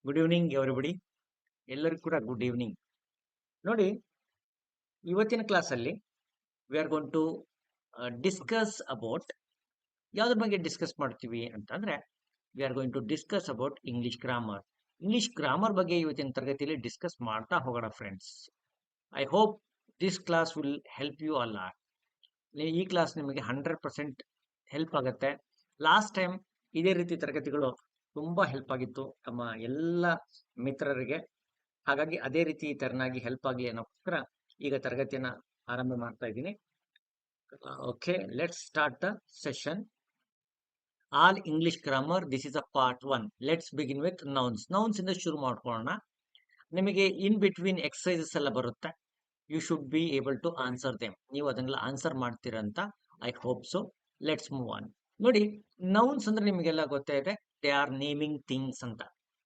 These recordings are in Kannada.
Good evening everybody. ಎಲ್ಲರಿಗೂ ಕೂಡ ಗುಡ್ ಈವ್ನಿಂಗ್. ನೋಡಿ, ಇವತ್ತಿನ ಕ್ಲಾಸಲ್ಲಿ we are gonna to discuss about ಯಾವ್ದ್ರ ಬಗ್ಗೆ ಡಿಸ್ಕಸ್ ಮಾಡ್ತೀವಿ ಅಂತಂದ್ರೆ we are going to discuss about English grammar. English grammar ಬಗ್ಗೆ ಇವತ್ತಿನ ತರಗತಿಯಲ್ಲಿ ಡಿಸ್ಕಸ್ ಮಾಡ್ತಾ ಹೋಗೋಣ friends. I hope this class will help you ಅಲ್ಲ. ಈ ಕ್ಲಾಸ್ ನಿಮಗೆ 100% ಹೆಲ್ಪ್ ಆಗುತ್ತೆ. ಲಾಸ್ಟ್ ಟೈಮ್ ಇದೇ ರೀತಿ ತರಗತಿಗಳು ತುಂಬಾ ಹೆಲ್ಪ್ ಆಗಿತ್ತು ನಮ್ಮ ಎಲ್ಲ ಮಿತ್ರರಿಗೆ. ಹಾಗಾಗಿ ಅದೇ ರೀತಿ ತೆರನಾಗಿ ಹೆಲ್ಪ್ ಆಗಲಿ ಅನ್ನೋಕ್ಕೋಸ್ಕರ ಈಗ ತರಗತಿಯನ್ನ ಆರಂಭ ಮಾಡ್ತಾ ಇದ್ದೀನಿ. Okay, let's start the session. All English grammar, this is a part 1. Let's begin with nouns. Nouns ಇಂದ ಶುರು ಮಾಡ್ಕೊಳ್ಳೋಣ. ನಿಮಗೆ ಇನ್ ಬಿಟ್ವೀನ್ ಎಕ್ಸರ್ಸೈಸಸ್ ಎಲ್ಲ ಬರುತ್ತೆ. You should be able to answer them. ನೀವು ಅದನ್ನೆಲ್ಲ ಆನ್ಸರ್ ಮಾಡ್ತೀರಂತ I hope so. Let's move on. ನೋಡಿ, ನೌನ್ಸ್ ಅಂದ್ರೆ ನಿಮಗೆಲ್ಲ ಗೊತ್ತೇ ಇದೆ, ದೇ ಆರ್ ನೇಮಿಂಗ್ ಥಿಂಗ್ಸ್ ಅಂತ.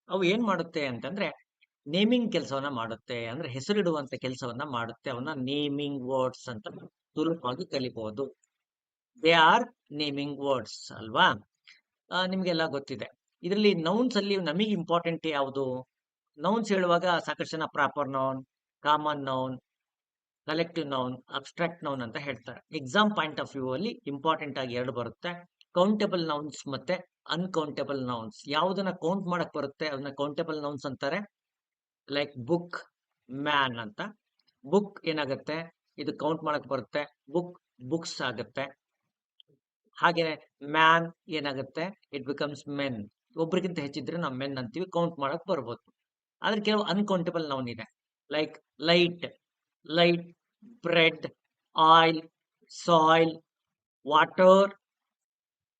ಅವು ಏನ್ ಮಾಡುತ್ತೆ ಅಂತಂದ್ರೆ ನೇಮಿಂಗ್ ಕೆಲಸವನ್ನ ಮಾಡುತ್ತೆ, ಅಂದ್ರೆ ಹೆಸರಿಡುವಂತ ಕೆಲಸವನ್ನ ಮಾಡುತ್ತೆ. ಅವನ್ನ ನೇಮಿಂಗ್ ವರ್ಡ್ಸ್ ಅಂತ ಸುಲಭವಾಗಿ ಕಲಿಬಹುದು. ದೇ ಆರ್ ನೇಮಿಂಗ್ ವರ್ಡ್ಸ್ ಅಲ್ವಾ? ನಿಮ್ಗೆಲ್ಲ ಗೊತ್ತಿದೆ. ಇದರಲ್ಲಿ ನೌನ್ಸ್ ಅಲ್ಲಿ ನಮಗೆ ಇಂಪಾರ್ಟೆಂಟ್ ಯಾವುದು? ನೌನ್ಸ್ ಹೇಳುವಾಗ ಸಾಕಷ್ಟು ಜನ proper noun, common noun, collective noun, abstract noun ಅಂತ ಹೇಳ್ತಾರೆ. ಎಕ್ಸಾಮ್ ಪಾಯಿಂಟ್ ಆಫ್ ವ್ಯೂ ಅಲ್ಲಿ ಇಂಪಾರ್ಟೆಂಟ್ ಆಗಿ ಎರಡು ಬರುತ್ತೆ, ಕೌಂಟೇಬಲ್ ನೌನ್ಸ್ ಮತ್ತೆ ಅನ್ಕೌಂಟೇಬಲ್ ನೌನ್ಸ್. ಯಾವುದನ್ನ ಕೌಂಟ್ ಮಾಡಕ್ ಬರುತ್ತೆ ಅದನ್ನ ಕೌಂಟೇಬಲ್ ನೌನ್ಸ್ ಅಂತಾರೆ. ಲೈಕ್ ಬುಕ್, ಮ್ಯಾನ್ ಅಂತ. ಬುಕ್ ಏನಾಗುತ್ತೆ, ಇದು ಕೌಂಟ್ ಮಾಡಕ್ ಬರುತ್ತೆ, ಬುಕ್ ಬುಕ್ಸ್ ಆಗುತ್ತೆ. ಹಾಗೆ ಮ್ಯಾನ್ ಏನಾಗುತ್ತೆ, ಇಟ್ ಬಿಕಮ್ಸ್ ಮೆನ್. ಒಬ್ರಿಗಿಂತ ಹೆಚ್ಚಿದ್ರೆ ನಾವು ಮೆನ್ ಅಂತೀವಿ, ಕೌಂಟ್ ಮಾಡಕ್ ಬರ್ಬೋದು. ಆದ್ರೆ ಕೆಲವು ಅನ್ಕೌಂಟೇಬಲ್ ನೌನ್ ಇದೆ. Like light, light, bread, oil, soil, water,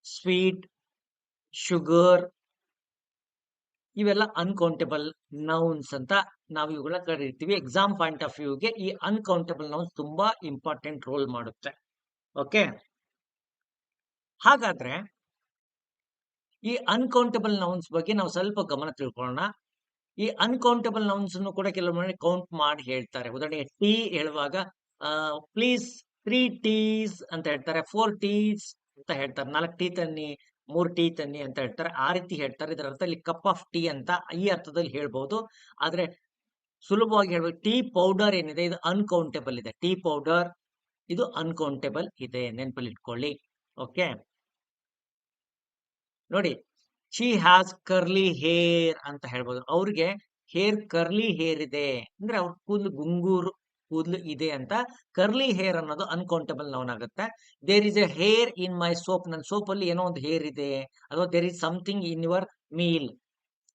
sweet, sugar. ಇವೆಲ್ಲ ಅನ್ಕೌಂಟೇಬಲ್ ನೌನ್ಸ್ ಅಂತ ನಾವು ಇವುಗಳನ್ನ ಕರೀತೀವಿ. ಎಕ್ಸಾಮ್ ಪಾಯಿಂಟ್ ಆಫ್ ವ್ಯೂಗೆ ಈ ಅನ್ಕೌಂಟೇಬಲ್ ನೌನ್ಸ್ ತುಂಬಾ ಇಂಪಾರ್ಟೆಂಟ್ ರೋಲ್ ಮಾಡುತ್ತೆ. ಓಕೆ, ಹಾಗಾದ್ರೆ ಈ ಅನ್ಕೌಂಟೇಬಲ್ ನೌನ್ಸ್ ಬಗ್ಗೆ ನಾವು ಸ್ವಲ್ಪ ಗಮನ ತಿಳ್ಕೊಳ್ಳೋಣ. ಈ ಅನ್ಕೌಂಟೇಬಲ್ ನೌನ್ಸ್ ಕೂಡ ಕೆಲವೊಮ್ಮೆ ಕೌಂಟ್ ಮಾಡಿ ಹೇಳ್ತಾರೆ. ಉದಾಹರಣೆಗೆ ಟೀ ಹೇಳುವಾಗ ಪ್ಲೀಸ್ 3 ಟೀಸ್ ಅಂತ ಹೇಳ್ತಾರೆ, 4 ಟೀಸ್ ಅಂತ ಹೇಳ್ತಾರೆ, 4 ಟೀ ತನ್ನಿ, 3 ಟೀ ತನ್ನಿ ಅಂತ ಹೇಳ್ತಾರೆ. ಆ ರೀತಿ ಹೇಳ್ತಾರೆ. ಇದರ ಅರ್ಥ ಇಲ್ಲಿ ಕಪ್ ಆಫ್ ಟೀ ಅಂತ ಈ ಅರ್ಥದಲ್ಲಿ ಹೇಳ್ಬಹುದು. ಆದ್ರೆ ಸುಲಭವಾಗಿ ಹೇಳ್ಬೇಕು, ಟೀ ಪೌಡರ್ ಏನಿದೆ ಇದು ಅನ್ಕೌಂಟೇಬಲ್ ಇದೆ. ಟೀ ಪೌಡರ್ ಇದು ಅನ್ಕೌಂಟೇಬಲ್ ಇದೆ, ನೆನಪಲ್ಲಿ ಇಟ್ಕೊಳ್ಳಿ. ಓಕೆ, ನೋಡಿ, ಶಿ ಹ್ಯಾಸ್ ಕರ್ಲಿ ಹೇರ್ ಅಂತ ಹೇಳ್ಬೋದು. ಅವ್ರಿಗೆ ಹೇರ್ ಕರ್ಲಿ ಹೇರ್ ಇದೆ ಅಂದ್ರೆ ಅವ್ರ ಕೂದಲು ಗುಂಗೂರು ಕೂದಲು ಇದೆ ಅಂತ. ಕರ್ಲಿ ಹೇರ್ ಅನ್ನೋದು ಅನ್ಕೌಂಟೇಬಲ್ ನೌನ್ ಆಗುತ್ತೆ. There is a hair in my soap, ನನ್ನ ಸೋಪ್ ಅಲ್ಲಿ ಏನೋ ಒಂದು ಹೇರ್ ಇದೆ. ಅಥವಾ there is something in your meal,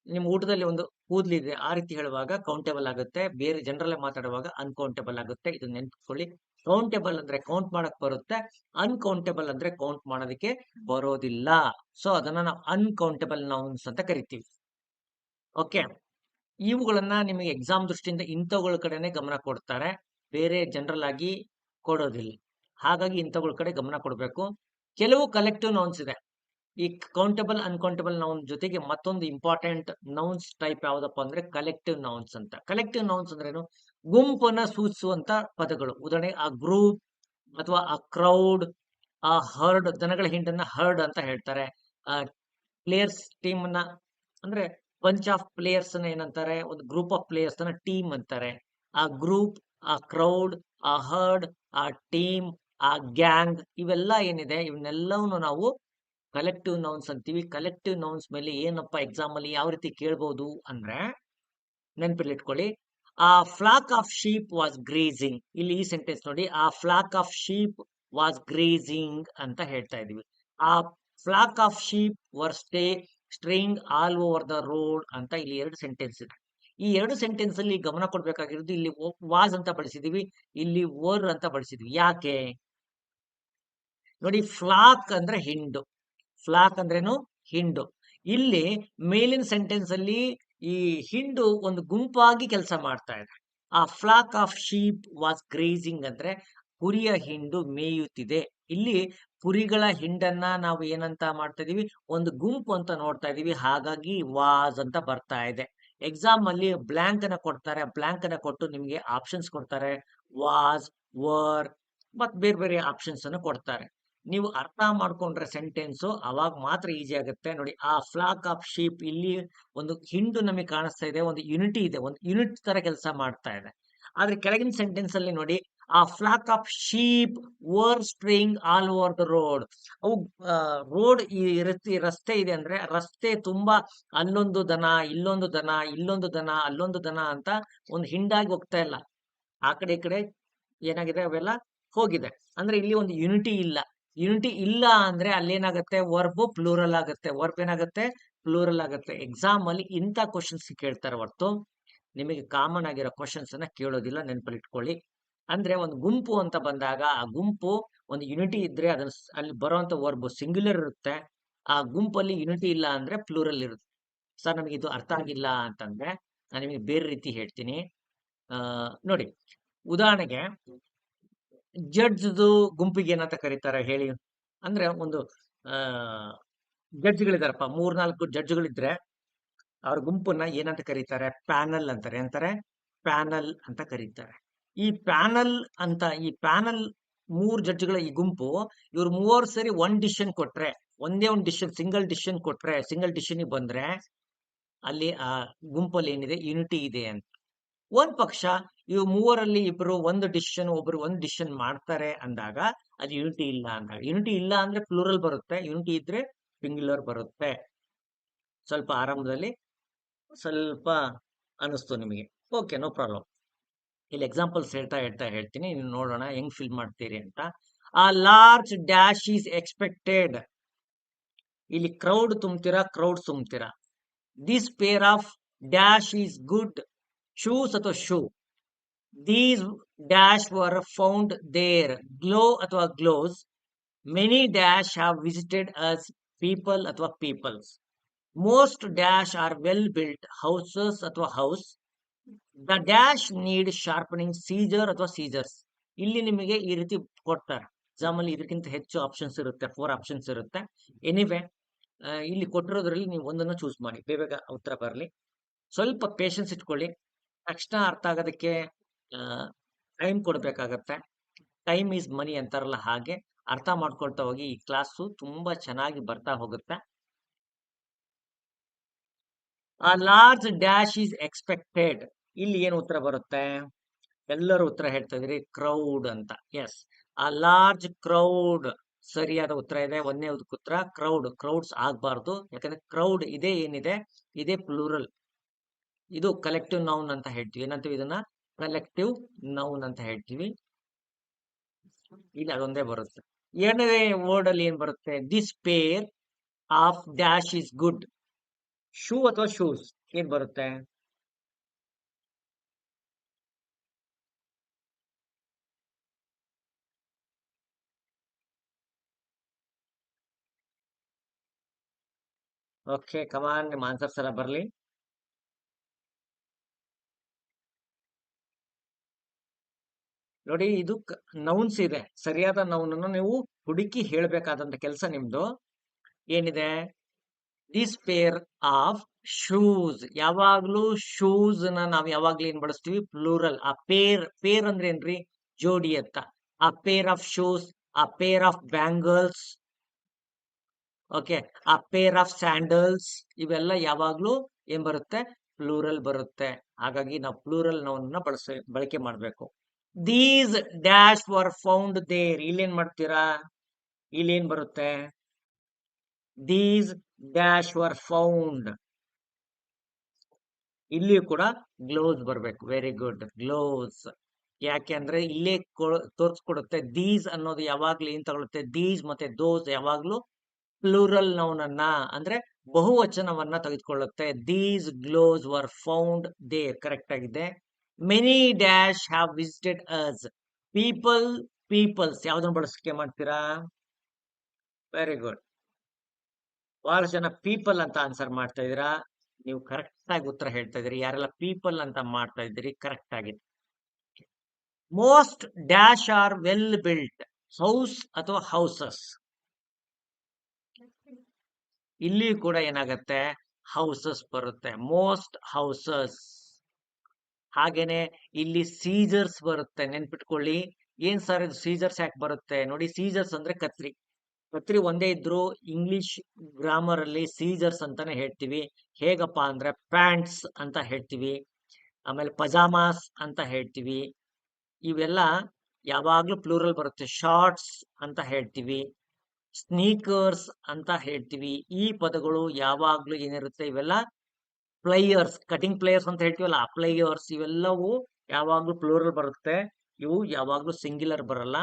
ನಿಮ್ ಊಟದಲ್ಲಿ ಒಂದು ಕೂದಲಿದೆ. ಆ ರೀತಿ ಹೇಳುವಾಗ ಕೌಂಟೇಬಲ್ ಆಗುತ್ತೆ, ಬೇರೆ ಜನರಲ್ಲೇ ಮಾತಾಡುವಾಗ ಅನ್ಕೌಂಟೇಬಲ್ ಆಗುತ್ತೆ. ಇದು ನೆನ್ಪಿಟ್ಕೊಳ್ಳಿ. ಕೌಂಟೇಬಲ್ ಅಂದ್ರೆ ಕೌಂಟ್ ಮಾಡಕ್ ಬರುತ್ತೆ, ಅನ್ಕೌಂಟೇಬಲ್ ಅಂದ್ರೆ ಕೌಂಟ್ ಮಾಡೋದಕ್ಕೆ ಬರೋದಿಲ್ಲ. ಸೊ ಅದನ್ನ ನಾವು ಅನ್ಕೌಂಟೇಬಲ್ ನೌನ್ಸ್ ಅಂತ ಕರಿತೀವಿ. ಓಕೆ, ಇವುಗಳನ್ನ ನಿಮಗೆ ಎಕ್ಸಾಮ್ ದೃಷ್ಟಿಯಿಂದ ಇಂಥವುಗಳ ಕಡೆನೆ ಗಮನ ಕೊಡ್ತಾರೆ, ಬೇರೆ ಜನರಲ್ ಆಗಿ ಕೊಡೋದಿಲ್ಲ. ಹಾಗಾಗಿ ಇಂಥವುಗಳ ಕಡೆ ಗಮನ ಕೊಡಬೇಕು. ಕೆಲವು ಕಲೆಕ್ಟಿವ್ ನೌನ್ಸ್ ಇದೆ. ಈ ಕೌಂಟೇಬಲ್ ಅನ್ಕೌಂಟೇಬಲ್ ನೌನ್ ಜೊತೆಗೆ ಮತ್ತೊಂದು ಇಂಪಾರ್ಟೆಂಟ್ ನೌನ್ಸ್ ಟೈಪ್ ಯಾವ್ದಪ್ಪ ಅಂದ್ರೆ ಕಲೆಕ್ಟಿವ್ ನೌನ್ಸ್ ಅಂತ. ಕಲೆಕ್ಟಿವ್ ನೌನ್ಸ್ ಅಂದ್ರೇನು? ಗುಂಪನ್ನ ಸೂಚಿಸುವಂತ ಪದಗಳು. ಉದಾಹರಣೆಗೆ ಆ ಗ್ರೂಪ್ ಅಥವಾ ಆ ಕ್ರೌಡ್, ಆ ಹರ್ಡ್, ದನಗಳ ಹಿಂಡನ್ನ ಹರ್ಡ್ ಅಂತ ಹೇಳ್ತಾರೆ. ಆ ಪ್ಲೇಯರ್ಸ್ ಟೀಮ್ ನ ಅಂದ್ರೆ ಬಂಚ್ ಆಫ್ ಪ್ಲೇಯರ್ಸ್ ಏನಂತಾರೆ, ಒಂದು ಗ್ರೂಪ್ ಆಫ್ ಪ್ಲೇಯರ್ಸ್ ನ ಟೀಮ್ ಅಂತಾರೆ. ಆ ಗ್ರೂಪ್, ಆ ಕ್ರೌಡ್, ಆ ಹರ್ಡ್, ಆ ಟೀಮ್, ಆ ಗ್ಯಾಂಗ್, ಇವೆಲ್ಲ ಏನಿದೆ ಇವನ್ನೆಲ್ಲವನ್ನು ನಾವು ಕಲೆಕ್ಟಿವ್ ನೌನ್ಸ್ ಅಂತೀವಿ. ಕಲೆಕ್ಟಿವ್ ನೌನ್ಸ್ ಮೇಲೆ ಏನಪ್ಪ ಎಕ್ಸಾಮ್ ಅಲ್ಲಿ ಯಾವ ರೀತಿ ಕೇಳ್ಬೋದು ಅಂದ್ರೆ, ನೆನಪಿಲ್ಲಿ ಇಟ್ಕೊಳ್ಳಿ. A flock of sheep was grazing. ಇಲ್ಲಿ ಈ ಸೆಂಟೆನ್ಸ್ ನೋಡಿ, a flock of sheep was grazing ಅಂತ ಹೇಳ್ತಾ ಇದೀವಿ. A flock of sheep were straying all over the road ಅಂತ ಇಲ್ಲಿ ಎರಡು ಸೆಂಟೆನ್ಸ್ ಇದೆ. ಈ ಎರಡು ಸೆಂಟೆನ್ಸ್ ಅಲ್ಲಿ ಗಮನ ಕೊಡ್ಬೇಕಾಗಿರೋದು, ಇಲ್ಲಿ ವಾಸ್ ಅಂತ ಬಳಸಿದೀವಿ, ಇಲ್ಲಿ ವರ್ ಅಂತ ಬಳಸಿದ್ವಿ. ಯಾಕೆ ನೋಡಿ, ಫ್ಲಾಕ್ ಅಂದ್ರೆ ಹಿಂಡು. ಫ್ಲಾಕ್ ಅಂದ್ರೇನು? ಹಿಂಡು. ಇಲ್ಲಿ ಮೇಲಿನ ಸೆಂಟೆನ್ಸ್ ಅಲ್ಲಿ ಈ ಹಿಂಡು ಒಂದು ಗುಂಪಾಗಿ ಕೆಲಸ ಮಾಡ್ತಾ ಇದೆ. ಆ flock of sheep was grazing ಅಂದ್ರೆ ಕುರಿಯ ಹಿಂಡು ಮೇಯುತ್ತಿದೆ. ಇಲ್ಲಿ ಕುರಿಗಳ ಹಿಂಡನ್ನ ನಾವು ಏನಂತ ಮಾಡ್ತಾ ಇದೀವಿ, ಒಂದು ಗುಂಪು ಅಂತ ನೋಡ್ತಾ ಇದೀವಿ. ಹಾಗಾಗಿ ವಾಸ್ ಅಂತ ಬರ್ತಾ ಇದೆ. ಎಕ್ಸಾಮ್ ಅಲ್ಲಿ ಬ್ಲಾಂಕ್ ಅನ್ನ ಕೊಡ್ತಾರೆ. ಬ್ಲಾಂಕ್ ಅನ್ನ ಕೊಟ್ಟು ನಿಮ್ಗೆ ಆಪ್ಷನ್ಸ್ ಕೊಡ್ತಾರೆ. ವಾಸ್, ವರ್, ಮತ್ ಬೇರೆ ಬೇರೆ ಆಪ್ಷನ್ಸ್ ಅನ್ನು ಕೊಡ್ತಾರೆ. ನೀವು ಅರ್ಥ ಮಾಡ್ಕೊಂಡ್ರೆ ಸೆಂಟೆನ್ಸು ಅವಾಗ ಮಾತ್ರ ಈಸಿ ಆಗುತ್ತೆ. ನೋಡಿ, ಆ ಫ್ಲಾಕ್ ಆಫ್ ಶೀಪ್, ಇಲ್ಲಿ ಒಂದು ಹಿಂಡು ನಮಗೆ ಕಾಣಿಸ್ತಾ ಇದೆ, ಒಂದು ಯೂನಿಟಿ ಇದೆ, ಒಂದು ಯೂನಿಟ್ ತರ ಕೆಲಸ ಮಾಡ್ತಾ ಇದೆ. ಆದ್ರೆ ಕೆಳಗಿನ ಸೆಂಟೆನ್ಸ್ ಅಲ್ಲಿ ನೋಡಿ, a flock of sheep were straying all over the road. ಅವು ರೋಡ್, ಈ ರಸ್ತೆ ಇದೆ ಅಂದ್ರೆ ರಸ್ತೆ ತುಂಬಾ ಅಲ್ಲೊಂದು ದನ, ಇಲ್ಲೊಂದು ದನ, ಇಲ್ಲೊಂದು ದನ, ಅಲ್ಲೊಂದು ದನ ಅಂತ ಒಂದು ಹಿಂಡಾಗಿ ಹೋಗ್ತಾ ಇಲ್ಲ. ಆ ಕಡೆ ಈ ಕಡೆ ಏನಾಗಿದೆ, ಅವೆಲ್ಲ ಹೋಗಿದೆ. ಅಂದ್ರೆ ಇಲ್ಲಿ ಒಂದು ಯೂನಿಟಿ ಇಲ್ಲ. ಯೂನಿಟಿ ಇಲ್ಲ ಅಂದ್ರೆ ಅಲ್ಲೇನಾಗತ್ತೆ, ವರ್ಬ್ ಪ್ಲೂರಲ್ ಆಗುತ್ತೆ. ವರ್ಬ್ ಏನಾಗುತ್ತೆ, ಪ್ಲೂರಲ್ ಆಗುತ್ತೆ. ಎಕ್ಸಾಮ್ ಅಲ್ಲಿ ಇಂಥ ಕ್ವಶನ್ಸ್ ಕೇಳ್ತಾರೆ ಹೊರತು ನಿಮಗೆ ಕಾಮನ್ ಆಗಿರೋ ಕ್ವಶನ್ಸ್ ಅನ್ನ ಕೇಳೋದಿಲ್ಲ, ನೆನಪಲ್ಲಿ ಇಟ್ಕೊಳ್ಳಿ. ಅಂದ್ರೆ ಒಂದು ಗುಂಪು ಅಂತ ಬಂದಾಗ ಆ ಗುಂಪು ಒಂದು ಯೂನಿಟಿ ಇದ್ರೆ ಅದನ್ನ ಅಲ್ಲಿ ಬರುವಂತ ವರ್ಬ್ ಸಿಂಗ್ಯುಲರ್ ಇರುತ್ತೆ. ಆ ಗುಂಪಲ್ಲಿ ಯೂನಿಟಿ ಇಲ್ಲ ಅಂದ್ರೆ ಪ್ಲೂರಲ್ ಇರುತ್ತೆ. ಸರ್ ನಮಗೆ ಇದು ಅರ್ಥ ಆಗಿಲ್ಲ ಅಂತಂದ್ರೆ ನಾನು ನಿಮಗೆ ಬೇರೆ ರೀತಿ ಹೇಳ್ತೀನಿ. ನೋಡಿ, ಉದಾಹರಣೆಗೆ ಜಡ್ಜ್ದು ಗುಂಪಿಗೆ ಏನಂತ ಕರೀತಾರೆ ಹೇಳಿ? ಅಂದ್ರೆ ಒಂದು ಜಡ್ಜ್ಗಳಿದಾರಪ್ಪ, 3-4 ಜಡ್ಜ್ಗಳಿದ್ರೆ ಅವ್ರ ಗುಂಪನ್ನ ಏನಂತ ಕರೀತಾರೆ? ಪ್ಯಾನಲ್ ಅಂತಾರೆ. ಅಂತಾರೆ ಪ್ಯಾನಲ್ ಅಂತ ಕರೀತಾರೆ. ಈ ಪ್ಯಾನಲ್ ಅಂತ, ಈ ಪ್ಯಾನಲ್ 3 ಜಡ್ಜ್ಗಳ ಈ ಗುಂಪು, ಇವ್ರು ಮೂವರು ಸೇರಿ ಒಂದ್ ಡಿಸಿಷನ್ ಕೊಟ್ರೆ, ಒಂದೇ ಒಂದು ಡಿಸಿಷನ್, ಸಿಂಗಲ್ ಡಿಸಿಷನ್ ಕೊಟ್ರೆ, ಸಿಂಗಲ್ ಡಿಸಿಷನ್ ಬಂದ್ರೆ ಅಲ್ಲಿ ಆ ಗುಂಪಲ್ಲಿ ಏನಿದೆ, ಯೂನಿಟಿ ಇದೆ ಅಂತ. ಒಂದ್ ಪಕ್ಷ ಇವ್ ಮೂವರಲ್ಲಿ ಇಬ್ರು ಒಂದು ಡಿಸಿಷನ್, ಒಬ್ರು ಒಂದು ಡಿಸಿಷನ್ ಮಾಡ್ತಾರೆ ಅಂದಾಗ ಅದು ಯೂನಿಟಿ ಇಲ್ಲ ಅಂದಾಗ. ಯೂನಿಟಿ ಇಲ್ಲ ಅಂದ್ರೆ ಪ್ಲೂರಲ್ ಬರುತ್ತೆ, ಯೂನಿಟಿ ಇದ್ರೆ ಸಿಂಗ್ಯುಲರ್ ಬರುತ್ತೆ. ಸ್ವಲ್ಪ ಆರಂಭದಲ್ಲಿ ಸ್ವಲ್ಪ ಅನಿಸ್ತು ನಿಮಗೆ. Okay, no problem. ಇಲ್ಲಿ ಎಕ್ಸಾಂಪಲ್ಸ್ ಹೇಳ್ತೀನಿ, ನೀವು ನೋಡೋಣ ಹೆಂಗ್ ಫಿಲ್ ಮಾಡ್ತೀರಿ ಅಂತ. A large dash is expected. ಇಲ್ಲಿ ಕ್ರೌಡ್ ತುಂಬ್ತೀರಾ, ಕ್ರೌಡ್ ತುಂಬ್ತೀರಾ. This pair of dash is good shoes ಅಥವಾ shoe. These dash were found there. Glow ಅಥವಾ glows. Many dash have visited us. People ಅಥವಾ peoples. Most dash are well built houses ಅಥವಾ house. The dash need sharpening Caesar ಅಥವಾ Caesars. ಇಲ್ಲಿ ನಿಮಗೆ ಈ ರೀತಿ ಕೊಡ್ತಾರೆ. ಎಕ್ಸಾಮ್ ಅಲ್ಲಿ ಇದಕ್ಕಿಂತ ಹೆಚ್ಚು ಆಪ್ಷನ್ಸ್ ಇರುತ್ತೆ, 4 ಆಪ್ಷನ್ಸ್ ಇರುತ್ತೆ. ಎನಿವೆ, ಇಲ್ಲಿ ಕೊಟ್ಟಿರೋದ್ರಲ್ಲಿ ನೀವು ಒಂದನ್ನು ಚೂಸ್ ಮಾಡಿ, ಬೇಗ ಉತ್ತರ ಬರಲಿ. ಸ್ವಲ್ಪ ಪೇಷನ್ಸ್ ಇಟ್ಕೊಳ್ಳಿ. ತಕ್ಷಣ ಅರ್ಥ ಆಗೋದಕ್ಕೆ ಟೈಮ್ ಕೊಡ್ಬೇಕಾಗತ್ತೆ. ಟೈಮ್ ಈಸ್ ಮನಿ ಅಂತಾರಲ್ಲ, ಹಾಗೆ ಅರ್ಥ ಮಾಡ್ಕೊಳ್ತಾ ಹೋಗಿ. ಈ ಕ್ಲಾಸು ತುಂಬಾ ಚೆನ್ನಾಗಿ ಬರ್ತಾ ಹೋಗುತ್ತೆ. ಆ ಲಾರ್ಜ್ ಡ್ಯಾಶ್ ಈಸ್ ಎಕ್ಸ್ಪೆಕ್ಟೆಡ್, ಇಲ್ಲಿ ಏನು ಉತ್ತರ ಬರುತ್ತೆ? ಎಲ್ಲರೂ ಉತ್ತರ ಹೇಳ್ತಾ ಇದ್ರಿ, ಕ್ರೌಡ್ ಅಂತ. ಎಸ್, ಆ ಲಾರ್ಜ್ ಕ್ರೌಡ್ ಸರಿಯಾದ ಉತ್ತರ ಇದೆ. ಒಂದನೇ ಉತ್ತರ ಕ್ರೌಡ್. ಕ್ರೌಡ್ಸ್ ಆಗ್ಬಾರ್ದು, ಯಾಕಂದ್ರೆ ಕ್ರೌಡ್ ಇದೇ ಏನಿದೆ, ಇದೇ ಪ್ಲೂರಲ್. ಇದು ಕಲೆಕ್ಟಿವ್ ನೌನ್ ಅಂತ ಹೇಳ್ತೀವಿ. ಏನಂತೀವಿ ಇದನ್ನ? ಕಲೆಕ್ಟಿವ್ ನೌನ್ ಅಂತ ಹೇಳ್ತೀವಿ. ಇಲ್ಲಿ ಅದೊಂದೇ ಬರುತ್ತೆ. ಎರಡನೇ ವರ್ಡ್ ಅಲ್ಲಿ ಏನ್ ಬರುತ್ತೆ? This pair of dash is good. Shoe ಅಥವಾ ಶೂಸ್ ಏನ್ ಬರುತ್ತೆ? ಓಕೆ, ಕಮಾನ್, ನಿಮ್ಮ ಆನ್ಸರ್ಸ್ ಎಲ್ಲ ಬರ್ಲಿ. ನೋಡಿ, ಇದು ನೌನ್ಸ್ ಇದೆ. ಸರಿಯಾದ ನೌನ್ ಅನ್ನು ನೀವು ಹುಡುಕಿ ಹೇಳ್ಬೇಕಾದಂತ ಕೆಲಸ ನಿಮ್ದು. ಏನಿದೆ? This pair of shoes. ಯಾವಾಗ್ಲೂ ಶೂಸ್ ನಾವು ಯಾವಾಗ್ಲೂ ಏನ್ ಬಳಸ್ತೀವಿ? ಪ್ಲೂರಲ್. ಆ ಪೇರ್ ಅಂದ್ರೆ ಏನ್ರಿ? ಜೋಡಿ ಅಂತ. ಆ ಪೇರ್ ಆಫ್ ಶೂಸ್, ಆ ಪೇರ್ ಆಫ್ ಬ್ಯಾಂಗಲ್ಸ್, ಓಕೆ, ಆ ಪೇರ್ ಆಫ್ ಸ್ಯಾಂಡಲ್ಸ್, ಇವೆಲ್ಲ ಯಾವಾಗ್ಲೂ ಏನ್ ಬರುತ್ತೆ? ಪ್ಲೂರಲ್ ಬರುತ್ತೆ. ಹಾಗಾಗಿ ನಾವು ಪ್ಲೂರಲ್ ನೌನ್ ಬಳಕೆ ಮಾಡ್ಬೇಕು. These dash were found there. ಇಲ್ಲೇನ್ ಮಾಡ್ತೀರಾ? ಇಲ್ಲೇನ್ ಬರುತ್ತೆ? These dash were found. ಇಲ್ಲಿಯೂ ಕೂಡ ಗ್ಲೋಸ್ ಬರ್ಬೇಕು. Very good, gloves. ಯಾಕೆ ಅಂದ್ರೆ ಇಲ್ಲೇ ತೋರಿಸ್ಕೊಡುತ್ತೆ. ದೀಸ್ ಅನ್ನೋದು ಯಾವಾಗ್ಲೂ ಏನ್ ತಗೊಳುತ್ತೆ? ದೀಸ್ ಮತ್ತೆ ದೋಸ್ ಯಾವಾಗ್ಲೂ ಪ್ಲೂರಲ್ ನೌನ್ ಅನ್ನ, ಅಂದ್ರೆ ಬಹುವಚನವನ್ನ ತೆಗೆದುಕೊಳ್ಳುತ್ತೆ. These gloves were found there. Correct ಆಗಿದೆ. Many dash have visited us. People, peoples ಯಾವ್ದನ್ನ ಬಳಸಿಕೆ ಮಾಡ್ತೀರಾ? Very good. ಬಹಳ ಜನ ಪೀಪಲ್ ಅಂತ ಆನ್ಸರ್ ಮಾಡ್ತಾ ಇದೀರಾ. ನೀವು ಕರೆಕ್ಟ್ ಆಗಿ ಉತ್ತರ ಹೇಳ್ತಾ ಇದ್ದೀರಿ. ಯಾರೆಲ್ಲ ಪೀಪಲ್ ಅಂತ ಮಾಡ್ತಾ ಇದ್ದೀರಿ, ಕರೆಕ್ಟ್ ಆಗಿದೆ. Most dash R well built. House ಅಥವಾ ಹೌಸಸ್. ಇಲ್ಲಿ ಕೂಡ ಏನಾಗತ್ತೆ? ಹೌಸಸ್ ಬರುತ್ತೆ. Most houses. ಹಾಗೇನೆ ಇಲ್ಲಿ ಸೀಸರ್ಸ್ ಬರುತ್ತೆ. ನೆನ್ಪಿಟ್ಕೊಳ್ಳಿ. ಏನ್ ಸರ್ ಇದು ಸೀಸರ್ಸ್ ಯಾಕೆ ಬರುತ್ತೆ? ನೋಡಿ, ಸೀಸರ್ಸ್ ಅಂದ್ರೆ ಕತ್ರಿ. ಛತ್ರಿ ಒಂದೇ ಇದ್ರು ಇಂಗ್ಲಿಷ್ ಗ್ರಾಮರ್ ಅಲ್ಲಿ ಸೀಸರ್ಸ್ ಅಂತಾನೆ ಹೇಳ್ತೀವಿ. ಹೇಗಪ್ಪ ಅಂದ್ರೆ ಪ್ಯಾಂಟ್ಸ್ ಅಂತ ಹೇಳ್ತೀವಿ, ಆಮೇಲೆ ಪಜಾಮಾಸ್ ಅಂತ ಹೇಳ್ತೀವಿ. ಇವೆಲ್ಲ ಯಾವಾಗ್ಲೂ ಪ್ಲೂರಲ್ ಬರುತ್ತೆ. ಶಾರ್ಟ್ಸ್ ಅಂತ ಹೇಳ್ತೀವಿ, ಸ್ನೀಕರ್ಸ್ ಅಂತ ಹೇಳ್ತೀವಿ. ಈ ಪದಗಳು ಯಾವಾಗ್ಲೂ ಏನಿರುತ್ತೆ, ಇವೆಲ್ಲ ಪ್ಲೇಯರ್ಸ್, ಕಟಿಂಗ್ ಪ್ಲೇಯರ್ಸ್ ಅಂತ ಹೇಳ್ತೀವಲ್ಲ, ಆ ಪ್ಲೇಯರ್ಸ್ ಇವೆಲ್ಲವೂ ಯಾವಾಗ್ಲೂ ಪ್ಲೂರಲ್ ಬರುತ್ತೆ. ಇವು ಯಾವಾಗ್ಲೂ ಸಿಂಗ್ಯುಲರ್ ಬರಲ್ಲ.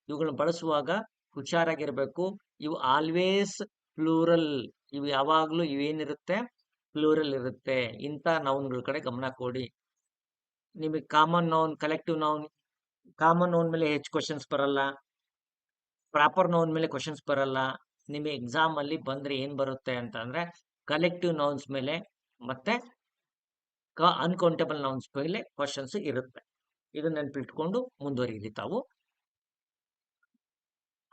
ಇವುಗಳನ್ನ ಬಳಸುವಾಗ ಹುಷಾರಾಗಿರ್ಬೇಕು. ಇವು ಆಲ್ವೇಸ್ ಪ್ಲೂರಲ್. ಇವು ಯಾವಾಗ್ಲೂ ಇವೇನಿರುತ್ತೆ, ಪ್ಲೂರಲ್ ಇರುತ್ತೆ. ಇಂಥ ನೌನ್ಗಳ ಕಡೆ ಗಮನ ಕೊಡಿ. ನಿಮಗೆ common noun, collective noun, common noun ಮೇಲೆ ಹೆಚ್ಚು ಕ್ವಶನ್ಸ್ ಬರಲ್ಲ, ಪ್ರಾಪರ್ ನೌನ್ ಮೇಲೆ ಕ್ವಶನ್ಸ್ ಬರಲ್ಲ. ನಿಮಗೆ ಎಕ್ಸಾಮ್ ಅಲ್ಲಿ ಬಂದ್ರೆ ಏನ್ ಬರುತ್ತೆ ಅಂತ ಅಂದ್ರೆ ಕಲೆಕ್ಟಿವ್ ನೌನ್ಸ್ ಮೇಲೆ ಮತ್ತೆ ಅನ್ಕೌಂಟೇಬಲ್ ನೌನ್ಸ್ ಮೇಲೆ ಕ್ವಶನ್ಸ್ ಇರುತ್ತೆ. ಇದನ್ನ ನೆನಪಿಟ್ಕೊಂಡು ಮುಂದುವರಿಯಿರಿ ತಾವು.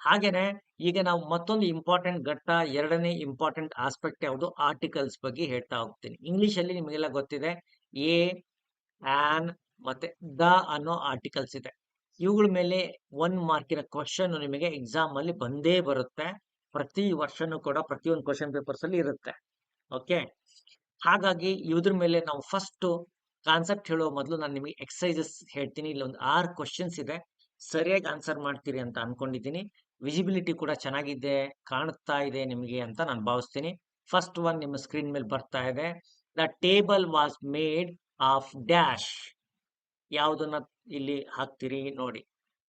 ಹಾಗೇನೆ ಈಗ ನಾವು ಮತ್ತೊಂದು ಇಂಪಾರ್ಟೆಂಟ್ ಘಟ್ಟ, ಎರಡನೇ ಇಂಪಾರ್ಟೆಂಟ್ ಆಸ್ಪೆಕ್ಟ್ ಯಾವುದು, ಆರ್ಟಿಕಲ್ಸ್ ಬಗ್ಗೆ ಹೇಳ್ತಾ ಹೋಗ್ತೀನಿ. ಇಂಗ್ಲಿಷ್ ಅಲ್ಲಿ ನಿಮಗೆಲ್ಲ ಗೊತ್ತಿದೆ, ಎ, ಆನ್ ಮತ್ತೆ ದ ಅನ್ನೋ ಆರ್ಟಿಕಲ್ಸ್ ಇದೆ. ಇವುಗಳ ಮೇಲೆ 1 ಮಾರ್ಕಿನ ಕ್ವಶನ್ ನಿಮಗೆ ಎಕ್ಸಾಮ್ ಅಲ್ಲಿ ಬಂದೇ ಬರುತ್ತೆ. ಪ್ರತಿ ವರ್ಷನೂ ಕೂಡ ಪ್ರತಿಯೊಂದು ಕ್ವಶನ್ ಪೇಪರ್ಸ್ ಅಲ್ಲಿ ಇರುತ್ತೆ. ಓಕೆ, ಹಾಗಾಗಿ ಇದ್ರ ಮೇಲೆ ನಾವು ಫಸ್ಟ್ ಕಾನ್ಸೆಪ್ಟ್ ಹೇಳೋ ಮೊದಲು ನಾನು ನಿಮಗೆ ಎಕ್ಸಸೈಸಸ್ ಹೇಳ್ತೀನಿ. ಇಲ್ಲಿ ಒಂದು 6 ಕ್ವಶನ್ಸ್ ಇದೆ, ಸರಿಯಾಗಿ ಆನ್ಸರ್ ಮಾಡ್ತೀರಿ ಅಂತ ಅನ್ಕೊಂಡಿದ್ದೀನಿ. ವಿಸಿಬಿಲಿಟಿ ಕೂಡ ಚೆನ್ನಾಗಿದೆ, ಕಾಣುತ್ತಾ ಇದೆ ನಿಮಗೆ ಅಂತ ನಾನು ಭಾವಿಸ್ತೀನಿ. ಫಸ್ಟ್ ಒನ್ ನಿಮ್ಮ ಸ್ಕ್ರೀನ್ ಮೇಲೆ ಬರ್ತಾ ಇದೆ. The table was made of dash. ಯಾವುದನ್ನ ಇಲ್ಲಿ ಹಾಕ್ತೀರಿ ನೋಡಿ.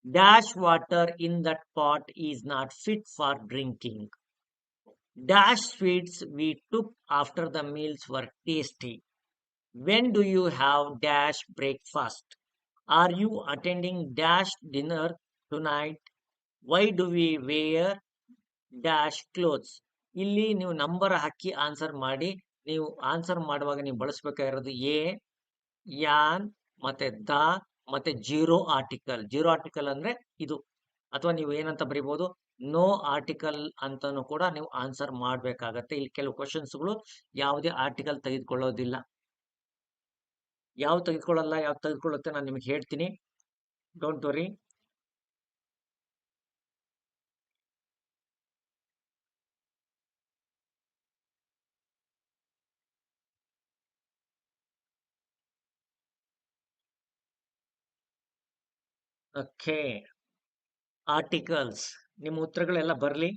Dash water in that pot is not fit for drinking. Dash sweets we took after the meals were tasty. When do you have dash breakfast? Are you attending dash dinner tonight? Why do we wear dash clothes? ಇಲ್ಲಿ ನೀವು ನಂಬರ್ ಹಾಕಿ ಆನ್ಸರ್ ಮಾಡಿ. ನೀವು ಆನ್ಸರ್ ಮಾಡುವಾಗ ನೀವು ಬಳಸಬೇಕಾಗಿರೋದು ಎ, ಯಾನ್ ಮತ್ತೆ ದ ಮತ್ತೆ ಜೀರೋ ಆರ್ಟಿಕಲ್. ಜೀರೋ ಆರ್ಟಿಕಲ್ ಅಂದ್ರೆ ಇದು, ಅಥವಾ ನೀವು ಏನಂತ ಬರೀಬಹುದು, ನೋ ಆರ್ಟಿಕಲ್ ಅಂತಾನು ಕೂಡ ನೀವು ಆನ್ಸರ್ ಮಾಡ್ಬೇಕಾಗತ್ತೆ. ಇಲ್ಲಿ ಕೆಲವು ಕ್ವಶನ್ಸ್ಗಳು ಯಾವುದೇ ಆರ್ಟಿಕಲ್ ತೆಗೆದುಕೊಳ್ಳೋದಿಲ್ಲ. ಯಾವ್ದು ತೆಗೆದುಕೊಳ್ಳಲ್ಲ, ಯಾವ್ದು ತೆಗೆದುಕೊಳ್ಳುತ್ತೆ ನಾನು ನಿಮಗೆ ಹೇಳ್ತೀನಿ, ಡೋಂಟ್ ವರಿ. Okay, articles. ನಿಮ್ಮ ಉತ್ತರಗಳೆಲ್ಲ ಬರಲಿ,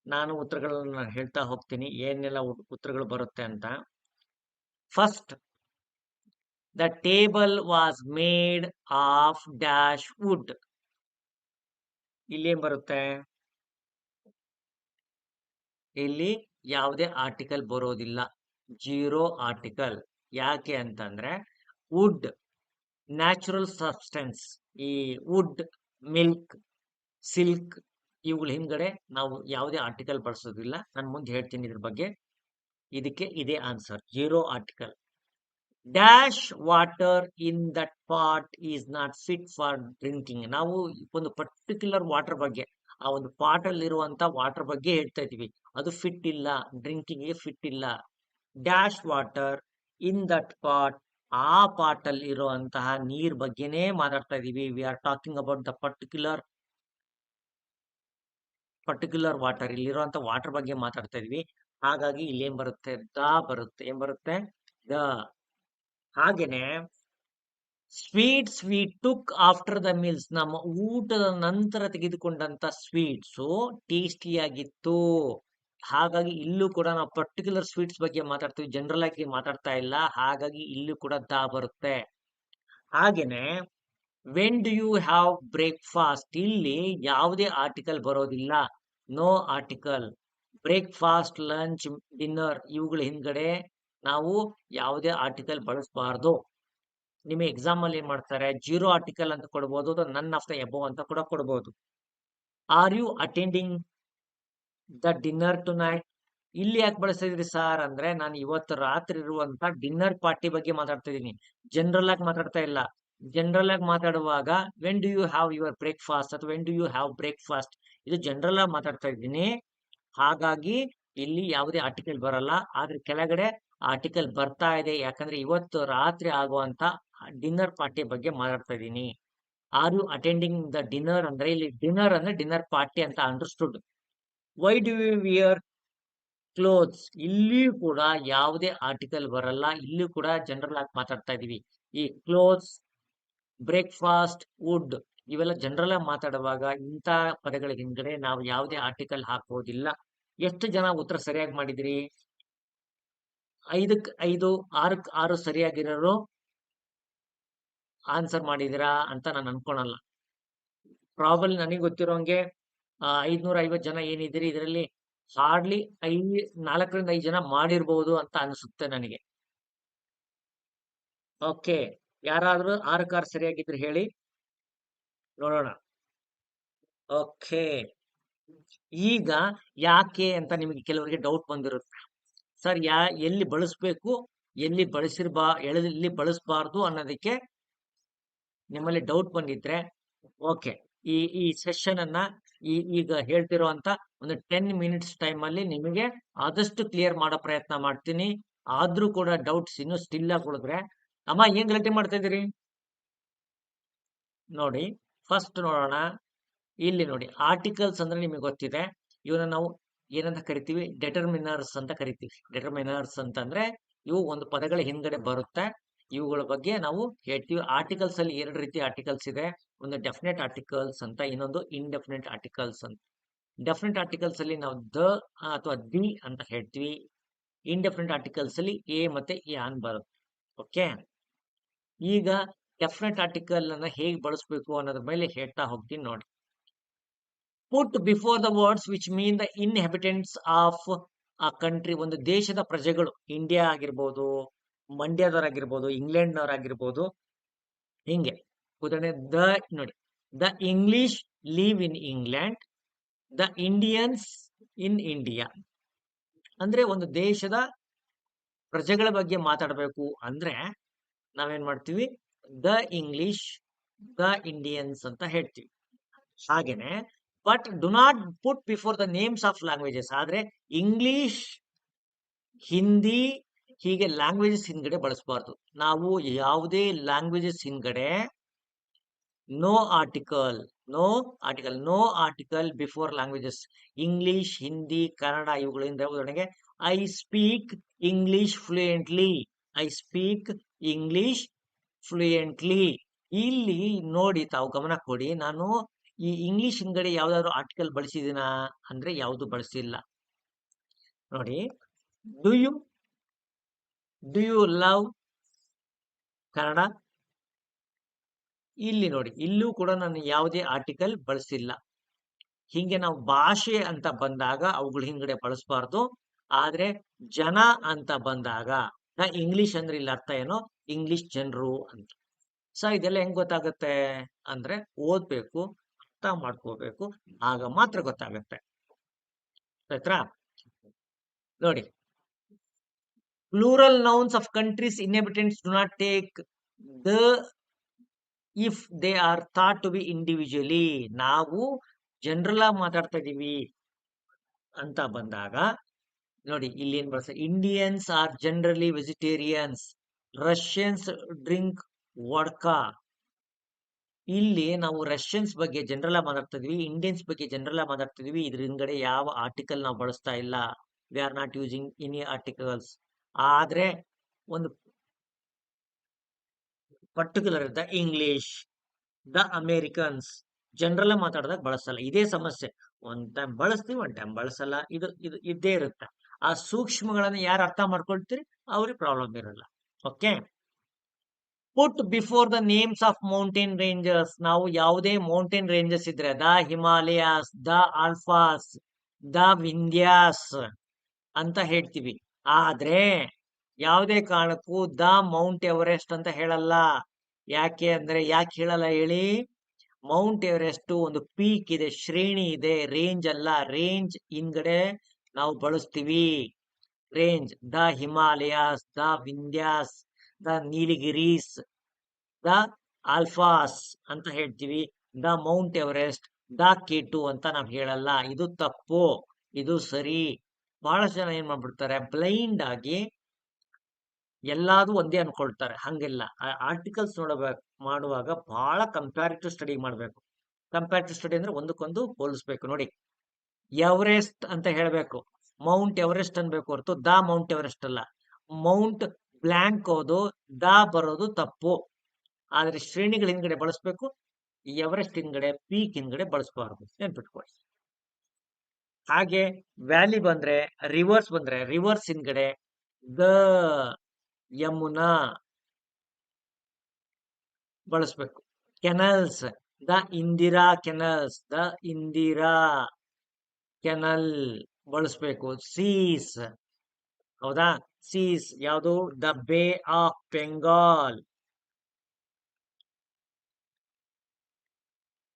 ನಾನು ಉತ್ತರಗಳನ್ನ ಹೇಳ್ತಾ ಹೋಗ್ತೀನಿ ಏನೆಲ್ಲ ಉತ್ತರಗಳು ಬರುತ್ತೆ ಅಂತ. First, the table was made of dash wood. ಇಲ್ಲಿ ಏನ್ ಬರುತ್ತೆ, ಇಲ್ಲಿ ಯಾವುದೇ ಆರ್ಟಿಕಲ್ ಬರೋದಿಲ್ಲ, ಜೀರೋ ಆರ್ಟಿಕಲ್. ಯಾಕೆ ಅಂತಂದ್ರೆ ವುಡ್ ನ್ಯಾಚುರಲ್ ಸಬ್ಸ್ಟೆನ್ಸ್. ಈ ವುಡ್, ಮಿಲ್ಕ್, ಸಿಲ್ಕ್ ಇವುಗಳ ಹಿಂದ್ಗಡೆ ನಾವು ಯಾವುದೇ ಆರ್ಟಿಕಲ್ ಬಳಸೋದಿಲ್ಲ. ನಾನು ಮುಂದೆ ಹೇಳ್ತೀನಿ ಇದ್ರ ಬಗ್ಗೆ. ಇದಕ್ಕೆ ಇದೇ answer, zero article. Dash water in that pot is not fit for drinking. ನಾವು ಒಂದು ಪರ್ಟಿಕ್ಯುಲರ್ ವಾಟರ್ ಬಗ್ಗೆ, ಆ ಒಂದು ಪಾಟ್ ಅಲ್ಲಿ ಇರುವಂತ ವಾಟರ್ ಬಗ್ಗೆ ಹೇಳ್ತಾ ಇದೀವಿ. ಅದು ಫಿಟ್ ಇಲ್ಲ, ಡ್ರಿಂಕಿಂಗ್ ಗೆ ಫಿಟ್ ಇಲ್ಲ. Dash water in that pot, ಆ ಪಾಟ್ ಅಲ್ಲಿ ಇರುವಂತಹ ನೀರ್ ಬಗ್ಗೆನೇ ಮಾತಾಡ್ತಾ ಇದೀವಿ. We are talking about the particular water. ಇಲ್ಲಿರುವಂತ ವಾಟರ್ ಬಗ್ಗೆ ಮಾತಾಡ್ತಾ ಇದೀವಿ. ಹಾಗಾಗಿ ಇಲ್ಲಿ ಏನ್ ಬರುತ್ತೆ, ದ ಬರುತ್ತೆ. ಏನ್ ಬರುತ್ತೆ, ದ. ಹಾಗೇನೆ sweets we took after the meals. ನಮ್ಮ ಊಟದ ನಂತರ ತೆಗೆದುಕೊಂಡಂತ ಸ್ವೀಟ್ಸು ಟೇಸ್ಟಿಯಾಗಿತ್ತು. ಹಾಗಾಗಿ ಇಲ್ಲೂ ಕೂಡ ನಾವು ಪರ್ಟಿಕ್ಯುಲರ್ ಸ್ವೀಟ್ಸ್ ಬಗ್ಗೆ ಮಾತಾಡ್ತೀವಿ, ಜನರಲ್ ಆಗಿ ಮಾತಾಡ್ತಾ ಇಲ್ಲ. ಹಾಗಾಗಿ ಇಲ್ಲೂ ಕೂಡ ದ ಬರುತ್ತೆ. ಹಾಗೇನೆ when do you have breakfast, ಇಲ್ಲಿ ಯಾವುದೇ ಆರ್ಟಿಕಲ್ ಬರೋದಿಲ್ಲ, no article. Breakfast, lunch, dinner ಇವುಗಳ ಹಿಂದ್ಗಡೆ ನಾವು ಯಾವುದೇ ಆರ್ಟಿಕಲ್ ಬಳಸಬಾರ್ದು. ನಿಮಗೆ ಎಕ್ಸಾಮ್ ಅಲ್ಲಿ ಏನ್ ಮಾಡ್ತಾರೆ, ಜೀರೋ ಆರ್ಟಿಕಲ್ ಅಂತ ಕೊಡ್ಬೋದು, ಅಥವಾ ನನ್ ಆಫ್ ದ ಎಬೋ ಅಂತ ಕೂಡ ಕೊಡ್ಬೋದು. Are you attending the dinner tonight? ಇಲ್ಲಿ ಯಾಕೆ ಬಳಸ್ತಾ ಇದ್ರಿ ಸರ್ ಅಂದ್ರೆ, ನಾನು ಇವತ್ತು ರಾತ್ರಿ ಇರುವಂತ ಡಿನ್ನರ್ ಪಾರ್ಟಿ ಬಗ್ಗೆ ಮಾತಾಡ್ತಾ ಇದ್ದೀನಿ, ಜನರಲ್ ಆಗಿ ಮಾತಾಡ್ತಾ ಇಲ್ಲ. ಜನರಲ್ ಆಗಿ ಮಾತಾಡುವಾಗ when do you have your breakfast ಅಥವಾ when do you have breakfast, ಇದು ಜನರಲ್ ಆಗಿ ಮಾತಾಡ್ತಾ ಇದ್ದೀನಿ. ಹಾಗಾಗಿ ಇಲ್ಲಿ ಯಾವುದೇ ಆರ್ಟಿಕಲ್ ಬರಲ್ಲ. ಆದ್ರೆ ಕೆಳಗಡೆ ಆರ್ಟಿಕಲ್ ಬರ್ತಾ ಇದೆ, ಯಾಕಂದ್ರೆ ಇವತ್ತು ರಾತ್ರಿ ಆಗುವಂತ ಡಿನ್ನರ್ ಪಾರ್ಟಿ ಬಗ್ಗೆ ಮಾತಾಡ್ತಾ ಇದ್ದೀನಿ. Are you attending the dinner ಅಂದ್ರೆ ಇಲ್ಲಿ ಡಿನ್ನರ್ ಅಂದ್ರೆ ಡಿನ್ನರ್ ಪಾರ್ಟಿ ಅಂತ understood. Why do you wear clothes? ಇಲ್ಲಿಯೂ ಕೂಡ ಯಾವುದೇ ಆರ್ಟಿಕಲ್ ಬರಲ್ಲ. ಇಲ್ಲೂ ಕೂಡ ಜನರಲ್ ಆಗಿ ಮಾತಾಡ್ತಾ ಇದೀವಿ. ಈ ಕ್ಲೋತ್ಸ್, ಬ್ರೇಕ್ಫಾಸ್ಟ್, ವುಡ್ ಇವೆಲ್ಲ ಜನರಲ್ ಆಗಿ ಮಾತಾಡುವಾಗ ಇಂಥ ಪದಗಳ ಹಿಂದ್ಗಡೆ ನಾವು ಯಾವುದೇ ಆರ್ಟಿಕಲ್ ಹಾಕೋದಿಲ್ಲ. ಎಷ್ಟು ಜನ ಉತ್ತರ ಸರಿಯಾಗಿ ಮಾಡಿದಿರಿ? 5ಕ್ಕೆ 5, 6ಕ್ಕೆ 6 ಸರಿಯಾಗಿರೋರು ಆನ್ಸರ್ ಮಾಡಿದಿರಾ ಅಂತ ನಾನು ಅನ್ಕೊಳಲ್ಲ. ಪ್ರಾಬಲ್ ನನಗೆ ಗೊತ್ತಿರೋಂಗೆ 550 ಜನ ಏನಿದ್ದೀರಿ ಇದರಲ್ಲಿ ಹಾರ್ಡ್ಲಿ 4ರಿಂದ 5 ಜನ ಮಾಡಿರ್ಬೋದು ಅಂತ ಅನಿಸುತ್ತೆ ನನಗೆ. ಓಕೆ, ಯಾರಾದ್ರೂ 6ಕ್ಕೆ 6 ಸರಿಯಾಗಿದ್ರೆ ಹೇಳಿ ನೋಡೋಣ. ಓಕೆ, ಈಗ ಯಾಕೆ ಅಂತ ನಿಮಗೆ ಕೆಲವರಿಗೆ ಡೌಟ್ ಬಂದಿರುತ್ತೆ. ಸರ್ ಎಲ್ಲಿ ಬಳಸಬೇಕು, ಎಲ್ಲಿ ಎಲ್ಲಿ ಬಳಸಬಾರ್ದು ಅನ್ನೋದಕ್ಕೆ ನಿಮ್ಮಲ್ಲಿ ಡೌಟ್ ಬಂದಿದ್ರೆ ಓಕೆ, ಈ ಸೆಷನ್ ಅನ್ನ ಈಗ ಹೇಳ್ತಿರೋ ಅಂತ ಒಂದು 10 ಮಿನಿಟ್ಸ್ ಟೈಮ್ ಅಲ್ಲಿ ನಿಮಗೆ ಆದಷ್ಟು ಕ್ಲಿಯರ್ ಮಾಡೋ ಪ್ರಯತ್ನ ಮಾಡ್ತೀನಿ. ಆದ್ರೂ ಕೂಡ ಡೌಟ್ಸ್ ಇನ್ನು ಸ್ಟಿಲ್ ಆಗಿ ಉಳಿದ್ರೆ, ಅಮ್ಮ ಏನ್ ಗಲಾಟೆ ಮಾಡ್ತಾ ಇದೀರಿ ನೋಡಿ. ಫಸ್ಟ್ ನೋಡೋಣ, ಇಲ್ಲಿ ನೋಡಿ ಆರ್ಟಿಕಲ್ಸ್ ಅಂದ್ರೆ ನಿಮಗೆ ಗೊತ್ತಿದೆ. ಇವನ್ನ ನಾವು ಏನಂತ ಕರಿತೀವಿ? ಡೆಟರ್ಮಿನರ್ಸ್ ಅಂತ ಕರಿತೀವಿ. ಡೆಟರ್ಮಿನರ್ಸ್ ಅಂತಂದ್ರೆ ಇವು ಒಂದು ಪದಗಳ ಹಿಂದ್ಗಡೆ ಬರುತ್ತೆ. ಇವುಗಳ ಬಗ್ಗೆ ನಾವು ಹೇಳ್ತೀವಿ. ಆರ್ಟಿಕಲ್ಸ್ ಅಲ್ಲಿ 2 ರೀತಿ ಆರ್ಟಿಕಲ್ಸ್ ಇದೆ. ಒಂದು ಡೆಫಿನೆಟ್ ಆರ್ಟಿಕಲ್ಸ್ ಅಂತ, ಇನ್ನೊಂದು ಇನ್ಡೆಫಿನೆಟ್ ಆರ್ಟಿಕಲ್ಸ್ ಅಂತ. ಡೆಫಿನೆಟ್ ಆರ್ಟಿಕಲ್ಸ್ ಅಲ್ಲಿ ನಾವು ದ ಅಥವಾ ದಿ ಅಂತ ಹೇಳ್ತೀವಿ. ಇನ್ಡೆಫಿನೆಟ್ ಆರ್ಟಿಕಲ್ಸ್ ಅಲ್ಲಿ ಎ ಮತ್ತೆ ಆನ್ ಬರುತ್ತೆ. ಓಕೆ, ಈಗ ಡೆಫಿನೆಟ್ ಆರ್ಟಿಕಲ್ ಅನ್ನ ಹೇಗೆ ಬಳಸಬೇಕು ಅನ್ನೋದ್ರ ಮೇಲೆ ಹೇಳ್ತಾ ಹೋಗ್ತೀನಿ ನೋಡಿ. Put before the words which mean the inhabitants of a country. ಒಂದು ದೇಶದ ಪ್ರಜೆಗಳು, ಇಂಡಿಯಾ ಆಗಿರ್ಬೋದು, ಮಂಡ್ಯದವರಾಗಿರ್ಬೋದು, ಇಂಗ್ಲೆಂಡ್ನವರಾಗಿರ್ಬೋದು, ಹಿಂಗೆ ಉದಾಹರಣೆ ನೋಡಿ, the English live in England, the Indians in India. ಅಂದ್ರೆ ಒಂದು ದೇಶದ ಪ್ರಜೆಗಳ ಬಗ್ಗೆ ಮಾತಾಡಬೇಕು ಅಂದ್ರೆ ನಾವೇನ್ ಮಾಡ್ತೀವಿ? ದ ಇಂಗ್ಲಿಷ್, ದ ಇಂಡಿಯನ್ಸ್ ಅಂತ ಹೇಳ್ತೀವಿ. ಹಾಗೇನೆ but do not put before the names of languages. ಆದ್ರೆ ಇಂಗ್ಲಿಷ್, ಹಿಂದಿ ಹೀಗೆ ಲ್ಯಾಂಗ್ವೇಜಸ್ ಹಿಂದ್ಗಡೆ ಬಳಸಬಾರ್ದು. ನಾವು ಯಾವುದೇ ಲ್ಯಾಂಗ್ವೇಜಸ್ ಹಿಂದ್ಗಡೆ no article before languages. English, Hindi, Kannada ಇವುಗಳಿಂದ ಉದಾಹರಣೆಗೆ I speak English fluently. I speak English fluently. ಇಲ್ಲಿ ನೋಡಿ, ತಾವು ಗಮನ ಕೊಡಿ, ನಾನು ಈ ಇಂಗ್ಲಿಷ್ ಹಿಂದ್ಗಡೆ ಯಾವ್ದಾದ್ರು ಆರ್ಟಿಕಲ್ ಬಳಸಿದಿನಾ ಅಂದ್ರೆ ಯಾವುದು ಬಳಸಿಲ್ಲ ನೋಡಿ. Do you love Kannada? ಇಲ್ಲಿ ನೋಡಿ, ಇಲ್ಲೂ ಕೂಡ ನಾನು ಯಾವುದೇ ಆರ್ಟಿಕಲ್ ಬಳಸಿಲ್ಲ. ಹಿಂಗೆ ನಾವು ಭಾಷೆ ಅಂತ ಬಂದಾಗ ಅವುಗಳ ಹಿಂದ್ಗಡೆ ಬಳಸಬಾರ್ದು. ಆದ್ರೆ ಜನ ಅಂತ ಬಂದಾಗ ಇಂಗ್ಲಿಷ್ ಅಂದ್ರೆ ಇಲ್ಲಿ ಅರ್ಥ ಏನು? ಇಂಗ್ಲಿಷ್ ಜನರು ಅಂತ. ಸೊ ಇದೆಲ್ಲ ಹೆಂಗ್ ಗೊತ್ತಾಗುತ್ತೆ ಅಂದ್ರೆ ಓದ್ಬೇಕು, ಅರ್ಥ ಮಾಡ್ಕೋಬೇಕು, ಆಗ ಮಾತ್ರ ಗೊತ್ತಾಗತ್ತೆ. ಆಯ್ತಾ ನೋಡಿ, plural nouns of countries inhabitants do not take the if they are thought to be individually. ನಾವು ಜನರಲ್ ಆಗಿ ಮಾತಾಡ್ತಾ ಇದೀವಿ ಅಂತ ಬಂದಾಗ ನೋಡಿ, ಇಲ್ಲಿ ಏನ್ ಬಳಸ, Indians are generally vegetarians, Russians drink vodka. ಇಲ್ಲಿ ನಾವು ರಷ್ಯನ್ಸ್ ಬಗ್ಗೆ ಜನರಲ್ ಆಗಿ ಮಾತಾಡ್ತಾ ಇದೀವಿ, ಇಂಡಿಯನ್ಸ್ ಬಗ್ಗೆ ಜನರಲ್ ಆಗಿ ಮಾತಾಡ್ತಾ ಇದೀವಿ. ಇದ್ರ ಹಿಂದ್ಗಡೆ ಯಾವ ಆರ್ಟಿಕಲ್ ನಾವು ಬಳಸ್ತಾ ಇಲ್ಲ. We are not using any articles. ಆದ್ರೆ ಒಂದು particular the English, the Americans general ಮಾತಾಡಿದಾಗ ಬಳಸಲ್ಲ. ಇದೇ ಸಮಸ್ಯೆ. ಒಂದ್ ಟೈಮ್ ಬಳಸ್ತೀವಿ, ಒಂದ್ ಟೈಮ್ ಬಳಸಲ್ಲ. ಇದು ಇದ್ದೇ ಇರುತ್ತೆ. ಆ ಸೂಕ್ಷ್ಮಗಳನ್ನ ಯಾರು ಅರ್ಥ ಮಾಡ್ಕೊಳ್ತೀರಿ ಅವ್ರಿಗೆ ಪ್ರಾಬ್ಲಮ್ ಇರಲ್ಲ. Okay, put before the names of mountain ranges. ನಾವು ಯಾವುದೇ ಮೌಂಟೇನ್ ರೇಂಜಸ್ ಇದ್ರೆ the Himalayas, the Alps, the Vindhyas ಅಂತ ಹೇಳ್ತೀವಿ. ಆದ್ರೆ ಯಾವುದೇ ಕಾರಣಕ್ಕೂ ದ ಮೌಂಟ್ ಎವರೆಸ್ಟ್ ಅಂತ ಹೇಳಲ್ಲ. ಯಾಕೆ ಹೇಳಲ್ಲ ಹೇಳಿ? ಮೌಂಟ್ ಎವರೆಸ್ಟ್ ಒಂದು ಪೀಕ್ ಇದೆ, ಶ್ರೇಣಿ ಇದೆ, ರೇಂಜ್ ಅಲ್ಲ. ರೇಂಜ್ ಹಿಂದ್ಗಡೆ ನಾವು ಬಳಸ್ತೀವಿ. Range the Himalayas, the Vindhyas, the Nilgiris, the Alps ಅಂತ ಹೇಳ್ತೀವಿ. The Mount Everest, the K2 ಅಂತ ನಾವು ಹೇಳಲ್ಲ. ಇದು ತಪ್ಪು, ಇದು ಸರಿ. ಬಹಳಷ್ಟು ಜನ ಏನ್ ಮಾಡ್ಬಿಡ್ತಾರೆ, ಬ್ಲೈಂಡ್ ಆಗಿ ಎಲ್ಲಾದು ಒಂದೇ ಅನ್ಕೊಳ್ತಾರೆ. ಹಂಗಿಲ್ಲ. ಆರ್ಟಿಕಲ್ಸ್ ಮಾಡುವಾಗ ಬಹಳ ಕಂಪ್ಯಾರಿಟಿವ್ ಸ್ಟಡಿ ಮಾಡ್ಬೇಕು. ಕಂಪ್ಯಾರಿಟಿವ್ ಸ್ಟಡಿ ಅಂದ್ರೆ ಒಂದಕ್ಕೊಂದು ಹೋಲಿಸ್ಬೇಕು ನೋಡಿ. ಎವರೆಸ್ಟ್ ಅಂತ ಹೇಳಬೇಕು, ಮೌಂಟ್ ಎವರೆಸ್ಟ್ ಅನ್ಬೇಕು ಹೊರತು ದ ಮೌಂಟ್ ಎವರೆಸ್ಟ್ ಅಲ್ಲ. ಮೌಂಟ್ ಬ್ಲಾಂಕ್ ಹೋದು ದ ಬರೋದು ತಪ್ಪು. ಆದ್ರೆ ಶ್ರೇಣಿಗಳ ಹಿಂದ್ಗಡೆ ಬಳಸ್ಬೇಕು, ಎವರೆಸ್ಟ್ ಹಿಂದ್ಗಡೆ ಪೀಕ್ ಹಿಂದ್ಗಡೆ ಬಳಸಬಾರದು, ನೆನ್ಪಿಟ್ಕೊಳ್ಳಿ. ಹಾಗೆ ವ್ಯಾಲಿ ಬಂದ್ರೆ, ರಿವರ್ಸ್ ಬಂದ್ರೆ ರಿವರ್ಸ್ ಹಿಂದ್ಗಡೆ ದ ಯಮುನಾ ಬಳಸ್ಬೇಕು. Canals, the Indira canals, the Indira canal ಬಳಸ್ಬೇಕು. ಸೀಸ್, ಹೌದಾ, ಸೀಸ್ ಯಾವುದು, ದ ಬೇ ಆಫ್ ಬೆಂಗಾಲ್.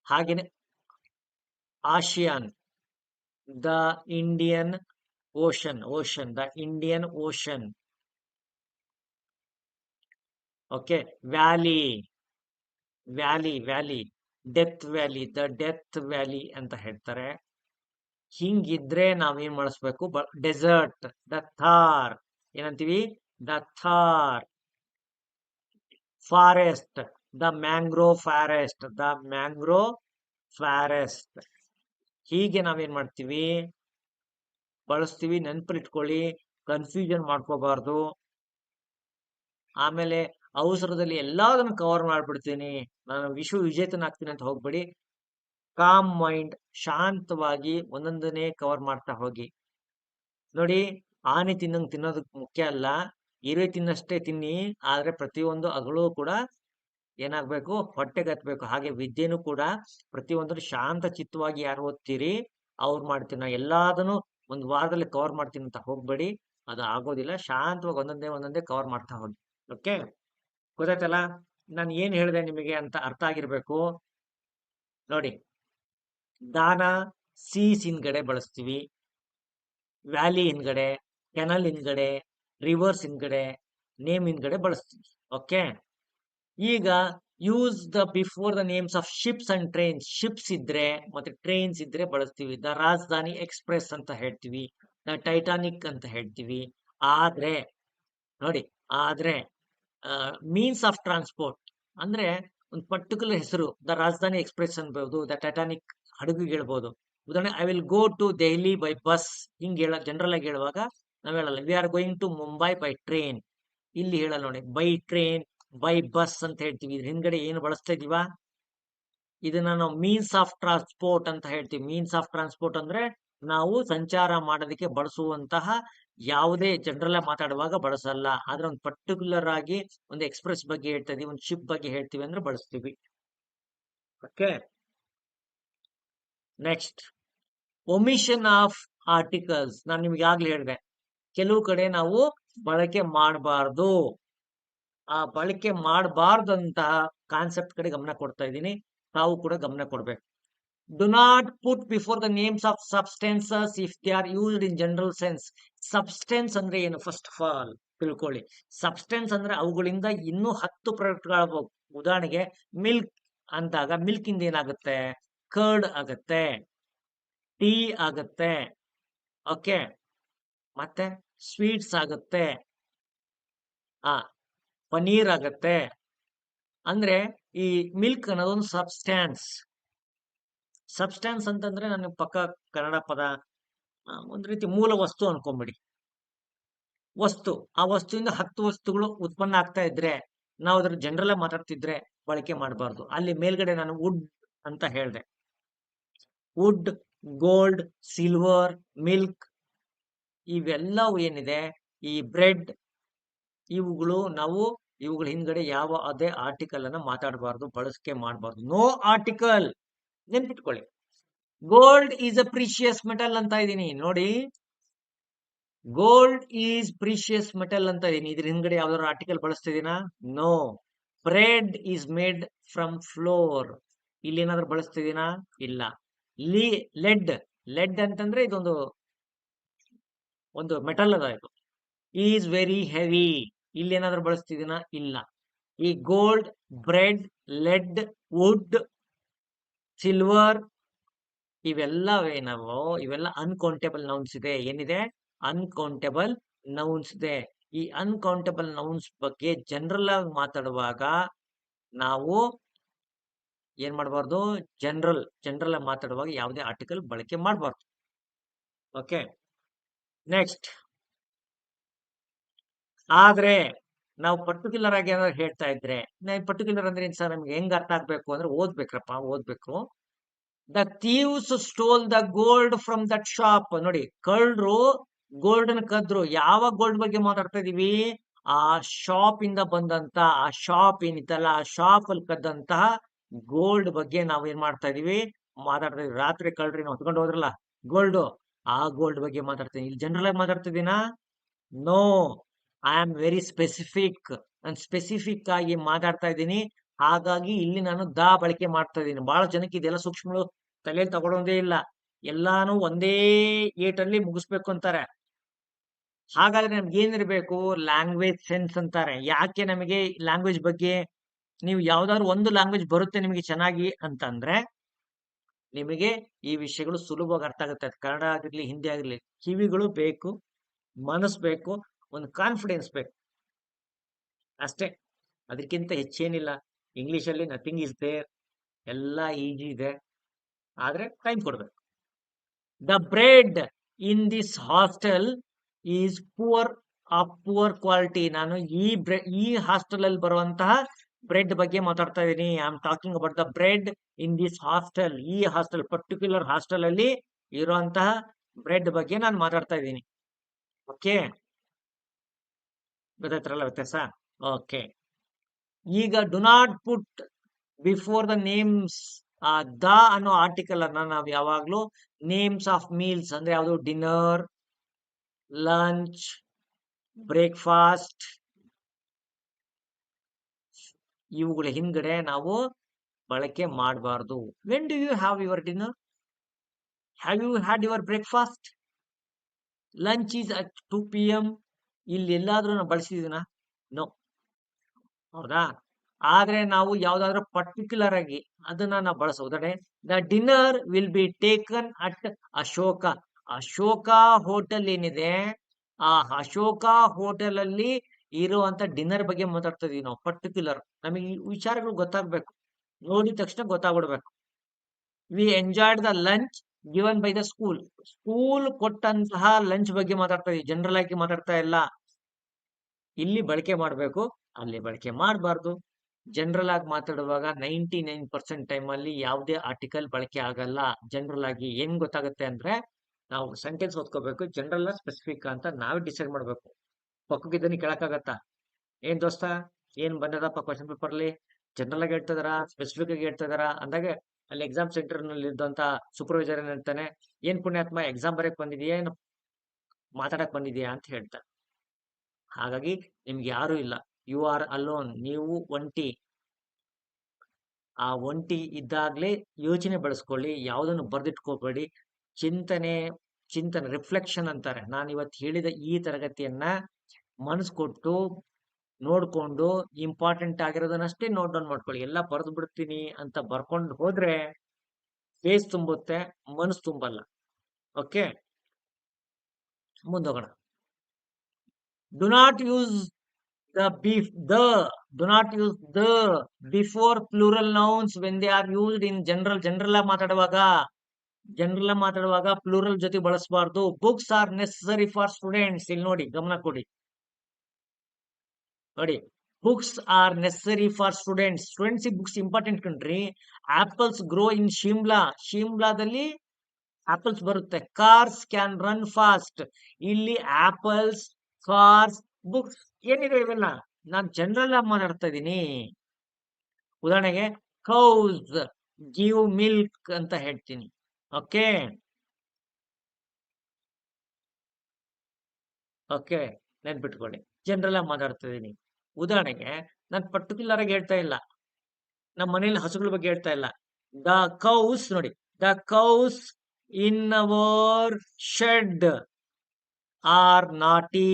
ಹಾಗೇನೆ oceans, the Indian Ocean, ocean, the Indian Ocean. Okay, valley, valley, valley, Death Valley, the Death Valley ಅಂತ ಹೇಳ್ತಾರೆ. ಹಿಂಗಿದ್ರೆ ನಾವೇನ್ ಮಾಡಿಸ್ಬೇಕು, ಡೆಸರ್ಟ್, ದ ಥಾರ್, ಏನಂತೀವಿ, the Thar. Forest, the mangrove forest, the mangrove forest. ಹೀಗೆ ನಾವೇನ್ ಮಾಡ್ತೀವಿ, ಬಳಸ್ತೀವಿ. ನೆನ್ಪಲ್ಲಿಟ್ಕೊಳ್ಳಿ, ಕನ್ಫ್ಯೂಷನ್ ಮಾಡ್ಕೋಬಾರ್ದು. ಆಮೇಲೆ ಅವಸರದಲ್ಲಿ ಎಲ್ಲದನ್ನು ಕವರ್ ಮಾಡ್ಬಿಡ್ತೀನಿ, ನಾನು ವಿಶ್ವ ವಿಜೇತನಾಗ್ತೀನಿ ಅಂತ ಹೋಗ್ಬೇಡಿ. ಕಾಮ್ ಮೈಂಡ್, ಶಾಂತವಾಗಿ ಒಂದೊಂದನ್ನೇ ಕವರ್ ಮಾಡ್ತಾ ಹೋಗಿ. ನೋಡಿ, ಆನೆ ತಿನ್ನಂಗ್ ತಿನ್ನೋದಕ್ಕೆ ಮುಖ್ಯ ಅಲ್ಲ, ಇರುವೆ ತಿನ್ನಷ್ಟೇ ತಿನ್ನಿ, ಆದ್ರೆ ಪ್ರತಿಯೊಂದು ಅಗಳು ಕೂಡ ಏನಾಗ್ಬೇಕು, ಹೊಟ್ಟೆಗೆ ಹತ್ಬೇಕು. ಹಾಗೆ ವಿದ್ಯೆನೂ ಕೂಡ ಪ್ರತಿಯೊಂದನ್ನು ಶಾಂತ ಚಿತ್ತವಾಗಿ ಯಾರು ಓದ್ತೀರಿ ಅವ್ರು ಮಾಡ್ತೀನಿ. ನಾ ಎಲ್ಲಾದನ್ನು ಒಂದು ವಾರದಲ್ಲಿ ಕವರ್ ಮಾಡ್ತೀನಿ ಅಂತ ಹೋಗ್ಬೇಡಿ, ಅದು ಆಗೋದಿಲ್ಲ. ಶಾಂತವಾಗಿ ಒಂದೊಂದೇ ಕವರ್ ಮಾಡ್ತಾ ಹೋಗಿ. ಓಕೆ, ಗೊತ್ತಾಯ್ತಲ್ಲ ನಾನು ಏನ್ ಹೇಳಿದೆ ನಿಮಗೆ ಅಂತ ಅರ್ಥ ಆಗಿರ್ಬೇಕು. ನೋಡಿ, ದಾನ ಸೀಸ್ ಹಿಂದ್ಗಡೆ ಬಳಸ್ತೀವಿ, ವ್ಯಾಲಿ ಹಿಂದ್ಗಡೆ, ಕೆನಲ್ ಹಿಂದ್ಗಡೆ, ರಿವರ್ಸ್ ಹಿಂದ್ಗಡೆ, ನೇಮ್ ಹಿಂದ್ಗಡೆ ಬಳಸ್ತೀವಿ. ಓಕೆ, ಈಗ use the before the names of ships and trains. Ships ಇದ್ರೆ ಮತ್ತೆ ಟ್ರೈನ್ಸ್ ಇದ್ರೆ ಬಳಸ್ತೀವಿ. ದ ರಾಜಧಾನಿ ಎಕ್ಸ್ಪ್ರೆಸ್ ಅಂತ ಹೇಳ್ತೀವಿ, ದ ಟೈಟಾನಿಕ್ ಅಂತ ಹೇಳ್ತೀವಿ. ಆದ್ರೆ ನೋಡಿ, ಆದ್ರೆ ಮೀನ್ಸ್ ಆಫ್ ಟ್ರಾನ್ಸ್ಪೋರ್ಟ್ ಅಂದ್ರೆ ಒಂದು ಪರ್ಟಿಕ್ಯುಲರ್ ಹೆಸರು, ದ ರಾಜಧಾನಿ ಎಕ್ಸ್ಪ್ರೆಸ್ ಅನ್ಬಹುದು, ದ ಟೈಟಾನಿಕ್ ಹಡಗಿಗೆ ಹೇಳ್ಬೋದು. ಉದಾಹರಣೆ, I will go to Delhi by bus, ಹಿಂಗೆ ಜನರಲ್ ಆಗಿ ಹೇಳುವಾಗ ನಾವ್ ಹೇಳಲ್ಲ we are going to Mumbai by train. ಇಲ್ಲಿ ಹೇಳಲ್ಲ ನೋಡಿ, ಬೈ ಟ್ರೈನ್, ಬೈ ಬಸ್ ಅಂತ ಹೇಳ್ತೀವಿ. ಇದ್ರ ಹಿಂದ್ಗಡೆ ಏನು ಬಳಸ್ತಾ ಇದೀವ, ಇದನ್ನ ನಾವು ಮೀನ್ಸ್ ಆಫ್ ಟ್ರಾನ್ಸ್ಪೋರ್ಟ್ ಅಂತ ಹೇಳ್ತೀವಿ. ಮೀನ್ಸ್ ಆಫ್ ಟ್ರಾನ್ಸ್ಪೋರ್ಟ್ ಅಂದ್ರೆ ನಾವು ಸಂಚಾರ ಮಾಡೋದಕ್ಕೆ ಬಳಸುವಂತಹ, ಯಾವುದೇ ಜನರಲ್ ಮಾತಾಡುವಾಗ ಬಳಸಲ್ಲ, ಆದ್ರೆ ಒಂದು ಪರ್ಟಿಕ್ಯುಲರ್ ಆಗಿ ಒಂದು ಎಕ್ಸ್ಪ್ರೆಸ್ ಬಗ್ಗೆ ಹೇಳ್ತಾ ಇದೀವಿ, ಒಂದು ಶಿಪ್ ಬಗ್ಗೆ ಹೇಳ್ತೀವಿ ಅಂದ್ರೆ ಬಳಸ್ತೀವಿ. Okay, next, omission of articles. ನಾನು ನಿಮ್ಗೆ ಆಗ್ಲೇ ಹೇಳಿದೆ, ಕೆಲವು ಕಡೆ ನಾವು ಬಳಕೆ ಮಾಡಬಾರ್ದು. ಆ ಬಳಕೆ ಮಾಡಬಾರ್ದಂತಹ ಕಾನ್ಸೆಪ್ಟ್ ಕಡೆ ಗಮನ ಕೊಡ್ತಾ ಇದ್ದೀನಿ, ತಾವು ಕೂಡ ಗಮನ ಕೊಡ್ಬೇಕು. Do not put before the names of substances if they are used in general sense. Substance ಅಂದ್ರೆ ಏನು, ಫಸ್ಟ್ ಆಫ್ ಆಲ್ ತಿಳ್ಕೊಳ್ಳಿ. ಸಬ್ಸ್ಟೆನ್ಸ್ ಅಂದ್ರೆ ಅವುಗಳಿಂದ ಇನ್ನೂ 10 ಪ್ರಾಡಕ್ಟ್ಗಳು. ಉದಾಹರಣೆಗೆ ಮಿಲ್ಕ್ ಅಂದಾಗ ಮಿಲ್ಕ್ ಇಂದ ಏನಾಗುತ್ತೆ, ಕರ್ಡ್ ಆಗುತ್ತೆ, ಟೀ ಆಗುತ್ತೆ, ಓಕೆ, ಮತ್ತೆ ಸ್ವೀಟ್ಸ್ ಆಗುತ್ತೆ, ಪನೀರ್ ಆಗುತ್ತೆ. ಅಂದ್ರೆ ಈ ಮಿಲ್ಕ್ ಅನ್ನೋದೊಂದು ಸಬ್ಸ್ಟ್ಯಾನ್ಸ್. ಸಬ್ಸ್ಟ್ಯಾನ್ಸ್ ಅಂತಂದ್ರೆ ನನಗೆ ಪಕ್ಕ ಕನ್ನಡ ಪದ, ಒಂದು ರೀತಿ ಮೂಲ ವಸ್ತು ಅನ್ಕೊಂಬಿಡಿ. ವಸ್ತು, ಆ ವಸ್ತುವಿಂದ 10 ವಸ್ತುಗಳು ಉತ್ಪನ್ನ ಆಗ್ತಾ ಇದ್ರೆ ನಾವು ಅದ್ರ ಜನರಲ್ ಮಾತಾಡ್ತಿದ್ರೆ ಬಳಕೆ ಮಾಡಬಾರ್ದು. ಅಲ್ಲಿ ಮೇಲ್ಗಡೆ ನಾನು ವುಡ್ ಅಂತ ಹೇಳಿದೆ, ವುಡ್, ಗೋಲ್ಡ್, ಸಿಲ್ವರ್, ಮಿಲ್ಕ್, ಇವೆಲ್ಲವೂ ಏನಿದೆ, ಈ ಬ್ರೆಡ್, ಇವುಗಳು ನಾವು ಇವುಗಳ ಹಿಂದ್ಗಡೆ ಯಾವ ಅದೇ ಆರ್ಟಿಕಲ್ ಅನ್ನ ಮಾತಾಡಬಾರ್ದು, ಬಳಕೆ ಮಾಡಬಾರ್ದು. ನೋ ಆರ್ಟಿಕಲ್, ನೆನ್ಪಿಟ್ಕೊಳ್ಳಿ. Gold is a precious metal ಅಂತ ಇದೀನಿ ನೋಡಿ, ಗೋಲ್ಡ್ ಈಸ್ ಪ್ರೀಶಿಯಸ್ ಮೆಟಲ್ ಅಂತ ಇದೀನಿ. ಇದ್ರ ಹಿಂದ್ಗಡೆ ಯಾವ್ದಾದ್ರು ಆರ್ಟಿಕಲ್ ಬಳಸ್ತಿದೀನಾ? No. Bread is made from flour, ಇಲ್ಲಿ ಏನಾದ್ರು ಬಳಸ್ತಿದೀನಾ? ಇಲ್ಲ. ಲೆಡ್, ಲೆಡ್ ಅಂತಂದ್ರೆ ಇದೊಂದು ಮೆಟಲ್ ಅದ, ಇದು ಈಸ್ ವೆರಿ ಹೆವಿ, ಇಲ್ಲಿ ಏನಾದ್ರು ಬಳಸ್ತಿದೀನಾ? ಇಲ್ಲ. ಈ gold, bread, lead, wood, silver, ಇವೆಲ್ಲ ಅನ್ಕೌಂಟೇಬಲ್ ನೌನ್ಸ್ ಇದೆ. ಏನಿದೆ? ಅನ್ಕೌಂಟೇಬಲ್ ನೌನ್ಸ್ ಇದೆ. ಈ ಅನ್ಕೌಂಟೇಬಲ್ ನೌನ್ಸ್ ಬಗ್ಗೆ ಜನರಲ್ ಆಗಿ ಮಾತಾಡುವಾಗ ನಾವು ಏನ್ ಮಾಡಬಾರ್ದು, ಜನರಲ್ ಆಗಿ ಮಾತಾಡುವಾಗ ಯಾವುದೇ ಆರ್ಟಿಕಲ್ ಬಳಕೆ ಮಾಡಬಾರ್ದು. Okay, next. ಆದ್ರೆ ನಾವು ಪರ್ಟಿಕ್ಯುಲರ್ ಆಗಿ ಏನಾದ್ರು ಹೇಳ್ತಾ ಇದ್ರೆ, ಪರ್ಟಿಕ್ಯುಲರ್ ಅಂದ್ರೆ ಏನ್ ಸರ್, ನಮ್ಗೆ ಹೆಂಗ್ ಅರ್ಥ ಆಗ್ಬೇಕು ಅಂದ್ರೆ ಓದ್ಬೇಕ್ರಪ್ಪ, ಓದ್ಬೇಕು. The thieves stole the gold from that shop. ನೋಡಿ, ಕಳ್ಳರು ಗೋಲ್ಡನ್ ಕದ್ರು. ಯಾವ ಗೋಲ್ಡ್ ಬಗ್ಗೆ ಮಾತಾಡ್ತಾ ಇದೀವಿ? ಆ ಶಾಪ್ ಇಂದ ಬಂದಂತ, ಆ ಶಾಪ್ ಏನಿತ್ತಲ್ಲ, ಆ ಶಾಪ್ ಅಲ್ಲಿ ಕದ್ದಂತಹ ಗೋಲ್ಡ್ ಬಗ್ಗೆ ನಾವ್ ಏನ್ ಮಾಡ್ತಾ ಇದೀವಿ? ಮಾತಾಡ್ತಾ ಇದೀವಿ. ರಾತ್ರಿ ಕಳ್ರಿ ಹೊತ್ಕೊಂಡು ಹೋದ್ರಲ್ಲ ಗೋಲ್ಡ್, ಆ ಗೋಲ್ಡ್ ಬಗ್ಗೆ ಮಾತಾಡ್ತೀನಿ. ಇಲ್ಲಿ ಜನರಲ್ ಆಗಿ ಮಾತಾಡ್ತಿದ್ದೀನಾ? No, I am very specific. ನಾನು ಸ್ಪೆಸಿಫಿಕ್ ಆಗಿ ಮಾತಾಡ್ತಾ ಇದ್ದೀನಿ. ಹಾಗಾಗಿ ಇಲ್ಲಿ ನಾನು ದಾ ಬಳಕೆ ಮಾಡ್ತಾ ಇದ್ದೀನಿ. ಬಹಳ ಜನಕ್ಕೆ ಇದೆಲ್ಲ ಸೂಕ್ಷ್ಮಗಳು ತಲೆಯಲ್ಲಿ ತಗೊಳ್ಳೋದೇ ಇಲ್ಲ. ಎಲ್ಲಾನು ಒಂದೇ ಏಟಲ್ಲಿ ಮುಗಿಸ್ಬೇಕು ಅಂತಾರೆ. ಹಾಗಾದ್ರೆ ನಮ್ಗೆ ಏನಿರ್ಬೇಕು? ಲ್ಯಾಂಗ್ವೇಜ್ ಸೆನ್ಸ್ ಅಂತಾರೆ. ಯಾಕೆ ನಮಗೆ ಲ್ಯಾಂಗ್ವೇಜ್ ಬಗ್ಗೆ, ನೀವು ಯಾವ್ದಾದ್ರು ಒಂದು ಲ್ಯಾಂಗ್ವೇಜ್ ಬರುತ್ತೆ ನಿಮಗೆ ಚೆನ್ನಾಗಿ ಅಂತಂದ್ರೆ, ನಿಮಗೆ ಈ ವಿಷಯಗಳು ಸುಲಭವಾಗಿ ಅರ್ಥ ಆಗುತ್ತೆ. ಅದು ಕನ್ನಡ ಆಗಿರ್ಲಿ, ಹಿಂದಿ ಆಗಿರ್ಲಿ. ಕಿವಿಗಳು ಬೇಕು, ಮನಸ್ಸು ಬೇಕು, ಒಂದು ಕಾನ್ಫಿಡೆನ್ಸ್ ಬೇಕು, ಅಷ್ಟೇ. ಅದಕ್ಕಿಂತ ಹೆಚ್ಚೇನಿಲ್ಲ. ಇಂಗ್ಲಿಷ್ ಅಲ್ಲಿ ನಥಿಂಗ್ ಇಸ್ ದೇರ್, ಎಲ್ಲ ಈಜಿ ಇದೆ, ಆದ್ರೆ ಟೈಮ್ ಕೊಡ್ಬೇಕು. The bread in this hostel is poor, of poor quality. ನಾನು ಈ ಹಾಸ್ಟೆಲ್ ಅಲ್ಲಿ ಬರುವಂತಹ ಬ್ರೆಡ್ ಬಗ್ಗೆ ಮಾತಾಡ್ತಾ ಇದ್ದೀನಿ. I am talking about the bread in this hostel. ಈ ಹಾಸ್ಟೆಲ್, ಪರ್ಟಿಕ್ಯುಲರ್ ಹಾಸ್ಟೆಲ್ ಅಲ್ಲಿ ಇರುವಂತಹ ಬ್ರೆಡ್ ಬಗ್ಗೆ ನಾನು ಮಾತಾಡ್ತಾ ಇದ್ದೀನಿ. ಓಕೆ, ಗೊತ್ತಾಯ್ತರಲ್ಲ ವ್ಯತ್ಯಾಸ? ಓಕೆ, ಈಗ do not put before the names. The ಅನ್ನೋ ಆರ್ಟಿಕಲ್ ಅನ್ನ ನಾವು ಯಾವಾಗ್ಲೂ ನೇಮ್ಸ್ ಆಫ್ ಮೀಲ್ಸ್ ಅಂದ್ರೆ ಯಾವುದು? ಡಿನ್ನರ್, ಲಂಚ್, ಬ್ರೇಕ್ಫಾಸ್ಟ್, ಇವುಗಳ ಹಿಂದ್ಗಡೆ ನಾವು ಬಳಕೆ ಮಾಡಬಾರ್ದು. When do you have your dinner? Have you had your breakfast? Lunch is at 2 PM. ಇಲ್ಲಿ ಎಲ್ಲಾದ್ರೂ ನಾವು ಬಳಸಿದೀನ? ನೋ, ಹೌದಾ? ಆದ್ರೆ ನಾವು ಯಾವ್ದಾದ್ರು ಪರ್ಟಿಕ್ಯುಲರ್ ಆಗಿ ಅದನ್ನ ನಾವು ಬಳಸೋದಾದ್ರೆ, the dinner will be taken at Ashoka. Ashoka hotel ಏನಿದೆ, ಆ ಅಶೋಕ ಹೋಟೆಲ್ ಅಲ್ಲಿ ಇರುವಂತ ಡಿನ್ನರ್ ಬಗ್ಗೆ ಮಾತಾಡ್ತಾ ಇದೀವಿ ನಾವು. ಪರ್ಟಿಕ್ಯುಲರ್ ನಮಗೆ ಈ ವಿಚಾರಗಳು ಗೊತ್ತಾಗ್ಬೇಕು, ನೋಡಿದ ತಕ್ಷಣ ಗೊತ್ತಾಗ್ಬಿಡ್ಬೇಕು. We enjoyed the lunch given by the school. School ಕೊಟ್ಟಂತಹ ಲಂಚ್ ಬಗ್ಗೆ ಮಾತಾಡ್ತಾ ಇದೀವಿ, ಜನರಲ್ ಆಗಿ ಮಾತಾಡ್ತಾ ಇಲ್ಲ. ಇಲ್ಲಿ ಬಳಕೆ ಮಾಡಬೇಕು, ಅಲ್ಲಿ ಬಳಕೆ ಮಾಡಬಾರ್ದು. ಜನರಲ್ ಆಗಿ ಮಾತಾಡುವಾಗ 99% ಟೈಮ್ ಅಲ್ಲಿ ಯಾವುದೇ ಆರ್ಟಿಕಲ್ ಬಳಕೆ ಆಗಲ್ಲ. ಜನರಲ್ ಆಗಿ ಏನ್ ಗೊತ್ತಾಗುತ್ತೆ ಅಂದ್ರೆ, ನಾವು ಸೆಂಟೆನ್ಸ್ ಓದ್ಕೋಬೇಕು, ಜನರಲ್ ಸ್ಪೆಸಿಫಿಕ್ ಅಂತ ನಾವೇ ಡಿಸೈಡ್ ಮಾಡ್ಬೇಕು. ಪಕ್ಕಕ್ಕಿದ್ದನಿ ಕೇಳಕ್ಕಾಗತ್ತಾ? ಏನ್ ದೋಸ್ತ, ಏನ್ ಬಂದದಪ್ಪ ಕ್ವಶನ್ ಪೇಪರ್ ಅಲ್ಲಿ? ಜನರಲ್ ಆಗಿ ಹೇಳ್ತಿದಾರ, ಸ್ಪೆಸಿಫಿಕ್ ಆಗಿ ಹೇಳ್ತಿದಾರ ಅಂದಾಗ ಅಲ್ಲಿ ಎಕ್ಸಾಮ್ ಸೆಂಟರ್ ನಲ್ಲಿ ಇದ್ದಂತ ಸೂಪರ್ವೈಸರ್ ಏನ್ ಹೇಳ್ತಾನೆ? ಏನ್ ಪುಣ್ಯಾತ್ಮ, ಎಕ್ಸಾಮ್ ಬರೆಯಕ್ ಬಂದಿದ್ಯಾ ಏನು ಮಾತಾಡಕ್ ಬಂದಿದ್ಯಾ ಅಂತ ಹೇಳ್ತಾನೆ. ಹಾಗಾಗಿ ನಿಮ್ಗೆ ಯಾರು ಇಲ್ಲ, ಯು ಆರ್ ಅಲೋನ್. ನೀವು ಒಂಟಿ. ಆ ಒಂಟಿ ಇದ್ದಾಗ್ಲೇ ಯೋಚನೆ ಬಳಸ್ಕೊಳ್ಳಿ, ಯಾವುದನ್ನು ಬರ್ದಿಟ್ಕೋಬೇಡಿ. ಚಿಂತನೆ, ರಿಫ್ಲೆಕ್ಷನ್ ಅಂತಾರೆ. ನಾನು ಇವತ್ತು ಹೇಳಿದ ಈ ತರಗತಿಯನ್ನ ಮನಸ್ಸು ಕೊಟ್ಟು ನೋಡ್ಕೊಂಡು ಇಂಪಾರ್ಟೆಂಟ್ ಆಗಿರೋದನ್ನಷ್ಟೇ ನೋಟ್ ಡೌನ್ ಮಾಡ್ಕೊಳ್ಳಿ. ಎಲ್ಲ ಬರೆದು ಬಿಡ್ತೀನಿ ಅಂತ ಬರ್ಕೊಂಡು ಹೋದ್ರೆ ಫೇಸ್ ತುಂಬುತ್ತೆ, ಮನಸ್ಸು ತುಂಬಲ್ಲ. ಓಕೆ, ಮುಂದೋಗೋಣ. Do not use do not use the before plural nouns when they are used in general. General ಮಾತಾಡುವಾಗ ಪ್ಲೂರಲ್ ಜೊತೆ ಬಳಸಬಾರ್ದು. Books are necessary for students. ಇಲ್ಲಿ ನೋಡಿ, ಗಮನ ಕೊಡಿ. ನೋಡಿ, books are necessary for students. Students books important ಕಣ್ರಿ. Apples grow in Shimla. ಶಿಮ್ಲಾದಲ್ಲಿ ಆಪಲ್ಸ್ ಬರುತ್ತೆ. Cars can run fast. ಇಲ್ಲಿ ಆಪಲ್ಸ್, ಕಾರ್ಸ್, ಬುಕ್ಸ್ ಏನಿದೆ ಇವೆಲ್ಲ ನಾನು ಜನರಲ್ ಆಗಿ ಮಾತಾಡ್ತಾ ಇದ್ದೀನಿ. ಉದಾಹರಣೆಗೆ ಕೌಸ್ ಗಿವ್ ಮಿಲ್ಕ್ ಅಂತ ಹೇಳ್ತೀನಿ. ಓಕೆ, ಓಕೆ, ನೆನ್ಪಿಟ್ಕೊಳ್ಳಿ, ಜನರಲ್ ಆಗಿ ಮಾತಾಡ್ತಾ ಇದ್ದೀನಿ. ಉದಾಹರಣೆಗೆ ನಾನು ಪರ್ಟಿಕ್ಯುಲರ್ ಆಗಿ ಹೇಳ್ತಾ ಇಲ್ಲ, ನಮ್ಮ ಮನೇಲಿ ಹಸುಗಳ ಬಗ್ಗೆ ಹೇಳ್ತಾ ಇಲ್ಲ. ದ ಕೌಸ್, ನೋಡಿ, the cows in our shed are naughty.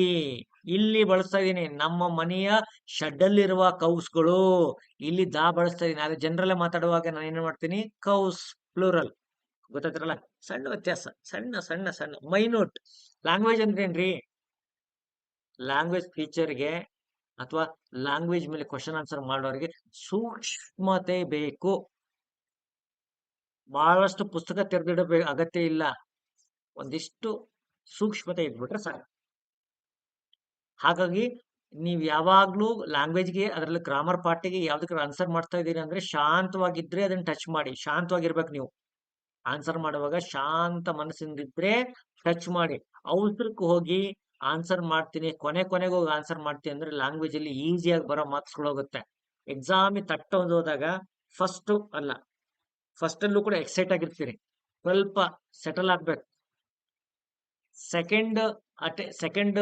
ಇಲ್ಲಿ ಬಳಸ್ತಾ ಇದೀನಿ, ನಮ್ಮ ಮನೆಯ ಶೆಡ್ ಅಲ್ಲಿರುವ ಕೌಸ್ಗಳು. ಇಲ್ಲಿ ದಾ ಬಳಸ್ತಾ ಇದೀನಿ. ಆದ್ರೆ ಜನರಲ್ ಮಾತಾಡುವಾಗ ನಾನು ಏನ್ ಮಾಡ್ತೀನಿ? ಕೌಸ್ ಪ್ಲೂರಲ್. ಗೊತ್ತಾಯ್ತಿರಲ್ಲ? ಸಣ್ಣ ವ್ಯತ್ಯಾಸ, ಸಣ್ಣ ಸಣ್ಣ ಸಣ್ಣ ಮೈನ್ಯೂಟ್. ಲ್ಯಾಂಗ್ವೇಜ್ ಅಂದ್ರೇನ್ರಿ? ಲ್ಯಾಂಗ್ವೇಜ್ ಟೀಚರ್ಗೆ ಅಥವಾ ಲ್ಯಾಂಗ್ವೇಜ್ ಮೇಲೆ ಕ್ವಶನ್ ಆನ್ಸರ್ ಮಾಡೋರಿಗೆ ಸೂಕ್ಷ್ಮತೆ ಬೇಕು. ಬಹಳಷ್ಟು ಪುಸ್ತಕ ತೆರೆದಿಡಬೇಕು ಅಗತ್ಯ ಇಲ್ಲ. ಒಂದಿಷ್ಟು ಸೂಕ್ಷ್ಮತೆ ಇದ್ಬಿಟ್ರೆ ಸಾಕು. ಹಾಗಾಗಿ ನೀವು ಯಾವಾಗ್ಲೂ ಲ್ಯಾಂಗ್ವೇಜ್ಗೆ ಅದರಲ್ಲಿ ಗ್ರಾಮರ್ ಪಾರ್ಟಿಗೆ ಯಾವ್ದಕ್ಕೆ ಆನ್ಸರ್ ಮಾಡ್ತಾ ಇದ್ದೀರಿ ಅಂದ್ರೆ ಶಾಂತವಾಗಿದ್ರೆ ಅದನ್ನ ಟಚ್ ಮಾಡಿ. ಶಾಂತವಾಗಿರ್ಬೇಕು ನೀವು ಆನ್ಸರ್ ಮಾಡುವಾಗ. ಶಾಂತ ಮನಸ್ಸಿಂದಿದ್ರೆ ಟಚ್ ಮಾಡಿ. ಅವಸರಕ್ಕೆ ಹೋಗಿ ಆನ್ಸರ್ ಮಾಡ್ತೀನಿ, ಕೊನೆಗೆ ಹೋಗಿ ಆನ್ಸರ್ ಮಾಡ್ತೀನಿ ಅಂದ್ರೆ ಲ್ಯಾಂಗ್ವೇಜ್ ಅಲ್ಲಿ ಈಸಿಯಾಗಿ ಬರೋ ಮಾರ್ಕ್ಸ್ಗಳು ಹೋಗುತ್ತೆ. ಎಕ್ಸಾಮ್ ತಟ್ಟೋದು ಹೋದಾಗ ಫಸ್ಟ್ ಅಲ್ಲೂ ಕೂಡ ಎಕ್ಸೈಟ್ ಆಗಿರ್ತೀರಿ. ಸ್ವಲ್ಪ ಸೆಟಲ್ ಆಗ್ಬೇಕು. ಸೆಕೆಂಡ್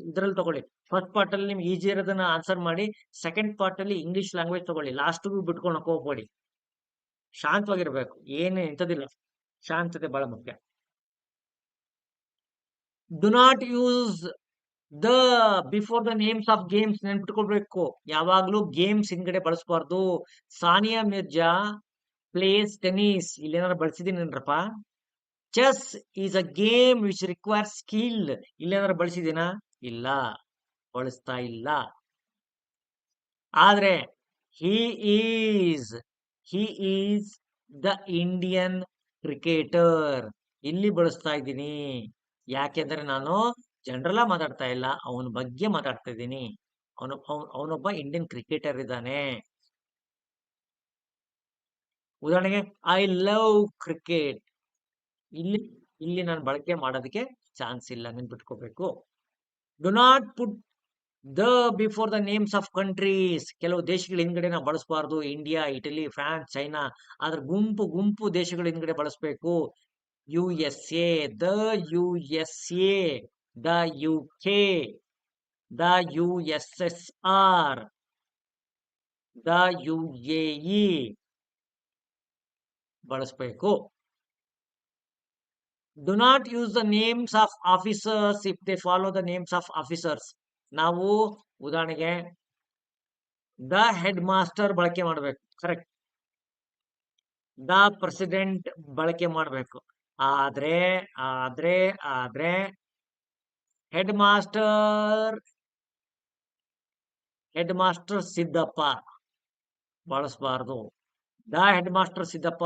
ಇದ್ರಲ್ಲಿ ತಗೊಳ್ಳಿ. ಫಸ್ಟ್ ಪಾರ್ಟ್ ಅಲ್ಲಿ ನಿಮ್ಗೆ ಈಸಿ ಇರೋದನ್ನ ಆನ್ಸರ್ ಮಾಡಿ. ಸೆಕೆಂಡ್ ಪಾರ್ಟ್ ಅಲ್ಲಿ ಇಂಗ್ಲಿಷ್ ಲ್ಯಾಂಗ್ವೇಜ್ ತಗೊಳ್ಳಿ. ಲಾಸ್ಟ್ಗೂ ಬಿಟ್ಕೊಂಡು ಹೋಗ್ಬೇಡಿ. ಶಾಂತವಾಗಿರ್ಬೇಕು. ಏನು ಇಂಥದಿಲ್ಲ. ಶಾಂತತೆ ಬಹಳ ಮುಖ್ಯ. Do not use the before the names of games. ನೆನ್ಪಿಟ್ಕೊಳ್ಬೇಕು, ಯಾವಾಗ್ಲೂ ಗೇಮ್ಸ್ ಹಿಂದ್ಗಡೆ ಬಳಸಬಾರ್ದು. ಸಾನಿಯಾ ಮಿರ್ಜಾ ಪ್ಲೇಸ್ ಟೆನ್ನಿಸ್, ಇಲ್ಲೇನಾರು ಬಳಸಿದೀನೇನ್ರಪ್ಪ? Chess is a game which require skill, ಇಲ್ಲೇನಾರು ಬಳಸಿದೀನಾ? ಇಲ್ಲ, ಬಳಸ್ತಾ ಇಲ್ಲ. ಆದ್ರೆ he is the Indian cricketer, ಇಲ್ಲಿ ಬಳಸ್ತಾ ಇದ್ದೀನಿ. ಯಾಕೆಂದ್ರೆ ನಾನು ಜನರಲ್ ಮಾತಾಡ್ತಾ ಇಲ್ಲ, ಅವನ ಬಗ್ಗೆ ಮಾತಾಡ್ತಾ ಇದ್ದೀನಿ. ಅವನೊಬ್ಬ ಇಂಡಿಯನ್ ಕ್ರಿಕೆಟರ್ ಇದ್ದಾನೆ. ಉದಾಹರಣೆಗೆ ಐ ಲವ್ ಕ್ರಿಕೆಟ್, ಇಲ್ಲಿ ನಾನು ಬಳಕೆ ಮಾಡೋದಕ್ಕೆ ಚಾನ್ಸ್ ಇಲ್ಲ, ನೆನ್ಪಿಟ್ಕೋಬೇಕು. Do not put the before the names of countries. ಕೆಲವು ದೇಶಗಳ ಹಿಂದ್ಗಡೆ ನಾವು ಬಳಸಬಾರ್ದು. India, Italy, France, China. ಆದ್ರೆ ಗುಂಪು ದೇಶಗಳ ಹಿಂದ್ಗಡೆ ಬಳಸಬೇಕು. USA, the USA, the UK, the USSR, the UAE ಬಳಸಬೇಕು. Do not use the names of officers if they follow the names of officers. ನಾವು ಉದಾಹರಣೆಗೆ ದ ಹೆಡ್ ಮಾಸ್ಟರ್ ಬಳಕೆ ಮಾಡಬೇಕು, ಕರೆಕ್ಟ್. ದ ಪ್ರೆಸಿಡೆಂಟ್ ಬಳಕೆ ಮಾಡಬೇಕು. ಆದ್ರೆ ಹೆಡ್ ಮಾಸ್ಟರ್ ಸಿದ್ದಪ್ಪ ಬಳಸಬಾರ್ದು. ದ ಹೆಡ್ ಮಾಸ್ಟರ್ ಸಿದ್ದಪ್ಪ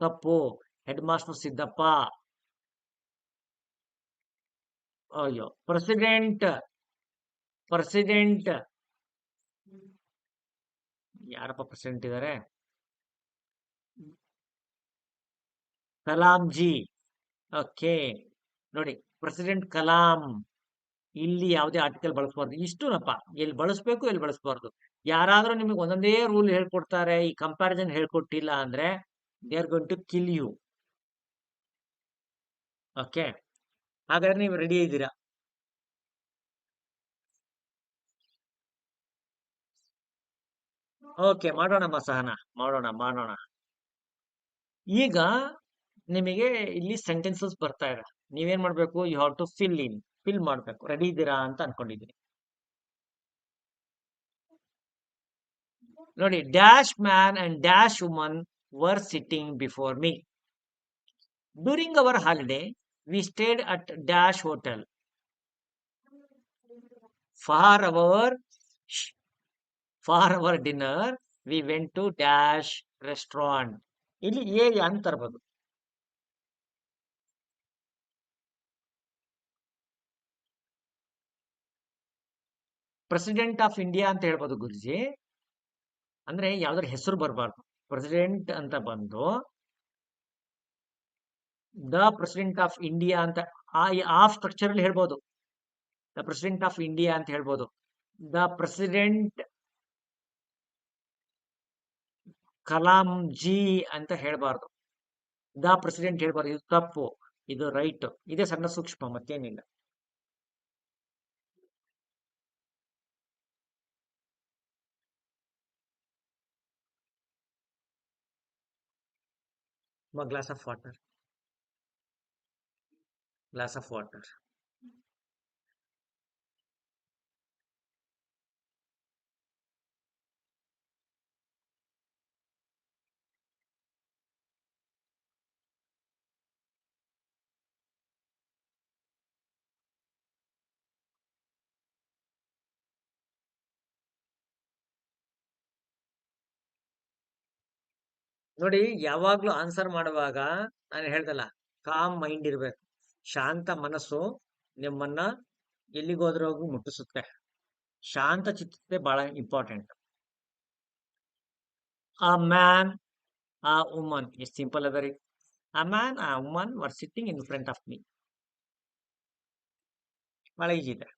ತಪ್ಪು. Head master Siddappa. ಅಯ್ಯೋ, ಪ್ರೆಸಿಡೆಂಟ್ ಯಾರಪ್ಪ ಪ್ರೆಸಿಡೆಂಟ್ ಇದ್ದಾರೆ? ಕಲಾಂಜಿ. ಓಕೆ, ನೋಡಿ, ಪ್ರೆಸಿಡೆಂಟ್ ಕಲಾಂ. ಇಲ್ಲಿ ಯಾವುದೇ ಆರ್ಟಿಕಲ್ ಬಳಸಬಾರ್ದು. ಇಷ್ಟುನಪ್ಪ, ಎಲ್ಲಿ ಬಳಸಬೇಕು ಎಲ್ಲಿ ಬಳಸಬಾರ್ದು. ಯಾರಾದ್ರೂ ನಿಮಗೆ ಒಂದೊಂದೇ ರೂಲ್ ಹೇಳ್ಕೊಡ್ತಾರೆ, ಈ ಕಂಪ್ಯಾರಿಸನ್ ಹೇಳ್ಕೊಟ್ಟಿಲ್ಲ ಅಂದ್ರೆ they are going to kill you. Okay, ಹಾಗಾದ್ರೆ ನೀವು ರೆಡಿ ಇದ್ದೀರಾ? ಓಕೆ, ಮಾಡೋಣ ಸಹನ, ಮಾಡೋಣ. ಈಗ ನಿಮಗೆ ಇಲ್ಲಿ ಸೆಂಟೆನ್ಸಸ್ ಬರ್ತಾ ಇದೆ. ನೀವೇನ್ ಮಾಡ್ಬೇಕು? ಯು ಹ್ಯಾವ್ ಟು ಫಿಲ್ ಮಾಡ್ಬೇಕು. ರೆಡಿ ಇದ್ದೀರಾ ಅಂತ ಅನ್ಕೊಂಡಿದ್ದೀನಿ. ನೋಡಿ, dash man and dash woman were sitting before me. During our holiday we stayed at dash hotel. For our dinner we went to dash restaurant. ಇಲ್ಲಿ ಅಂತ ತರಬಹುದು. ಪ್ರೆಸಿಡೆಂಟ್ ಆಫ್ ಇಂಡಿಯಾ ಅಂತ ಹೇಳ್ಬೋದು ಗುರುಜಿ. ಅಂದ್ರೆ ಯಾವ್ದಾರ ಹೆಸರು ಬರಬಾರ್ದು. ಪ್ರೆಸಿಡೆಂಟ್ ಅಂತ ಬಂದು ದ ಪ್ರೆಸಿಡೆಂಟ್ ಆಫ್ ಇಂಡಿಯಾ ಅಂತ ಆ ಸ್ಟ್ರಕ್ಚರ್ ಅಲ್ಲಿ ಹೇಳ್ಬೋದು. ದ ಪ್ರೆಸಿಡೆಂಟ್ ಆಫ್ ಇಂಡಿಯಾ ಅಂತ ಹೇಳ್ಬೋದು. ದ ಪ್ರೆಸಿಡೆಂಟ್ ಕಲಾಂ ಜಿ ಅಂತ ಹೇಳ್ಬಾರ್ದು. ದ ಪ್ರೆಸಿಡೆಂಟ್ ಹೇಳ್ಬಾರ್ದು. ಇದು ತಪ್ಪು, ಇದು ರೈಟ್. ಇದೇ ಸಣ್ಣ ಸೂಕ್ಷ್ಮ, ಮತ್ತೇನಿಲ್ಲ. Glass of water. ನೋಡಿ, ಯಾವಾಗ್ಲೂ ಆನ್ಸರ್ ಮಾಡುವಾಗ ನಾನು ಹೇಳ್ದಲ್ಲ, ಕಾಮ್ ಮೈಂಡ್ ಇರ್ಬೇಕು. ಶಾಂತ ಮನಸ್ಸು ನಿಮ್ಮನ್ನ ಎಲ್ಲಿಗೋದ್ರೂ ಮುಟ್ಟಿಸುತ್ತೆ. ಶಾಂತ ಚಿತ್ತತೆ ಬಹಳ important. A man, a woman. It's simple, very. A man, a woman were sitting in front of me. ಬಹಳ ಈಜಿ ಇದೆ.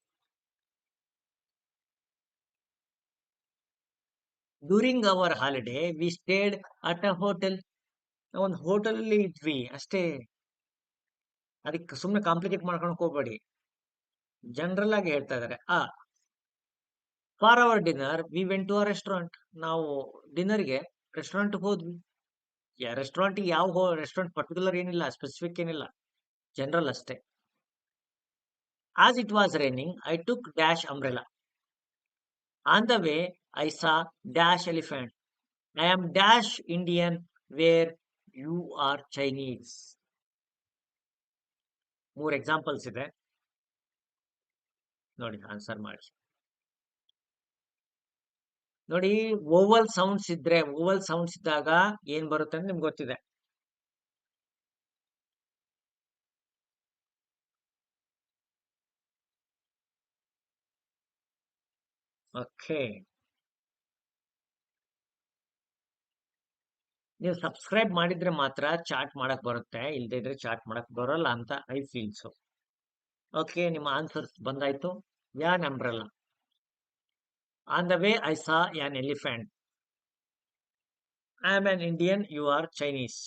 During our holiday we stayed at a hotel. ಒಂದು ಹೋಟೆಲ್ ಅಲ್ಲಿ ಇದ್ವಿ ಅಷ್ಟೇ. ಅದಕ್ಕೆ ಸುಮ್ಮನೆ ಕಾಂಪ್ಲಿಕೇಟ್ ಮಾಡ್ಕೊಂಡು ಹೋಗ್ಬೇಡಿ. ಜನರಲ್ ಆಗಿ ಹೇಳ್ತಾ ಇದಾರೆ. For our dinner we went to a restaurant. ನಾವು ಡಿನ್ನರ್ಗೆ ರೆಸ್ಟೋರೆಂಟ್ ಹೋದ್ವಿ. ರೆಸ್ಟೋರೆಂಟ್ ಯಾವ ರೆಸ್ಟೋರೆಂಟ್ ಪರ್ಟಿಕ್ಯುಲರ್ ಏನಿಲ್ಲ, ಸ್ಪೆಸಿಫಿಕ್ ಏನಿಲ್ಲ, ಜನರಲ್ ಅಷ್ಟೇ. As it was raining, I took dash umbrella. On the way, I saw dash elephant. I am dash Indian where you are Chinese. 3 examples ಇದೆ ನೋಡಿ, ಆನ್ಸರ್ ಮಾಡಿ. ನೋಡಿ, ಓವಲ್ ಸೌಂಡ್ಸ್ ಇದ್ದಾಗ ಏನ್ ಬರುತ್ತೆ ಅಂತ ನಿಮ್ಗೆ ಗೊತ್ತಿದೆ. ಓಕೆ, ನೀವು ಸಬ್ಸ್ಕ್ರೈಬ್ ಮಾಡಿದ್ರೆ ಮಾತ್ರ ಚಾಟ್ ಮಾಡಕ್ ಬರುತ್ತೆ, ಇಲ್ದೇ ಇದ್ರೆ ಚಾಟ್ ಮಾಡಕ್ ಬರೋಲ್ಲ ಅಂತ ಐ ಫೀಲ್ ಸೊ. ಓಕೆ, ನಿಮ್ಮ ಆನ್ಸರ್ಸ್ ಬಂದಾಯ್ತು. An umbrella. On the way I saw an elephant. I am an Indian, you are Chinese.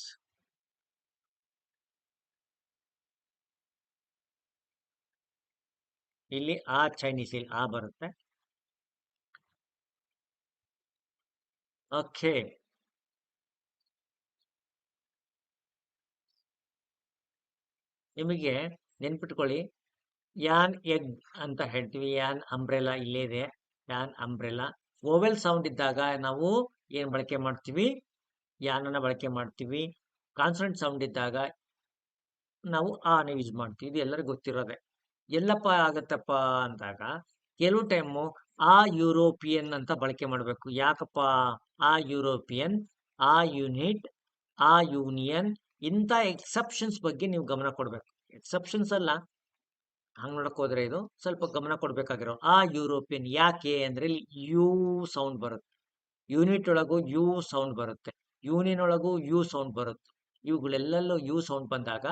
ಇಲ್ಲಿ ಆ ಚೈನೀಸ್, ಇಲ್ಲಿ ಆ ಬರುತ್ತೆ. ಓಕೆ, ನಿಮಗೆ ನೆನ್ಪಿಟ್ಕೊಳ್ಳಿ, ಯಾನ್ ಎಗ್ ಅಂತ ಹೇಳ್ತೀವಿ, ಯಾನ್ ಅಂಬ್ರೆಲಾ ಇಲ್ಲೇ ಇದೆ, ಯಾನ್ ಅಂಬ್ರೆಲಾ. ಓವೆಲ್ ಸೌಂಡ್ ಇದ್ದಾಗ ನಾವು ಏನ್ ಬಳಕೆ ಮಾಡ್ತೀವಿ? ಯಾನನ್ನ ಬಳಕೆ ಮಾಡ್ತೀವಿ. ಕಾನ್ಸನೆಂಟ್ ಸೌಂಡ್ ಇದ್ದಾಗ ನಾವು ಆನ ಯೂಸ್ ಮಾಡ್ತೀವಿ. ಇದು ಎಲ್ಲರಿಗೂ ಗೊತ್ತಿರೋದೆ. ಎಲ್ಲಪ್ಪ ಆಗತ್ತಪ್ಪ ಅಂದಾಗ ಕೆಲವು ಟೈಮು ಆ ಯುರೋಪಿಯನ್ ಅಂತ ಬಳಕೆ ಮಾಡಬೇಕು. ಯಾಕಪ್ಪ? ಆ ಯುರೋಪಿಯನ್, ಆ ಯೂನಿಟ್, ಆ ಯೂನಿಯನ್, ಇಂಥ ಎಕ್ಸೆಪ್ಷನ್ಸ್ ಬಗ್ಗೆ ನೀವು ಗಮನ ಕೊಡ್ಬೇಕು. ಎಕ್ಸೆಪ್ಷನ್ಸ್ ಅಲ್ಲ, ಹಂಗ್ ನೋಡಕ್ ಹೋದ್ರೆ ಇದು ಸ್ವಲ್ಪ ಗಮನ ಕೊಡ್ಬೇಕಾಗಿರೋ. ಆ ಯುರೋಪಿಯನ್ ಯಾಕೆ ಅಂದ್ರೆ ಇಲ್ಲಿ ಯು ಸೌಂಡ್ ಬರುತ್ತೆ. ಯೂನಿಟ್ ಒಳಗೂ ಯು ಸೌಂಡ್ ಬರುತ್ತೆ, ಯೂನಿಯನ್ ಒಳಗೂ ಯು ಸೌಂಡ್ ಬರುತ್ತೆ. ಇವುಗಳೆಲ್ಲಲ್ಲೂ ಯು ಸೌಂಡ್ ಬಂದಾಗ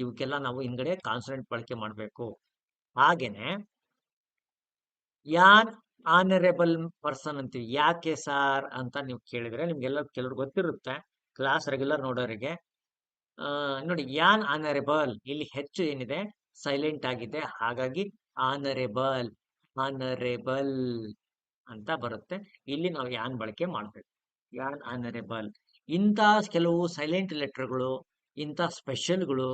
ಇವಕ್ಕೆಲ್ಲ ನಾವು ಹಿಂಗಡೆ ಕಾನ್ಸನೆಂಟ್ ಬಳಕೆ ಮಾಡಬೇಕು. ಹಾಗೇನೆ ಯಾನ್ ಆನರೇಬಲ್ ಪರ್ಸನ್ ಅಂತೀವಿ. ಯಾಕೆ ಸಾರ್ ಅಂತ ನೀವು ಕೇಳಿದ್ರೆ ನಿಮ್ಗೆಲ್ಲ ಕೆಲವ್ರು ಗೊತ್ತಿರುತ್ತೆ, ಕ್ಲಾಸ್ ರೆಗ್ಯುಲರ್ ನೋಡೋರಿಗೆ. ನೋಡಿ, ಯಾನ್ ಆನರೇಬಲ್, ಇಲ್ಲಿ ಹೆಚ್ಚು ಏನಿದೆ ಸೈಲೆಂಟ್ ಆಗಿದೆ, ಹಾಗಾಗಿ ಆನರೇಬಲ್ ಅಂತ ಬರುತ್ತೆ. ಇಲ್ಲಿ ನಾವು ಯಾನ್ ಬಳಕೆ ಮಾಡ್ಬೇಕು, ಯಾನ್ ಆನರೇಬಲ್. ಇಂಥ ಕೆಲವು ಸೈಲೆಂಟ್ ಲೆಟರ್ಗಳು, ಇಂಥ ಸ್ಪೆಷಲ್ಗಳು,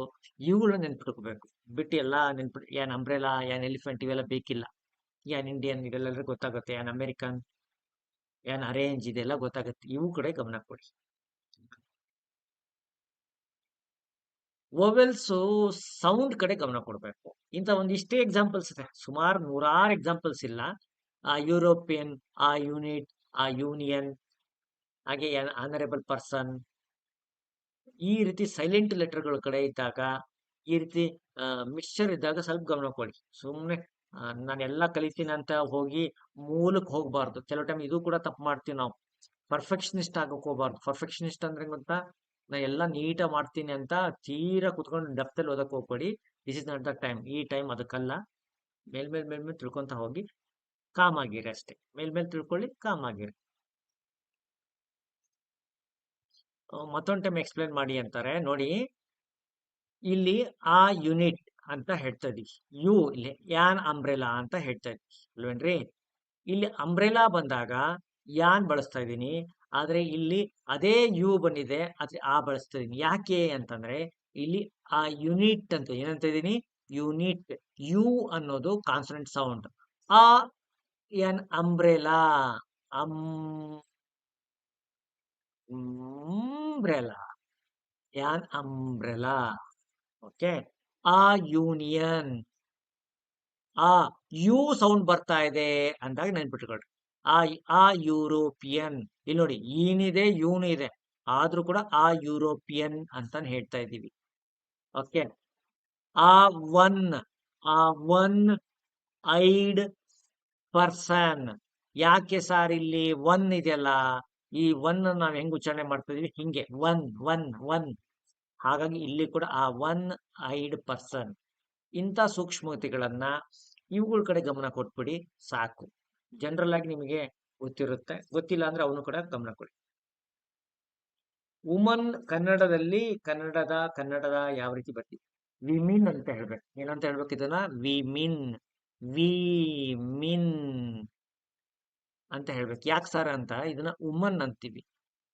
ಇವುಗಳು ನೆನ್ಪಿಟ್ಕೋಬೇಕು. ಬಿಟ್ಟು ಎಲ್ಲ ಯಾನ್ ಅಂಬ್ರೆಲಾ, ಯಾನ್ ಎಲಿಫೆಂಟ್ ಇವೆಲ್ಲ ಬೇಕಿಲ್ಲ. ಯಾನ್ ಇಂಡಿಯನ್ ಇದೆಲ್ಲ ಗೊತ್ತಾಗುತ್ತೆ, ಯಾನ್ ಅಮೆರಿಕನ್, ಯಾನ್ ಅರೇಂಜ್ ಇದೆಲ್ಲ ಗೊತ್ತಾಗುತ್ತೆ. ಇವು ಕಡೆ ಗಮನ ಕೊಡಿ. ವೋವೆಲ್ಸ್ ಸೌಂಡ್ ಕಡೆ ಗಮನ ಕೊಡಬೇಕು. ಇಂಥ ಒಂದಿಷ್ಟೇ ಎಕ್ಸಾಂಪಲ್ಸ್ ಇದೆ, ಸುಮಾರು 100 ಎಕ್ಸಾಂಪಲ್ಸ್ ಇಲ್ಲ. ಆ ಯುರೋಪಿಯನ್, ಆ ಯೂನಿಟ್, ಆ ಯೂನಿಯನ್, ಹಾಗೆ ಆನರೇಬಲ್ ಪರ್ಸನ್, ಈ ರೀತಿ ಸೈಲೆಂಟ್ ಲೆಟರ್ಗಳ ಕಡೆ ಇದ್ದಾಗ, ಈ ರೀತಿ ಮಿಕ್ಸ್ಚರ್ ಇದ್ದಾಗ ಸ್ವಲ್ಪ ಗಮನ ಕೊಡಿ. ಸುಮ್ಮನೆ ನಾನೆಲ್ಲ ಕಲಿತೀನಿ ಅಂತ ಹೋಗಿ ಮೂಲಕ್ಕೆ ಹೋಗ್ಬಾರ್ದು. ಕೆಲವು ಟೈಮ್ ಇದು ಕೂಡ ತಪ್ಪು ಮಾಡ್ತೀವಿ ನಾವು. ಪರ್ಫೆಕ್ಷನಿಸ್ಟ್ ಆಗಕ್ಕೆ ಹೋಗ್ಬಾರ್ದು. ಪರ್ಫೆಕ್ಷನಿಸ್ಟ್ ಅಂದ್ರೆ ಗೊತ್ತಾ? ನಾ ಎಲ್ಲ ನೀಟಾಗಿ ಮಾಡ್ತೀನಿ ಅಂತ ತೀರಾ ಕುತ್ಕೊಂಡು ಡೆಪ್ತಲ್ಲಿ ಓದಕ್ಕೆ ಹೋಗ್ಬೇಡಿ. This is not the time. ಈ ಟೈಮ್ ಅದಕ್ಕಲ್ಲ. ಮೇಲ್ಮೇಲೆ ತಿಳ್ಕೊಂತ ಹೋಗಿ ಕಾಮ್ ಆಗಿರಿ ಅಷ್ಟೇ. ಮೇಲ್ಮೇಲೆ ತಿಳ್ಕೊಳ್ಳಿ, ಕಾಮ್ ಆಗಿರಿ. ಮತ್ತೊಂದು ಟೈಮ್ ಎಕ್ಸ್ಪ್ಲೇನ್ ಮಾಡಿ ಅಂತಾರೆ ನೋಡಿ. ಇಲ್ಲಿ ಆ ಯೂನಿಟ್ ಅಂತ ಹೇಳ್ತಾ ಇದೀವಿ, ಯು ಇಲ್ಲಿ ಯಾನ್ ಅಂಬ್ರೆಲಾ ಅಂತ ಹೇಳ್ತಾ ಇದೀವಿ ಅಲ್ವೇನ್ರಿ? ಇಲ್ಲಿ ಅಂಬ್ರೆಲಾ ಬಂದಾಗ ಯಾನ್ ಬಳಸ್ತಾ ಇದ್ದೀನಿ, ಆದ್ರೆ ಇಲ್ಲಿ ಅದೇ ಯು ಬಂದಿದೆ, ಆದ್ರೆ ಆ ಬಳಸ್ತಾ ಇದೀನಿ. ಯಾಕೆ ಅಂತಂದ್ರೆ ಇಲ್ಲಿ ಆ ಯೂನಿಟ್ ಅಂತ ಏನಂತ ಇದೀನಿ? ಯೂನಿಟ್. ಯು ಅನ್ನೋದು ಕಾನ್ಸನೆಂಟ್ ಸೌಂಡ್. ಆ ಎನ್ ಅಂಬ್ರೆಲಾ, ಅಂಬ್ರೆಲಾ, ಯಾನ್ ಅಂಬ್ರೆಲಾ. ಓಕೆ, ಆ ಯೂನಿಯನ್, ಆ ಯು ಸೌಂಡ್ ಬರ್ತಾ ಇದೆ ಅಂದಾಗ ನೆನ್ಪಿಟ್ಕೊಳ್ರಿ. ಆ ಯುರೋಪಿಯನ್, ಇಲ್ಲಿ ನೋಡಿ ಏನಿದೆ, ಯೂನು ಇದೆ, ಆದ್ರೂ ಕೂಡ ಆ ಯುರೋಪಿಯನ್ ಅಂತ ಹೇಳ್ತಾ ಇದ್ದೀವಿ. ಓಕೆ, ಆ ಒನ್ ಆ ಒನ್ ಐಡ್ ಪರ್ಸನ್. ಯಾಕೆ ಸಾರ್ ಇಲ್ಲಿ ಒನ್ ಇದೆಯಲ್ಲ, ಈ ಒನ್ ನಾವು ಹೆಂಗ್ ಉಚ್ಚಾರಣೆ ಮಾಡ್ತಿದೀವಿ, ಹಿಂಗೆ ಒನ್ ಒನ್ ಒನ್. ಹಾಗಾಗಿ ಇಲ್ಲಿ ಕೂಡ ಆ ಒನ್ ಐಡ್ ಪರ್ಸನ್. ಇಂಥ ಸೂಕ್ಷ್ಮತೆಗಳನ್ನ ಇವುಗಳ ಕಡೆ ಗಮನ ಕೊಟ್ಬಿಡಿ ಸಾಕು. ಜನರಲ್ ಆಗಿ ನಿಮಗೆ ಗೊತ್ತಿರುತ್ತೆ, ಗೊತ್ತಿಲ್ಲ ಅಂದ್ರೆ ಅವನು ಕೂಡ ಗಮನ ಕೊಡಿ. ವುಮನ್ ಕನ್ನಡದಲ್ಲಿ ಕನ್ನಡದ ಯಾವ ರೀತಿ ಬರ್ತೀವಿ, ವಿಮಿನ್ ಅಂತ ಹೇಳ್ಬೇಕು. ಏನಂತ ಹೇಳ್ಬೇಕು ಇದನ್ನ, ವಿಮಿನ್ ವಿಮಿನ್ ಅಂತ ಹೇಳ್ಬೇಕು. ಯಾಕೆ ಸರ್ ಅಂತ ಇದನ್ನ ವುಮನ್ ಅಂತೀವಿ.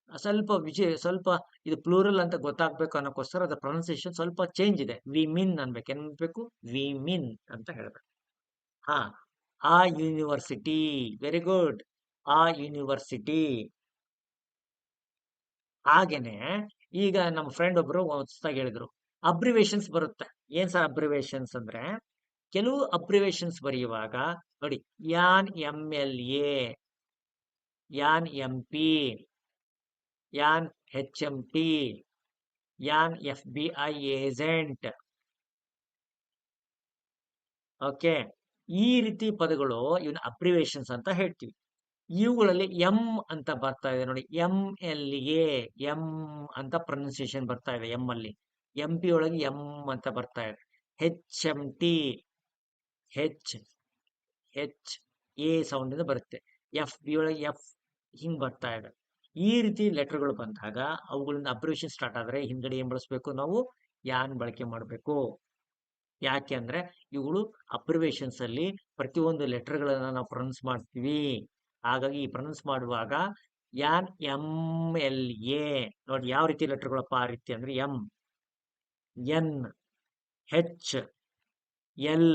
ಸ್ವಲ್ಪ ಇದು ಪ್ಲೂರಲ್ ಅಂತ ಗೊತ್ತಾಗ್ಬೇಕು ಅನ್ನೋಕ್ಕೋಸ್ಕರ ಅದ್ರ ಪ್ರೊನೌನ್ಸಿಯೇಷನ್ ಸ್ವಲ್ಪ ಚೇಂಜ್ ಇದೆ. ವಿಮಿನ್ ಅನ್ಬೇಕು. ಏನ್ಬೇಕು, ವಿಮಿನ್ ಅಂತ ಹೇಳ್ಬೇಕು. ಹಾ, ಆ ಯೂನಿವರ್ಸಿಟಿ. Very good. ಆ ಯೂನಿವರ್ಸಿಟಿ. ಹಾಗೇನೆ ಈಗ ನಮ್ಮ ಫ್ರೆಂಡ್ ಒಬ್ರು ಹೊಸದಾಗಿ ಹೇಳಿದ್ರು, ಅಬ್ರಿವೇಶನ್ಸ್ ಬರುತ್ತೆ. ಏನ್ ಸರ್ ಅಬ್ರಿವೇಶನ್ಸ್ ಅಂದ್ರೆ, ಕೆಲವು ಅಬ್ರಿವೇಶನ್ಸ್ ಬರೆಯುವಾಗ ನೋಡಿ, ಯಾನ್ MLA, ಯಾನ್ MP, ಯಾನ್ HMT, ಯಾನ್ FBI ಏಜೆಂಟ್. ಓಕೆ, ಈ ರೀತಿ ಪದಗಳು ಇವನ್ನ ಅಬ್ರಿವೇಶನ್ಸ್ ಅಂತ ಹೇಳ್ತೀವಿ. ಇವುಗಳಲ್ಲಿ ಎಂ ಅಂತ ಬರ್ತಾ ಇದೆ ನೋಡಿ, MLA, ಎಂ ಅಂತ ಪ್ರೊನೌನ್ಸಿಯೇಷನ್ ಬರ್ತಾ ಇದೆ. ಎಂ ಅಲ್ಲಿ MP ಒಳಗೆ ಎಂ ಅಂತ ಬರ್ತಾ ಇದೆ. HMT, H H A sound ಇಂದ ಬರುತ್ತೆ. FB ಒಳಗೆ ಎಫ್ ಹಿಂಗ್ ಬರ್ತಾ ಇದೆ. ಈ ರೀತಿ ಲೆಟರ್ಗಳು ಬಂದಾಗ ಅವುಗಳಿಂದ ಅಬ್ರಿವೇಶನ್ ಸ್ಟಾರ್ಟ್ ಆದ್ರೆ ಹಿಂದ್ಗಡೆ ಏನ್ ಬಳಸಬೇಕು, ನಾವು ಯಾನ್ ಬಳಕೆ ಮಾಡಬೇಕು. ಯಾಕೆ ಅಂದ್ರೆ ಇವುಗಳು ಅಬ್ರಿವೇಶನ್ಸ್ ಅಲ್ಲಿ ಪ್ರತಿಯೊಂದು ಲೆಟರ್ಗಳನ್ನ ನಾವು ಪ್ರೊನೌನ್ಸ್ ಮಾಡ್ತೀವಿ. ಹಾಗಾಗಿ ಈ ಪ್ರೊನೌನ್ಸ್ ಮಾಡುವಾಗ ಯಾನ್ MLA ನೋಡಿ, ಯಾವ ರೀತಿ ಲೆಟರ್ಗಳಪ್ಪ ಆ ರೀತಿ ಅಂದ್ರೆ ಎಂ, ಎನ್, ಹೆಚ್, ಎಲ್,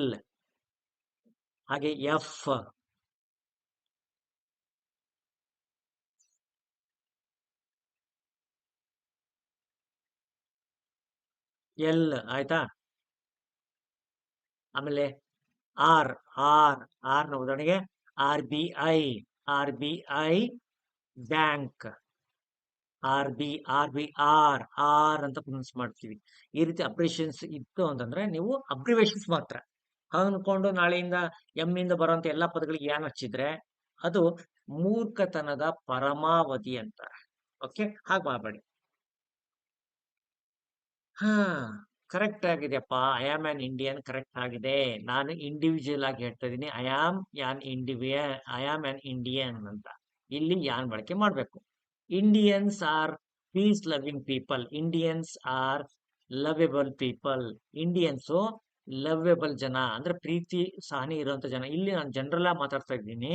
ಹಾಗೆ ಎಫ್, ಎಲ್. ಆಯ್ತಾ? ಆಮೇಲೆ ಆರ್ ಆರ್ ಆರ್ ನ ಉದಾಹರಣೆಗೆ RBI, RBI bank, RBR R ಅಂತ ಪ್ರೊನೌನ್ಸ್ ಮಾಡ್ತೀವಿ. ಈ ರೀತಿ ಅಬ್ರಿವೇಶನ್ಸ್ ಇತ್ತು ಅಂತಂದ್ರೆ ನೀವು ಅಬ್ರಿವೇಶನ್ಸ್ ಮಾತ್ರ. ಅನ್ಕೊಂಡು ನಾಳೆಯಿಂದ ಎಂ ಇಂದ ಬರುವಂತ ಎಲ್ಲಾ ಪದಗಳಿಗೆ ಯಾನ್ ಹಚ್ಚಿದ್ರೆ ಅದು ಮೂರ್ಖತನದ ಪರಮಾವಧಿ ಅಂತಾರೆ. ಓಕೆ, ಹಾಗೆ ಮಾಡಬೇಡಿ. ಹಾ, ಕರೆಕ್ಟ್ ಆಗಿದೆಯಪ್ಪ. I am an Indian correct ಆಗಿದೆ. ನಾನು ಇಂಡಿವಿಜುವಲ್ ಆಗಿ ಹೇಳ್ತಾ ಇದ್ದೀನಿ, ಐ ಆಮ್ ಆನ್ ಇಂಡಿಯನ್ ಅಂತ. ಇಲ್ಲಿ ಯಾನ್ ಬಳಕೆ ಮಾಡ್ಬೇಕು. Indians are peace loving people. Indians are lovable people. Indians lovable ಜನ ಅಂದ್ರೆ ಪ್ರೀತಿ ಸಹನೆ ಇರುವಂತ ಜನ. ಇಲ್ಲಿ ನಾನು ಜನರಲ್ ಆಗಿ ಮಾತಾಡ್ತಾ ಇದ್ದೀನಿ.